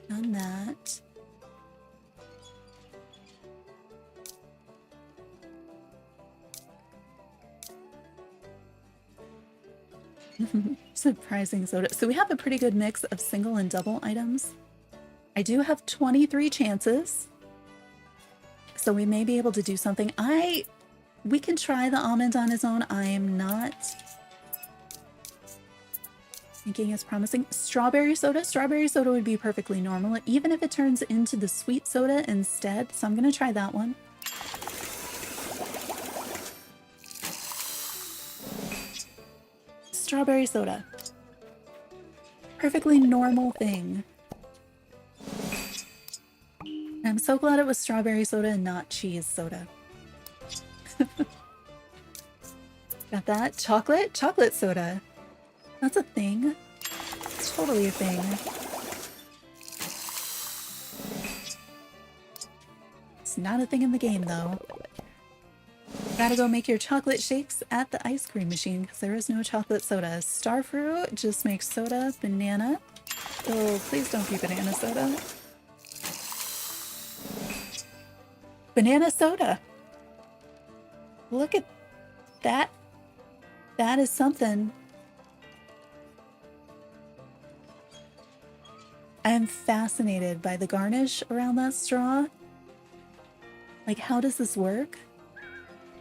Done that. Surprising soda. So we have a pretty good mix of single and double items. I do have 23 chances. So we may be able to do something. We can try the almond on its own. I am not thinking it's promising. Strawberry soda? Strawberry soda would be perfectly normal, even if it turns into the sweet soda instead. So I'm going to try that one. Strawberry soda. Perfectly normal thing. I'm so glad it was strawberry soda and not cheese soda. Got that? Chocolate? Chocolate soda. That's a thing. It's totally a thing. It's not a thing in the game, though. Gotta go make your chocolate shakes at the ice cream machine because there is no chocolate soda. Starfruit just makes soda. Banana. Oh, please don't be banana soda. Banana soda. Look at that. That is something. I am fascinated by the garnish around that straw. Like, how does this work?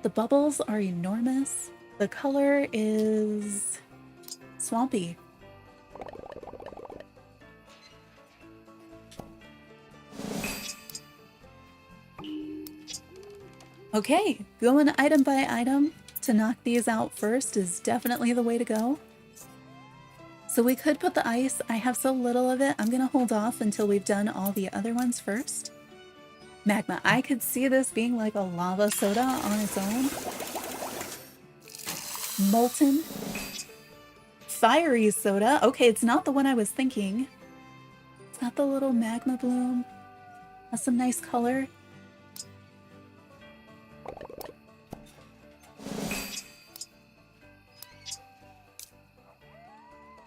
The bubbles are enormous. The color is swampy. Okay, going item by item to knock these out first is definitely the way to go. So we could put the ice. I have so little of it. I'm going to hold off until we've done all the other ones first. Magma. I could see this being like a lava soda on its own. Molten. Fiery soda. Okay, it's not the one I was thinking. It's got the little magma bloom. Has some nice color.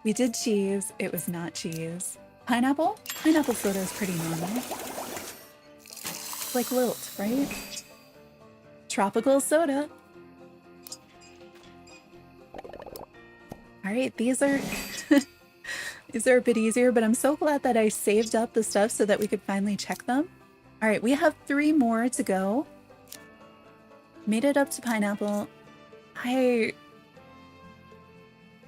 We did cheese. It was not cheese. Pineapple? Pineapple soda is pretty normal. Like Lilt, right? Tropical soda. Alright, these are these are a bit easier, but I'm so glad that I saved up the stuff so that we could finally check them. Alright, we have 3 more to go. Made it up to pineapple.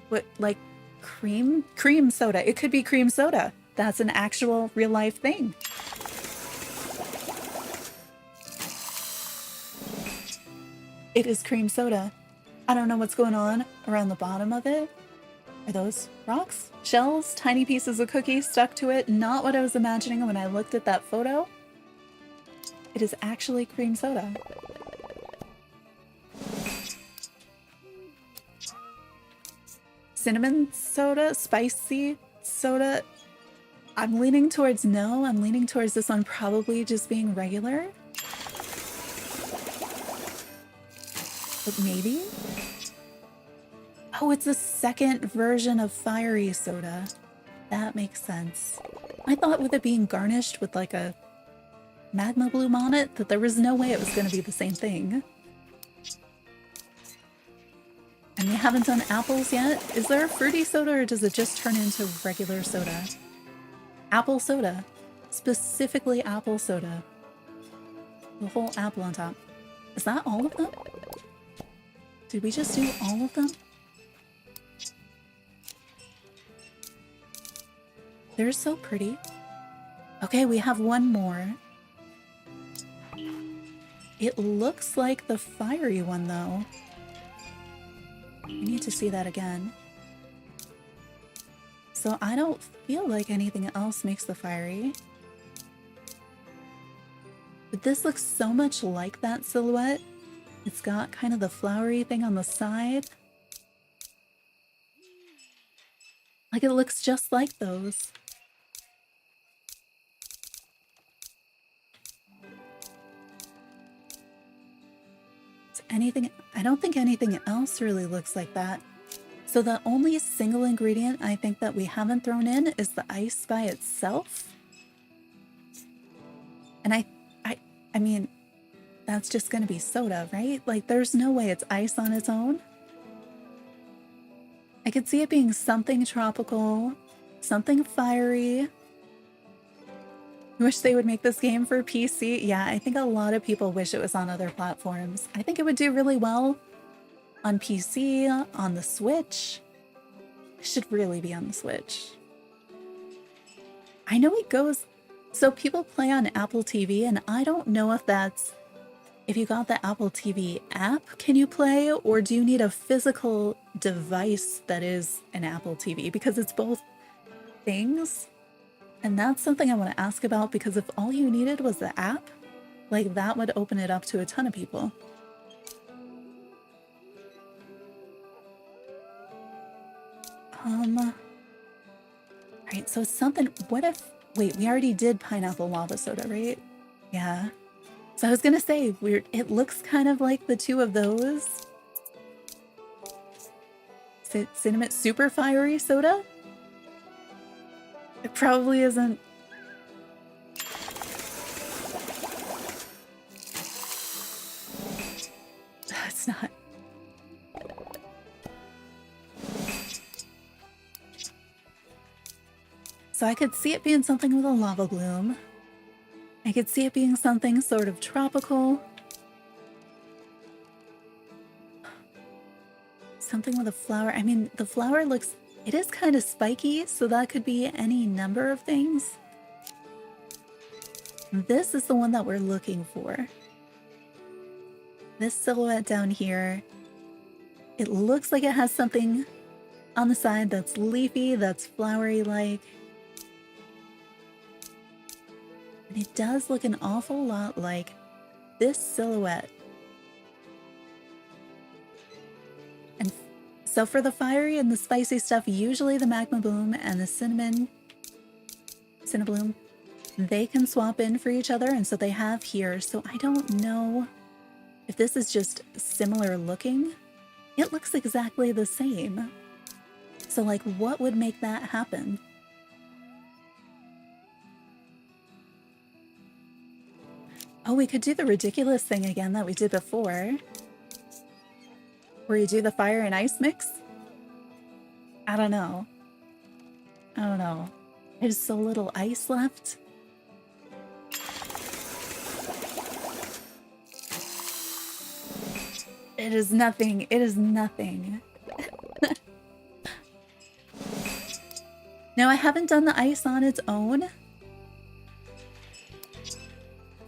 What, like cream soda? It could be cream soda. That's an actual real life thing. It is cream soda. I don't know what's going on around the bottom of it. Are those rocks? Shells? Tiny pieces of cookie stuck to it? Not what I was imagining when I looked at that photo. It is actually cream soda. Cinnamon soda? Spicy soda? I'm leaning towards no. I'm leaning towards this one probably just being regular. But maybe? Oh, it's a second version of fiery soda. That makes sense. I thought with it being garnished with like a magma bloom on it, that there was no way it was going to be the same thing. And we haven't done apples yet. Is there a fruity soda or does it just turn into regular soda? Apple soda. Specifically apple soda. The whole apple on top. Is that all of them? Did we just do all of them? They're so pretty. Okay, we have one more. It looks like the fiery one, though. I need to see that again. So I don't feel like anything else makes the fiery. But this looks so much like that silhouette. It's got kind of the flowery thing on the side. Like it looks just like those. Anything, I don't think anything else really looks like that. So the only single ingredient I think that we haven't thrown in is the ice by itself. And I mean, that's just gonna be soda, right? Like there's no way it's ice on its own. I could see it being something tropical, something fiery. Wish they would make this game for PC. Yeah, I think a lot of people wish it was on other platforms. I think it would do really well on PC, on the Switch. It should really be on the Switch. I know it goes... So people play on Apple TV, and I don't know if that's... If you got the Apple TV app, can you play? Or do you need a physical device that is an Apple TV? Because it's both things. And that's something I want to ask about, because if all you needed was the app, like that would open it up to a ton of people. Alright, so something, what if, wait, we already did pineapple lava soda, right? Yeah. So I was gonna say, it looks kind of like the two of those. Cinnamon super fiery soda? It probably isn't. It's not. So I could see it being something with a lava bloom. I could see it being something sort of tropical. Something with a flower. I mean, the flower looks... It is kind of spiky, so that could be any number of things. This is the one that we're looking for. This silhouette down here. It looks like it has something on the side that's leafy, that's flowery-like. And it does look an awful lot like this silhouette. And so for the fiery and the spicy stuff, usually the magma bloom and the cinnabloom, they can swap in for each other, and so they have here. So I don't know if this is just similar looking. It looks exactly the same. So like, what would make that happen? Oh, we could do the ridiculous thing again that we did before. Where you do the fire and ice mix? I don't know. I don't know. There's so little ice left. It is nothing. It is nothing. No, I haven't done the ice on its own.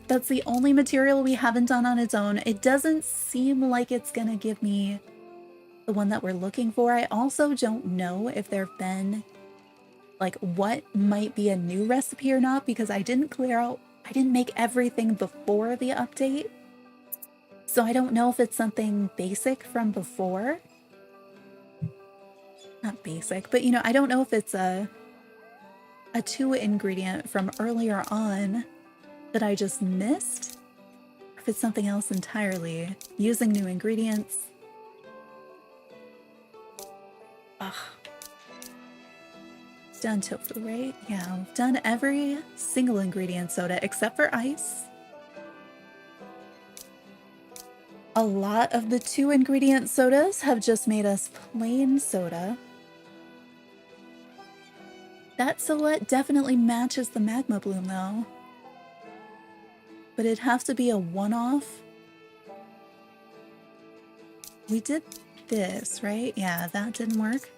That's the only material we haven't done on its own. It doesn't seem like it's gonna give me the one that we're looking for. I also don't know if there have been, like, what might be a new recipe or not, because I didn't make everything before the update. So I don't know if it's something basic from before. Not basic, but you know, I don't know if it's a 2 ingredient from earlier on that I just missed, or if it's something else entirely, using new ingredients. Ugh. Done tofu, right? Yeah, we've done every single ingredient soda except for ice. A lot of the 2 ingredient sodas have just made us plain soda. That silhouette definitely matches the magma bloom though. But it'd have to be a one-off. We did this, right? Yeah, that didn't work.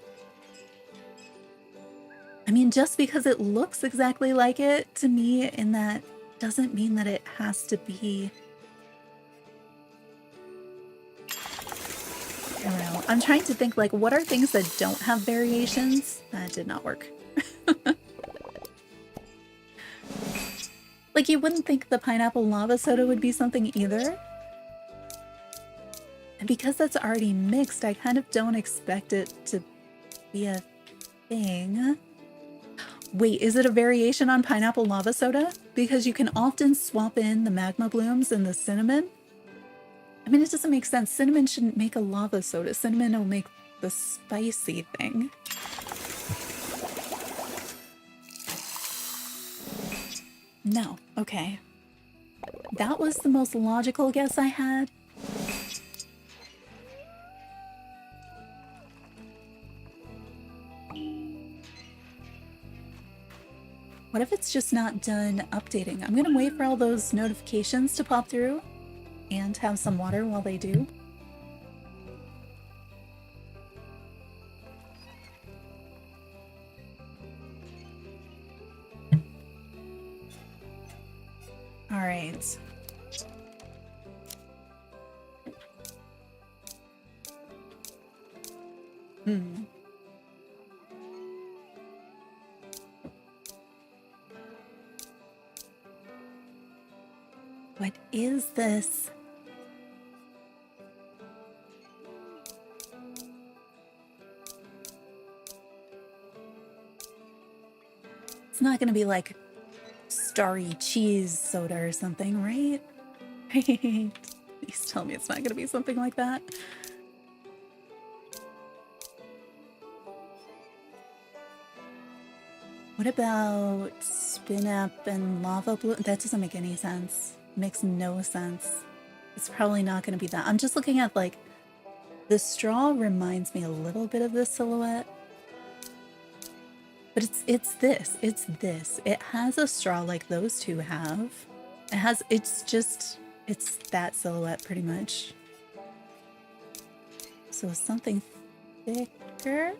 I mean, just because it looks exactly like it to me in that doesn't mean that it has to be. I don't know. I'm trying to think, like, what are things that don't have variations? That did not work. Like, you wouldn't think the pineapple lava soda would be something either. And because that's already mixed, I kind of don't expect it to be a thing. Wait, is it a variation on pineapple lava soda? Because you can often swap in the magma blooms and the cinnamon. I mean, it doesn't make sense. Cinnamon shouldn't make a lava soda. Cinnamon will make the spicy thing. No. Okay. That was the most logical guess I had. What if it's just not done updating? I'm gonna wait for all those notifications to pop through and have some water while they do. All right. What is this? It's not gonna be like starry cheese soda or something, right? Please tell me it's not gonna be something like that. What about spin up and lava blue? That doesn't make any sense. Makes no sense. It's probably not going to be that. I'm just looking at like the straw reminds me a little bit of this silhouette. But it's this. It has a straw like those two have. It's that silhouette pretty much. So something thicker.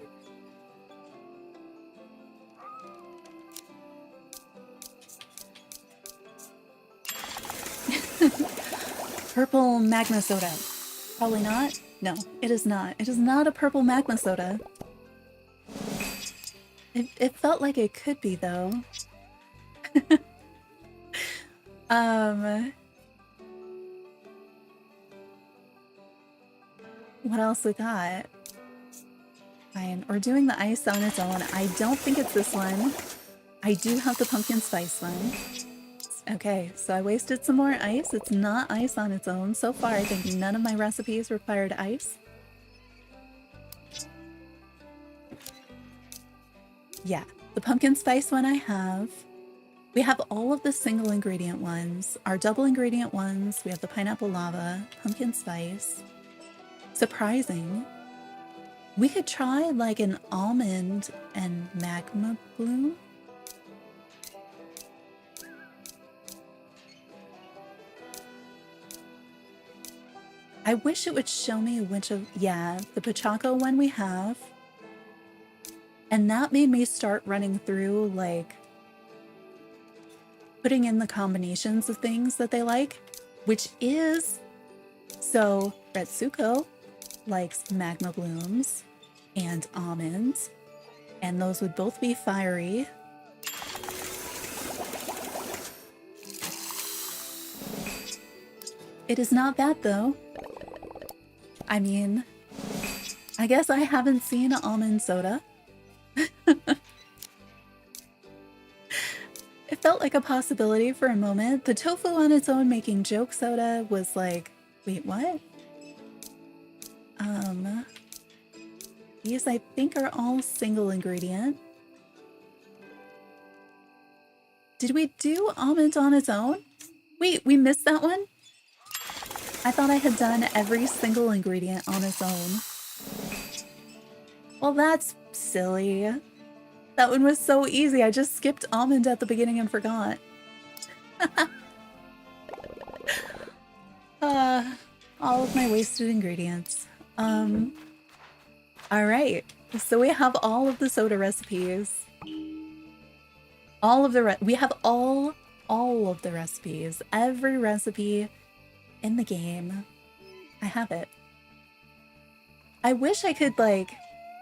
Purple magma soda. Probably not. No, it is not. It is not a purple magma soda. It felt like it could be though. What else we got? Fine, we're doing the ice on its own. I don't think it's this one. I do have the pumpkin spice one. Okay, so I wasted some more ice. It's not ice on its own. So far, I think none of my recipes required ice. Yeah, the pumpkin spice one I have. We have all of the single ingredient ones, our double ingredient ones. We have the pineapple lava, pumpkin spice. Surprising. We could try like an almond and magma bloom. I wish it would show me which of, yeah, the Pachaco one we have. And that made me start running through, like, putting in the combinations of things that they like, which is, so Retsuko likes magma blooms and almonds, and those would both be fiery. It is not bad though. I mean, I guess I haven't seen almond soda. It felt like a possibility for a moment. The tofu on its own making joke soda was like, wait, what? These I think are all single ingredient. Did we do almond on its own? Wait, we missed that one? I thought I had done every single ingredient on its own. Well, that's silly. That one was so easy. I just skipped almond at the beginning and forgot. All of my wasted ingredients. All right. So we have all of the soda recipes. We have all of the recipes. Every recipe in the game. I have it. I wish I could, like,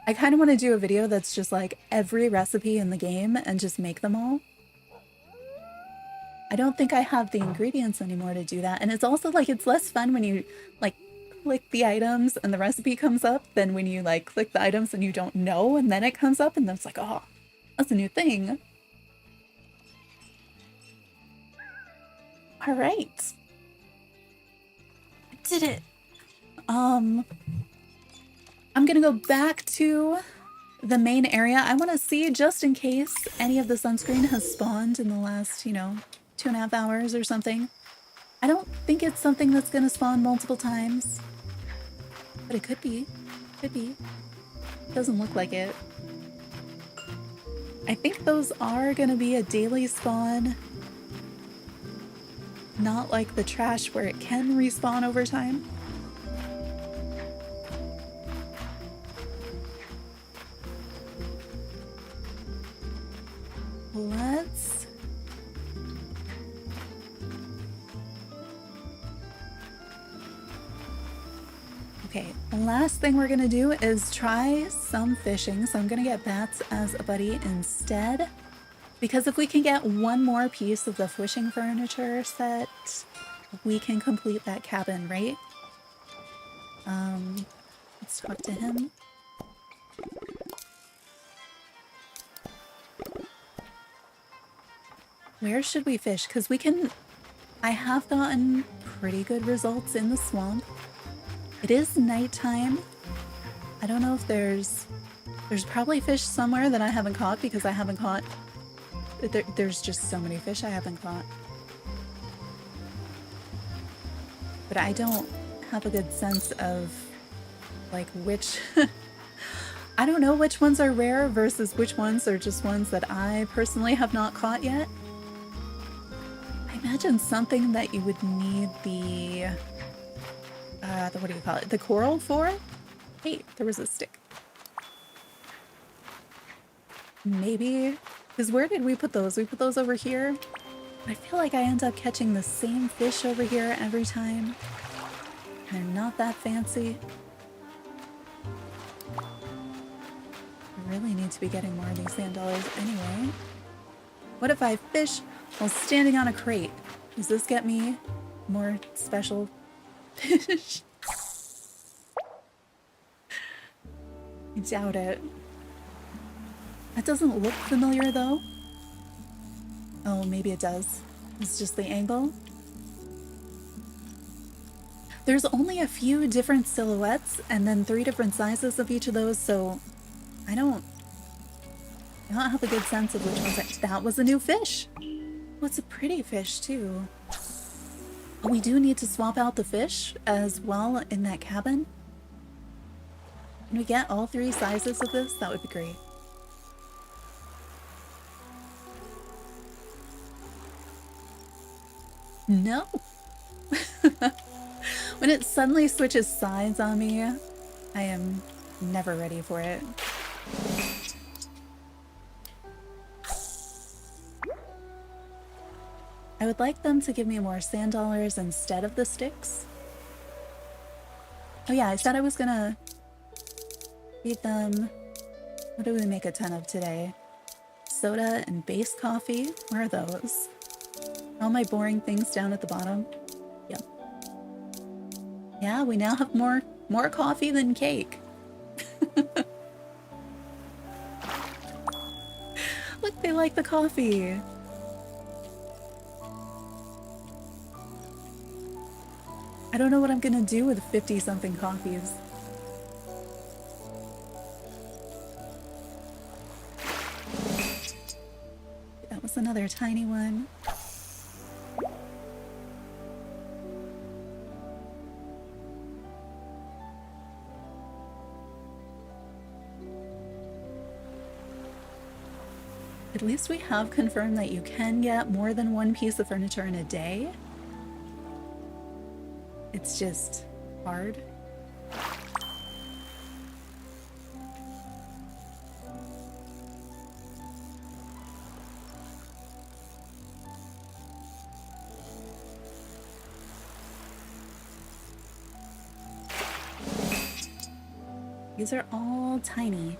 I kind of want to do a video that's just like every recipe in the game and just make them all. I don't think I have the ingredients anymore to do that. And it's also like, it's less fun when you like click the items and the recipe comes up than when you like click the items and you don't know and then it comes up and then it's like, oh, that's a new thing. All right. I did it. I'm gonna go back to the main area. I want to see, just in case any of the sunscreen has spawned in the last, 2.5 hours or something. I don't think it's something that's gonna spawn multiple times, but it could be. Could be. Doesn't look like it. I think those are gonna be a daily spawn. Not like the trash where it can respawn over time. Let's... Okay, the last thing we're gonna do is try some fishing. So I'm gonna get bats as a buddy instead. Because if we can get one more piece of the fishing furniture set, we can complete that cabin, right? Let's talk to him. Where should we fish? Because we can... I have gotten pretty good results in the swamp. It is nighttime. I don't know if there's probably fish somewhere that I haven't caught because I haven't caught... There's just so many fish I haven't caught. But I don't have a good sense of, like, which... I don't know which ones are rare versus which ones are just ones that I personally have not caught yet. I imagine something that you would need the what do you call it? The coral for? Hey, there was a stick. Maybe... Because where did we put those? We put those over here. I feel like I end up catching the same fish over here every time. They're not that fancy. I really need to be getting more of these sand dollars anyway. What if I fish while standing on a crate? Does this get me more special fish? I doubt it. That doesn't look familiar though. Oh, maybe it does. It's just the angle. There's only a few different silhouettes and then 3 different sizes of each of those, so I don't have a good sense of which ones. That was a new fish. Well, it's a pretty fish too. Oh, we do need to swap out the fish as well in that cabin. Can we get all 3 sizes of this? That would be great. No. When it suddenly switches sides on me, I am never ready for it. I would like them to give me more sand dollars instead of the sticks. Oh yeah, I said I was gonna feed them... What do we make a ton of today? Soda and base coffee? Where are those? All my boring things down at the bottom. Yep. Yeah, we now have more coffee than cake. Look, they like the coffee. I don't know what I'm gonna do with 50-something coffees. That was another tiny one. At least we have confirmed that you can get more than 1 piece of furniture in a day. It's just hard. These are all tiny.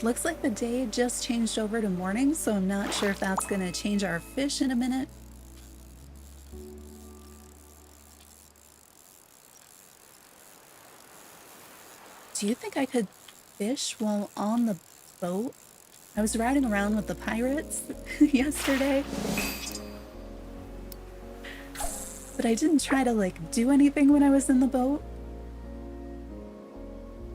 Looks like the day just changed over to morning, so I'm not sure if that's gonna change our fish in a minute. Do you think I could fish while on the boat? I was riding around with the pirates yesterday. But I didn't try to, like, do anything when I was in the boat.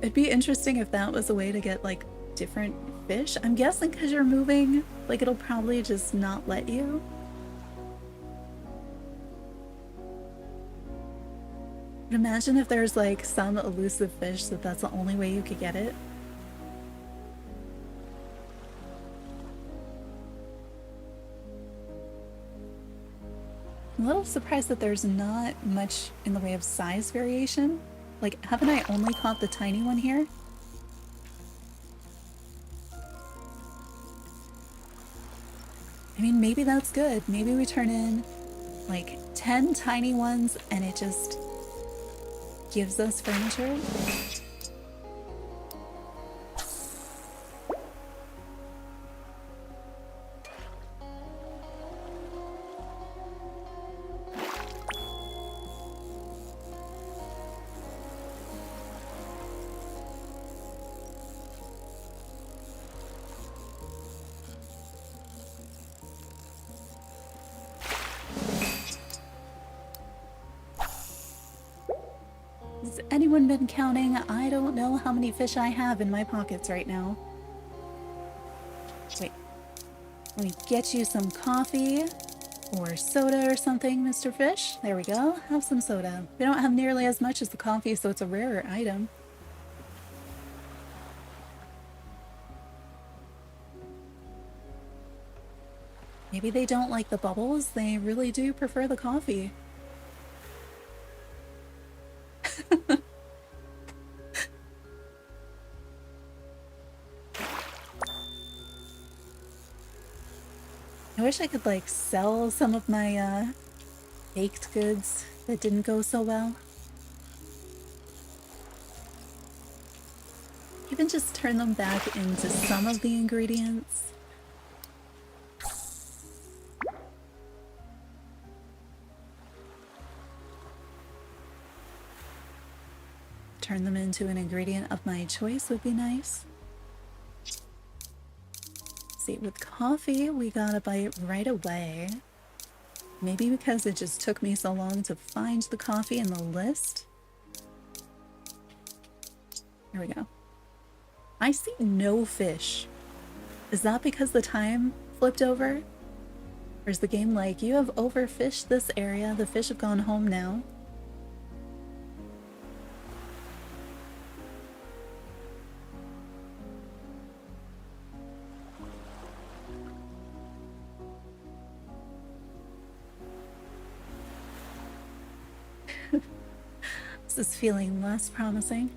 It'd be interesting if that was a way to get, like, different fish. I'm guessing because you're moving, like, it'll probably just not let you. But imagine if there's, like, some elusive fish that's the only way you could get it. I'm a little surprised that there's not much in the way of size variation. Like, haven't I only caught the tiny one here? I mean, maybe that's good. Maybe we turn in like 10 tiny ones and it just gives us furniture. Has anyone been counting? I don't know how many fish I have in my pockets right now. Wait, let me get you some coffee or soda or something, Mr. Fish. There we go. Have some soda. We don't have nearly as much as the coffee, so it's a rarer item. Maybe they don't like the bubbles. They really do prefer the coffee. I wish I could like sell some of my baked goods that didn't go so well. Even just turn them back into some of the ingredients. Turn them into an ingredient of my choice would be nice. See, with coffee, we got a bite right away. Maybe because it just took me so long to find the coffee in the list. Here we go. I see no fish. Is that because the time flipped over? Or is the game like, you have overfished this area, the fish have gone home now? This is feeling less promising.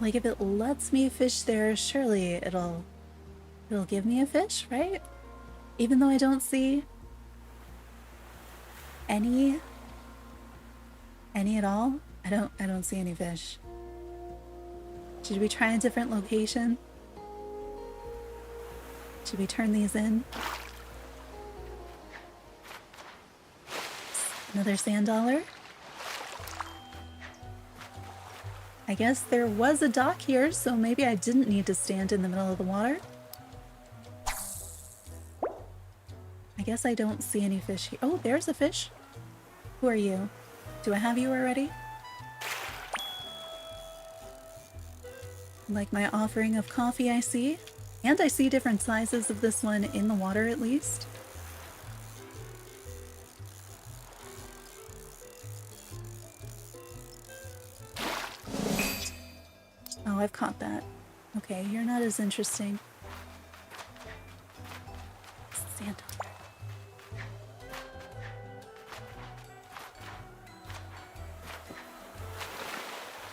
Like, if it lets me fish there, surely it'll give me a fish, right? Even though I don't see any at all. I don't see any fish. Should we try a different location? Should we turn these in? Another sand dollar. I guess there was a dock here, so maybe I didn't need to stand in the middle of the water. I guess I don't see any fish here. Oh, there's a fish. Who are you? Do I have you already? Like my offering of coffee, I see. And I see different sizes of this one in the water, at least. Oh, I've caught that. Okay, you're not as interesting. Sand dollar.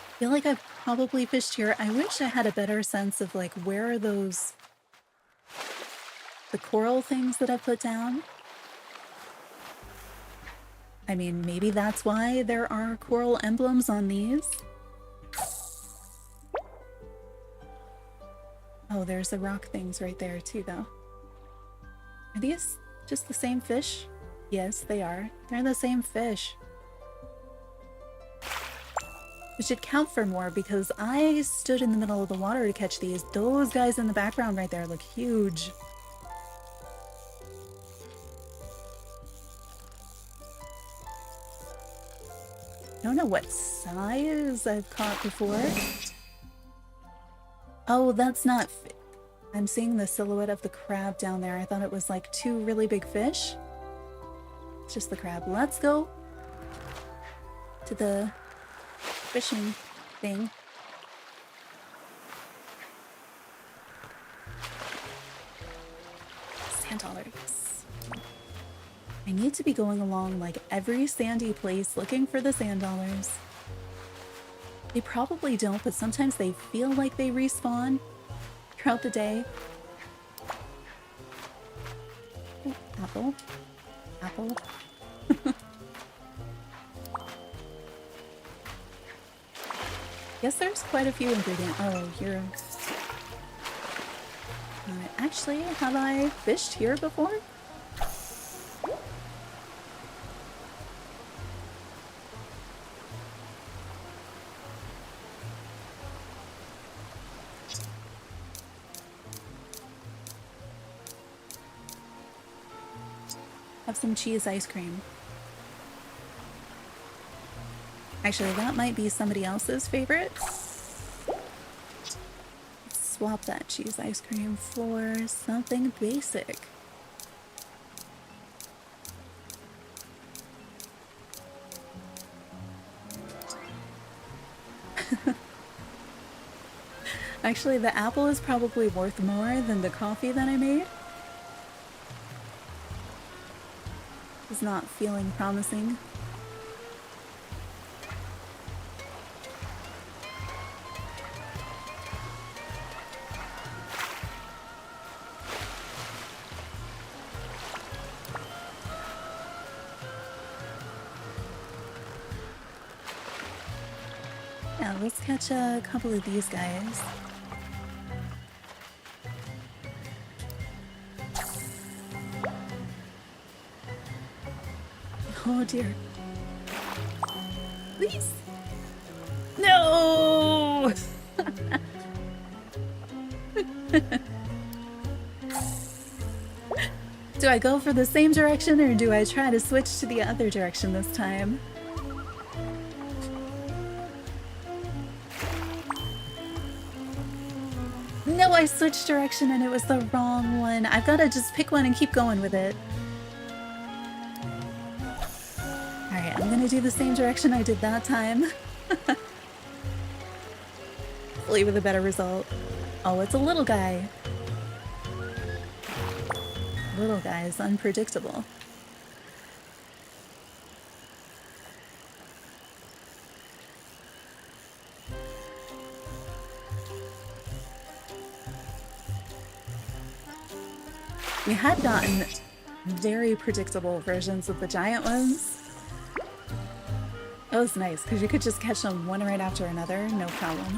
I feel like I've probably fished here. I wish I had a better sense of like, where are those, the coral things that I've put down? I mean, maybe that's why there are coral emblems on these. Oh, there's the rock things right there too, though. Are these just the same fish? Yes, they are. They're the same fish. It should count for more because I stood in the middle of the water to catch these. Those guys in the background right there look huge. I don't know what size I've caught before. Oh, that's not... I'm seeing the silhouette of the crab down there. I thought it was like two really big fish. It's just the crab. Let's go to the fishing thing. $10. I need to be going along like every sandy place looking for the sand dollars. They probably don't, but sometimes they feel like they respawn throughout the day. Oh, apple. Apple. Guess there's quite a few ingredients. Oh, you're... actually, have I fished here before? Have some cheese ice cream. Actually, that might be somebody else's favorite. Let's swap that cheese ice cream for something basic. Actually, the apple is probably worth more than the coffee that I made. It's not feeling promising. Yeah, let's catch a couple of these guys. Oh dear. Please! No! Do I go for the same direction or do I try to switch to the other direction this time? No, I switched direction and it was the wrong one. I've got to just pick one and keep going with it. Alright, I'm gonna do the same direction I did that time. Hopefully with a better result. Oh, it's a little guy. Little guy is unpredictable. We had gotten very predictable versions of the giant ones. That was nice, because you could just catch them one right after another, no problem.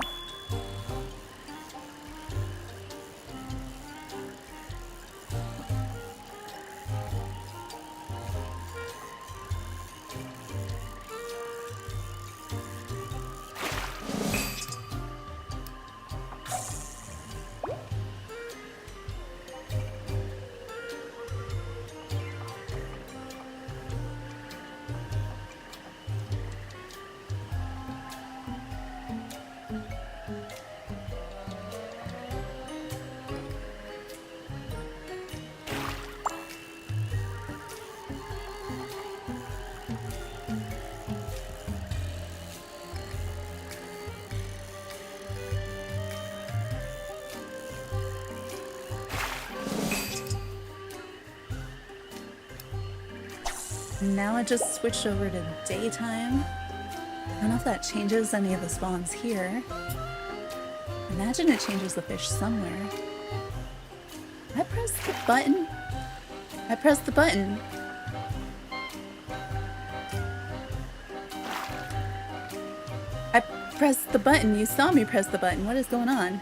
Now I just switched over to daytime. I don't know if that changes any of the spawns here. Imagine it changes the fish somewhere. I pressed the button. I pressed the button. I pressed the button. You saw me press the button. What is going on?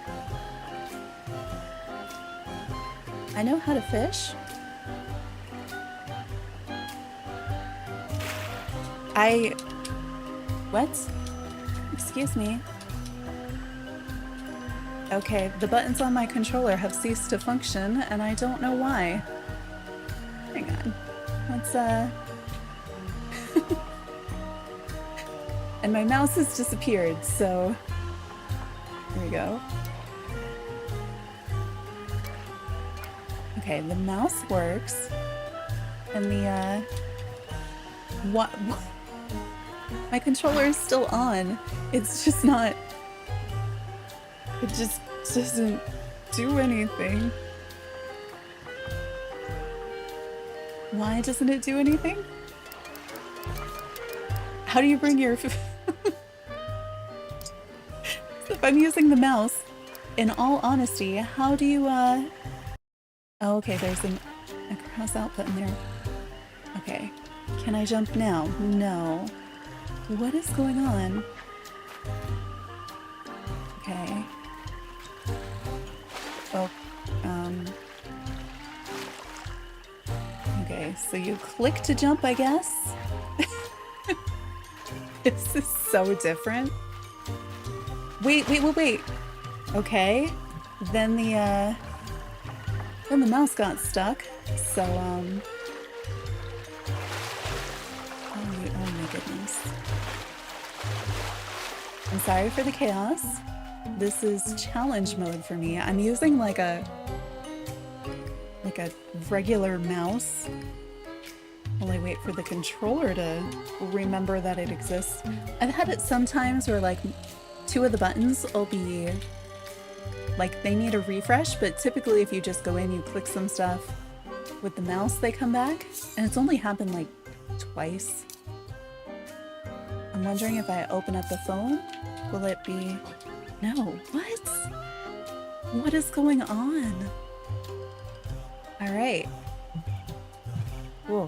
I know how to fish. What? Excuse me. Okay, the buttons on my controller have ceased to function, and I don't know why. Hang on. Let's, And my mouse has disappeared, so... Here we go. Okay, the mouse works. And the, What? My controller is still on. It's just not... It just doesn't do anything. Why doesn't it do anything? How do you bring your... So if I'm using the mouse, in all honesty, how do you, Oh, okay, there's a cross output in there. Okay. Can I jump now? No. What is going on? Okay. Oh, okay, so you click to jump, I guess? This is so different. Wait. Okay. Then the mouse got stuck. So, oh my goodness. I'm sorry for the chaos. This is challenge mode for me. I'm using like a regular mouse while I wait for the controller to remember that it exists. I've had it sometimes where like 2 of the buttons will be like they need a refresh, but typically if you just go in, you click some stuff with the mouse, they come back, and it's only happened like twice. I'm wondering if I open up the phone, will it be... No, what? What is going on? All right. Cool.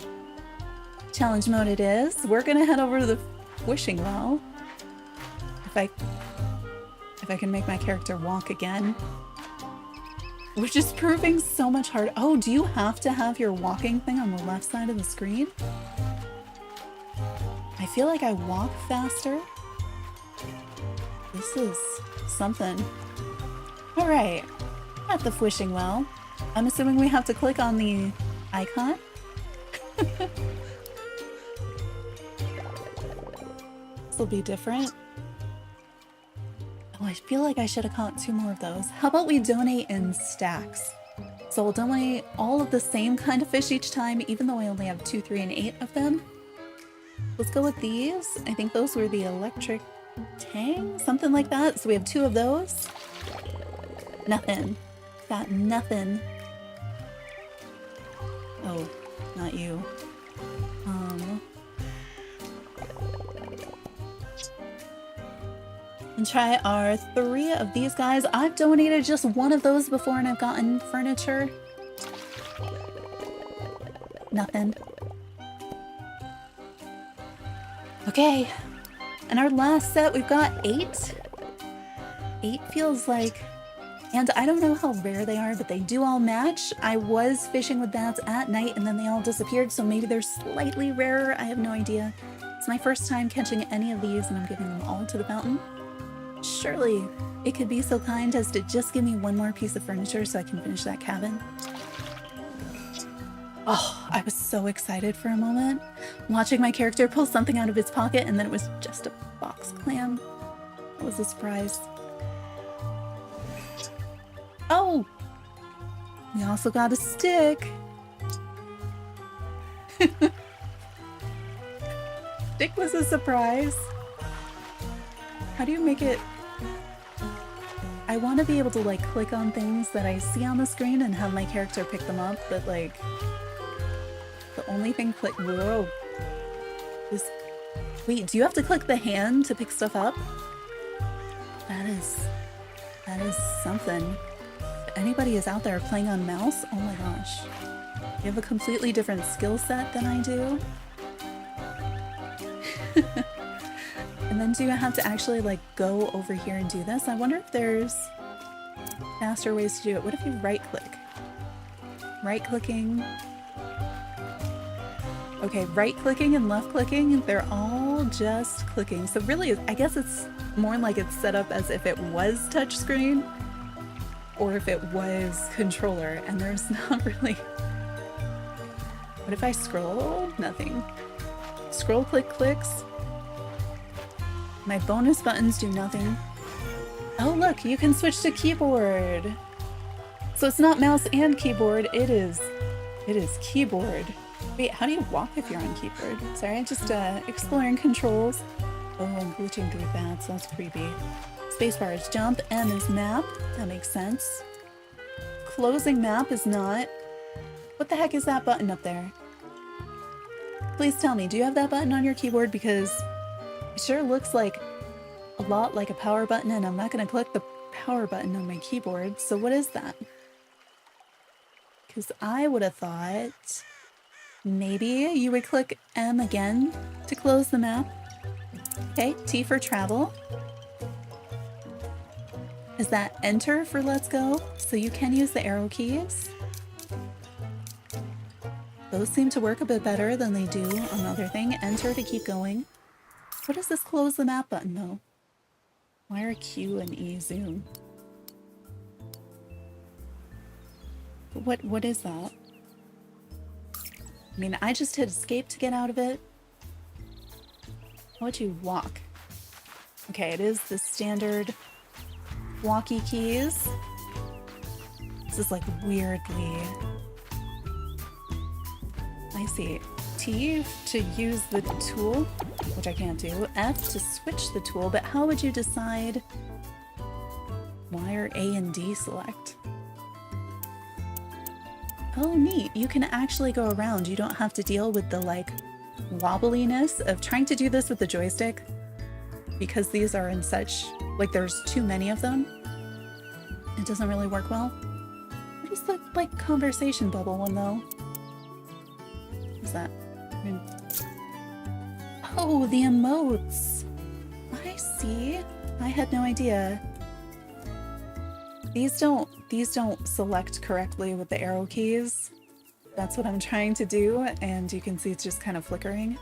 Challenge mode it is. We're gonna head over to the wishing well. If I can make my character walk again. Which is proving so much harder. Oh, do you have to have your walking thing on the left side of the screen? I feel like I walk faster. This is something. All right, at the wishing well. I'm assuming we have to click on the icon. This will be different. Oh, I feel like I should have caught 2 more of those. How about we donate in stacks? So we'll donate all of the same kind of fish each time, even though I only have 2, 3, and 8 of them. Let's go with these. I think those were the electric tang, something like that. So we have 2 of those. Nothing. Got nothing. Oh, not you. And try our 3 of these guys. I've donated just 1 of those before and I've gotten furniture. Nothing. Okay. And our last set, we've got 8. 8 feels like... And I don't know how rare they are, but they do all match. I was fishing with bats at night and then they all disappeared, so maybe they're slightly rarer. I have no idea. It's my first time catching any of these and I'm giving them all to the fountain. Surely it could be so kind as to just give me 1 more piece of furniture so I can finish that cabin. Oh, I was so excited for a moment, watching my character pull something out of his pocket and then it was just a box clam. That was a surprise. Oh! We also got a stick! Stick was a surprise. How do you make it... I want to be able to like click on things that I see on the screen and have my character pick them up, but like... The only thing click... Whoa. Wait, do you have to click the hand to pick stuff up? That is something. If anybody is out there playing on mouse, oh my gosh. You have a completely different skill set than I do. And then do you have to actually like go over here and do this? I wonder if there's faster ways to do it. What if you right click? Right clicking. Okay, right clicking and left clicking, they're all just clicking. So really, I guess it's more like it's set up as if it was touchscreen or if it was controller, and there's not really... What if I scroll? Nothing. Scroll, click, clicks. My bonus buttons do nothing. Oh look, you can switch to keyboard. So it's not mouse and keyboard, it is keyboard. Wait, how do you walk if you're on keyboard? Sorry, I'm just exploring controls. Oh, I'm glitching through that, so that's creepy. Spacebar is jump, M is map. That makes sense. Closing map is not. What the heck is that button up there? Please tell me, do you have that button on your keyboard? Because it sure looks like a lot like a power button, and I'm not going to click the power button on my keyboard. So what is that? Because I would have thought maybe you would click M again to close the map. Okay, T for travel. Is that enter for let's go? So you can use the arrow keys. Those seem to work a bit better than they do on the other thing. Enter to keep going. What is this close the map button though? Why are Q and E zoom? What is that? I mean, I just hit escape to get out of it. How would you walk? Okay, it is the standard walkie keys. This is like weirdly... I see. T to use the tool, which I can't do. F to switch the tool, but how would you decide why are A and D select? Oh, neat. You can actually go around. You don't have to deal with the like wobbliness of trying to do this with the joystick because these are in such, like there's too many of them. It doesn't really work well. What is the like conversation bubble one though? What is that? Oh, the emotes. I see. I had no idea. These don't select correctly with the arrow keys. That's what I'm trying to do, and you can see it's just kind of flickering.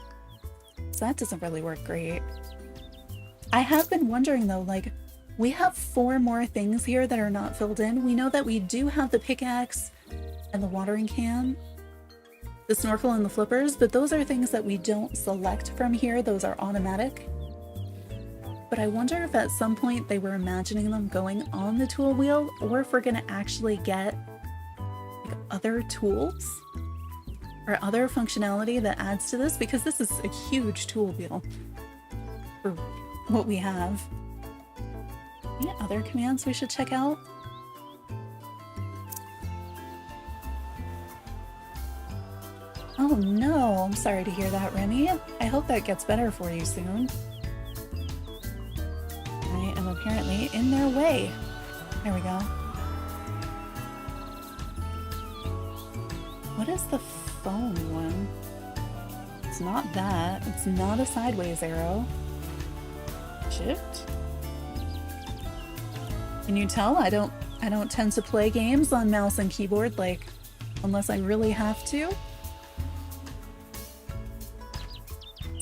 So that doesn't really work great. I have been wondering though, like, we have 4 more things here that are not filled in. We know that we do have the pickaxe and the watering can, the snorkel and the flippers, but those are things that we don't select from here. Those are automatic. But I wonder if at some point they were imagining them going on the tool wheel, or if we're gonna actually get like other tools or other functionality that adds to this, because this is a huge tool wheel for what we have. Any other commands we should check out? Oh no, I'm sorry to hear that, Remy. I hope that gets better for you soon. I am apparently in their way. There we go. What is the phone one? It's not that. It's not a sideways arrow. Shift? Can you tell? I don't tend to play games on mouse and keyboard, like, unless I really have to.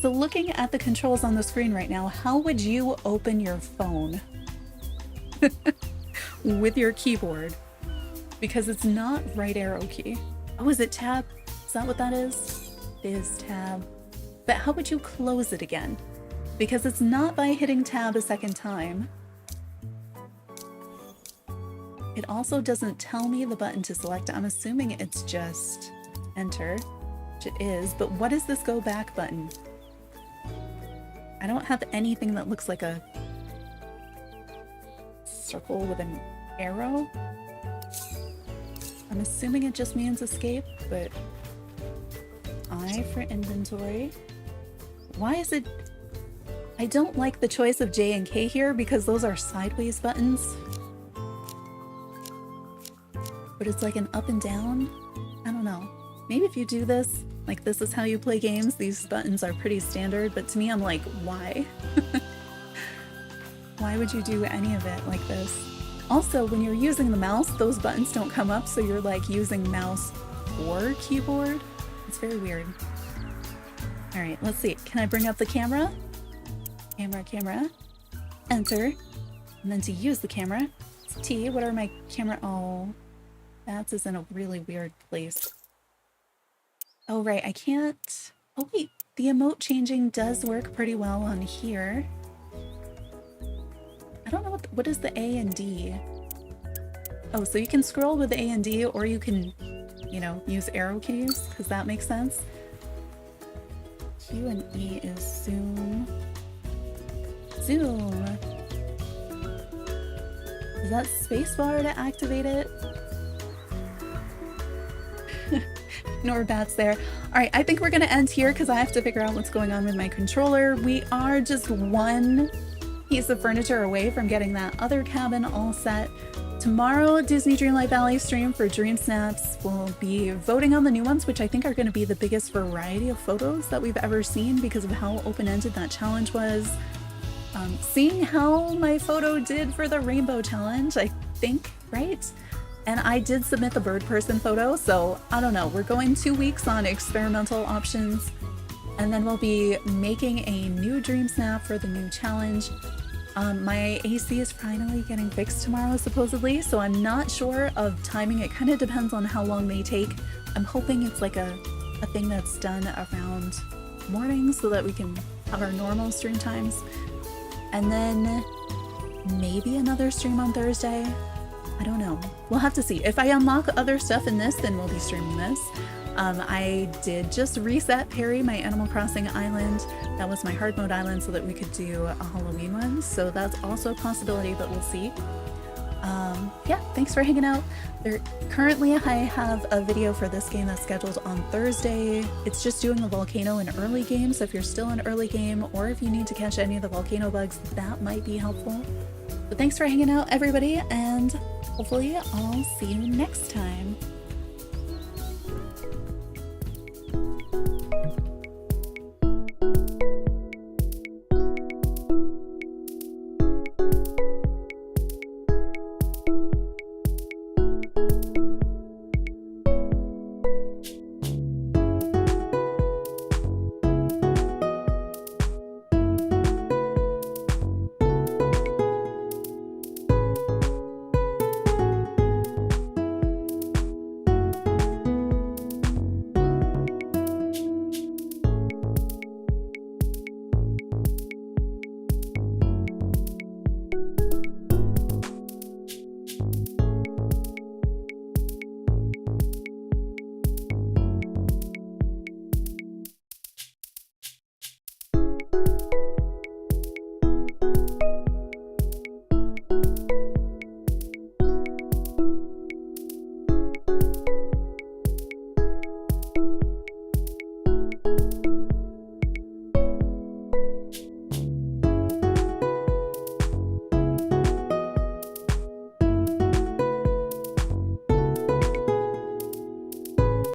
So looking at the controls on the screen right now, how would you open your phone with your keyboard? Because it's not right arrow key. Oh, is it tab? Is that what that is? It is tab. But how would you close it again? Because it's not by hitting tab a second time. It also doesn't tell me the button to select. I'm assuming it's just enter, which it is, but what is this go back button? I don't have anything that looks like a circle with an arrow. I'm assuming it just means escape, but I for inventory. Why is it... I don't like the choice of J and K here because those are sideways buttons. But it's like an up and down. I don't know. Maybe if you do this, like this is how you play games, these buttons are pretty standard, but to me I'm like, why? Why would you do any of it like this? Also, when you're using the mouse, those buttons don't come up, so you're like using mouse or keyboard. It's very weird. All right, let's see. Can I bring up the camera? Camera. Enter. And then to use the camera, it's T. What are my camera? Oh, that's is in a really weird place. Oh, right, I can't... Oh, wait, the emote changing does work pretty well on here. I don't know what is the A and D? Oh, so you can scroll with the A and D, or you can, you know, use arrow keys, because that makes sense. Q and E is zoom. Zoom! Is that spacebar to activate it? Ignore bats there. All right, I think we're gonna end here because I have to figure out what's going on with my controller. We are just one piece of furniture away from getting that other cabin all set. Tomorrow, Disney Dreamlight Valley stream for Dream Snaps. We'll be voting on the new ones, which I think are going to be the biggest variety of photos that we've ever seen because of how open-ended that challenge was. Seeing how my photo did for the rainbow challenge, I think, right? And I did submit the bird person photo, so I don't know. We're going 2 weeks on experimental options, and then we'll be making a new Dream Snap for the new challenge. My AC is finally getting fixed tomorrow, supposedly, so I'm not sure of timing. It kind of depends on how long they take. I'm hoping it's like a thing that's done around mornings so that we can have our normal stream times. And then maybe another stream on Thursday. I don't know. We'll have to see. If I unlock other stuff in this, then we'll be streaming this. I did just reset Perry, my Animal Crossing island. That was my hard mode island so that we could do a Halloween one. So that's also a possibility, but we'll see. Yeah, thanks for hanging out. Currently, I have a video for this game that's scheduled on Thursday. It's just doing a volcano in early game. So if you're still in early game or if you need to catch any of the volcano bugs, that might be helpful. But thanks for hanging out, everybody, and hopefully I'll see you next time.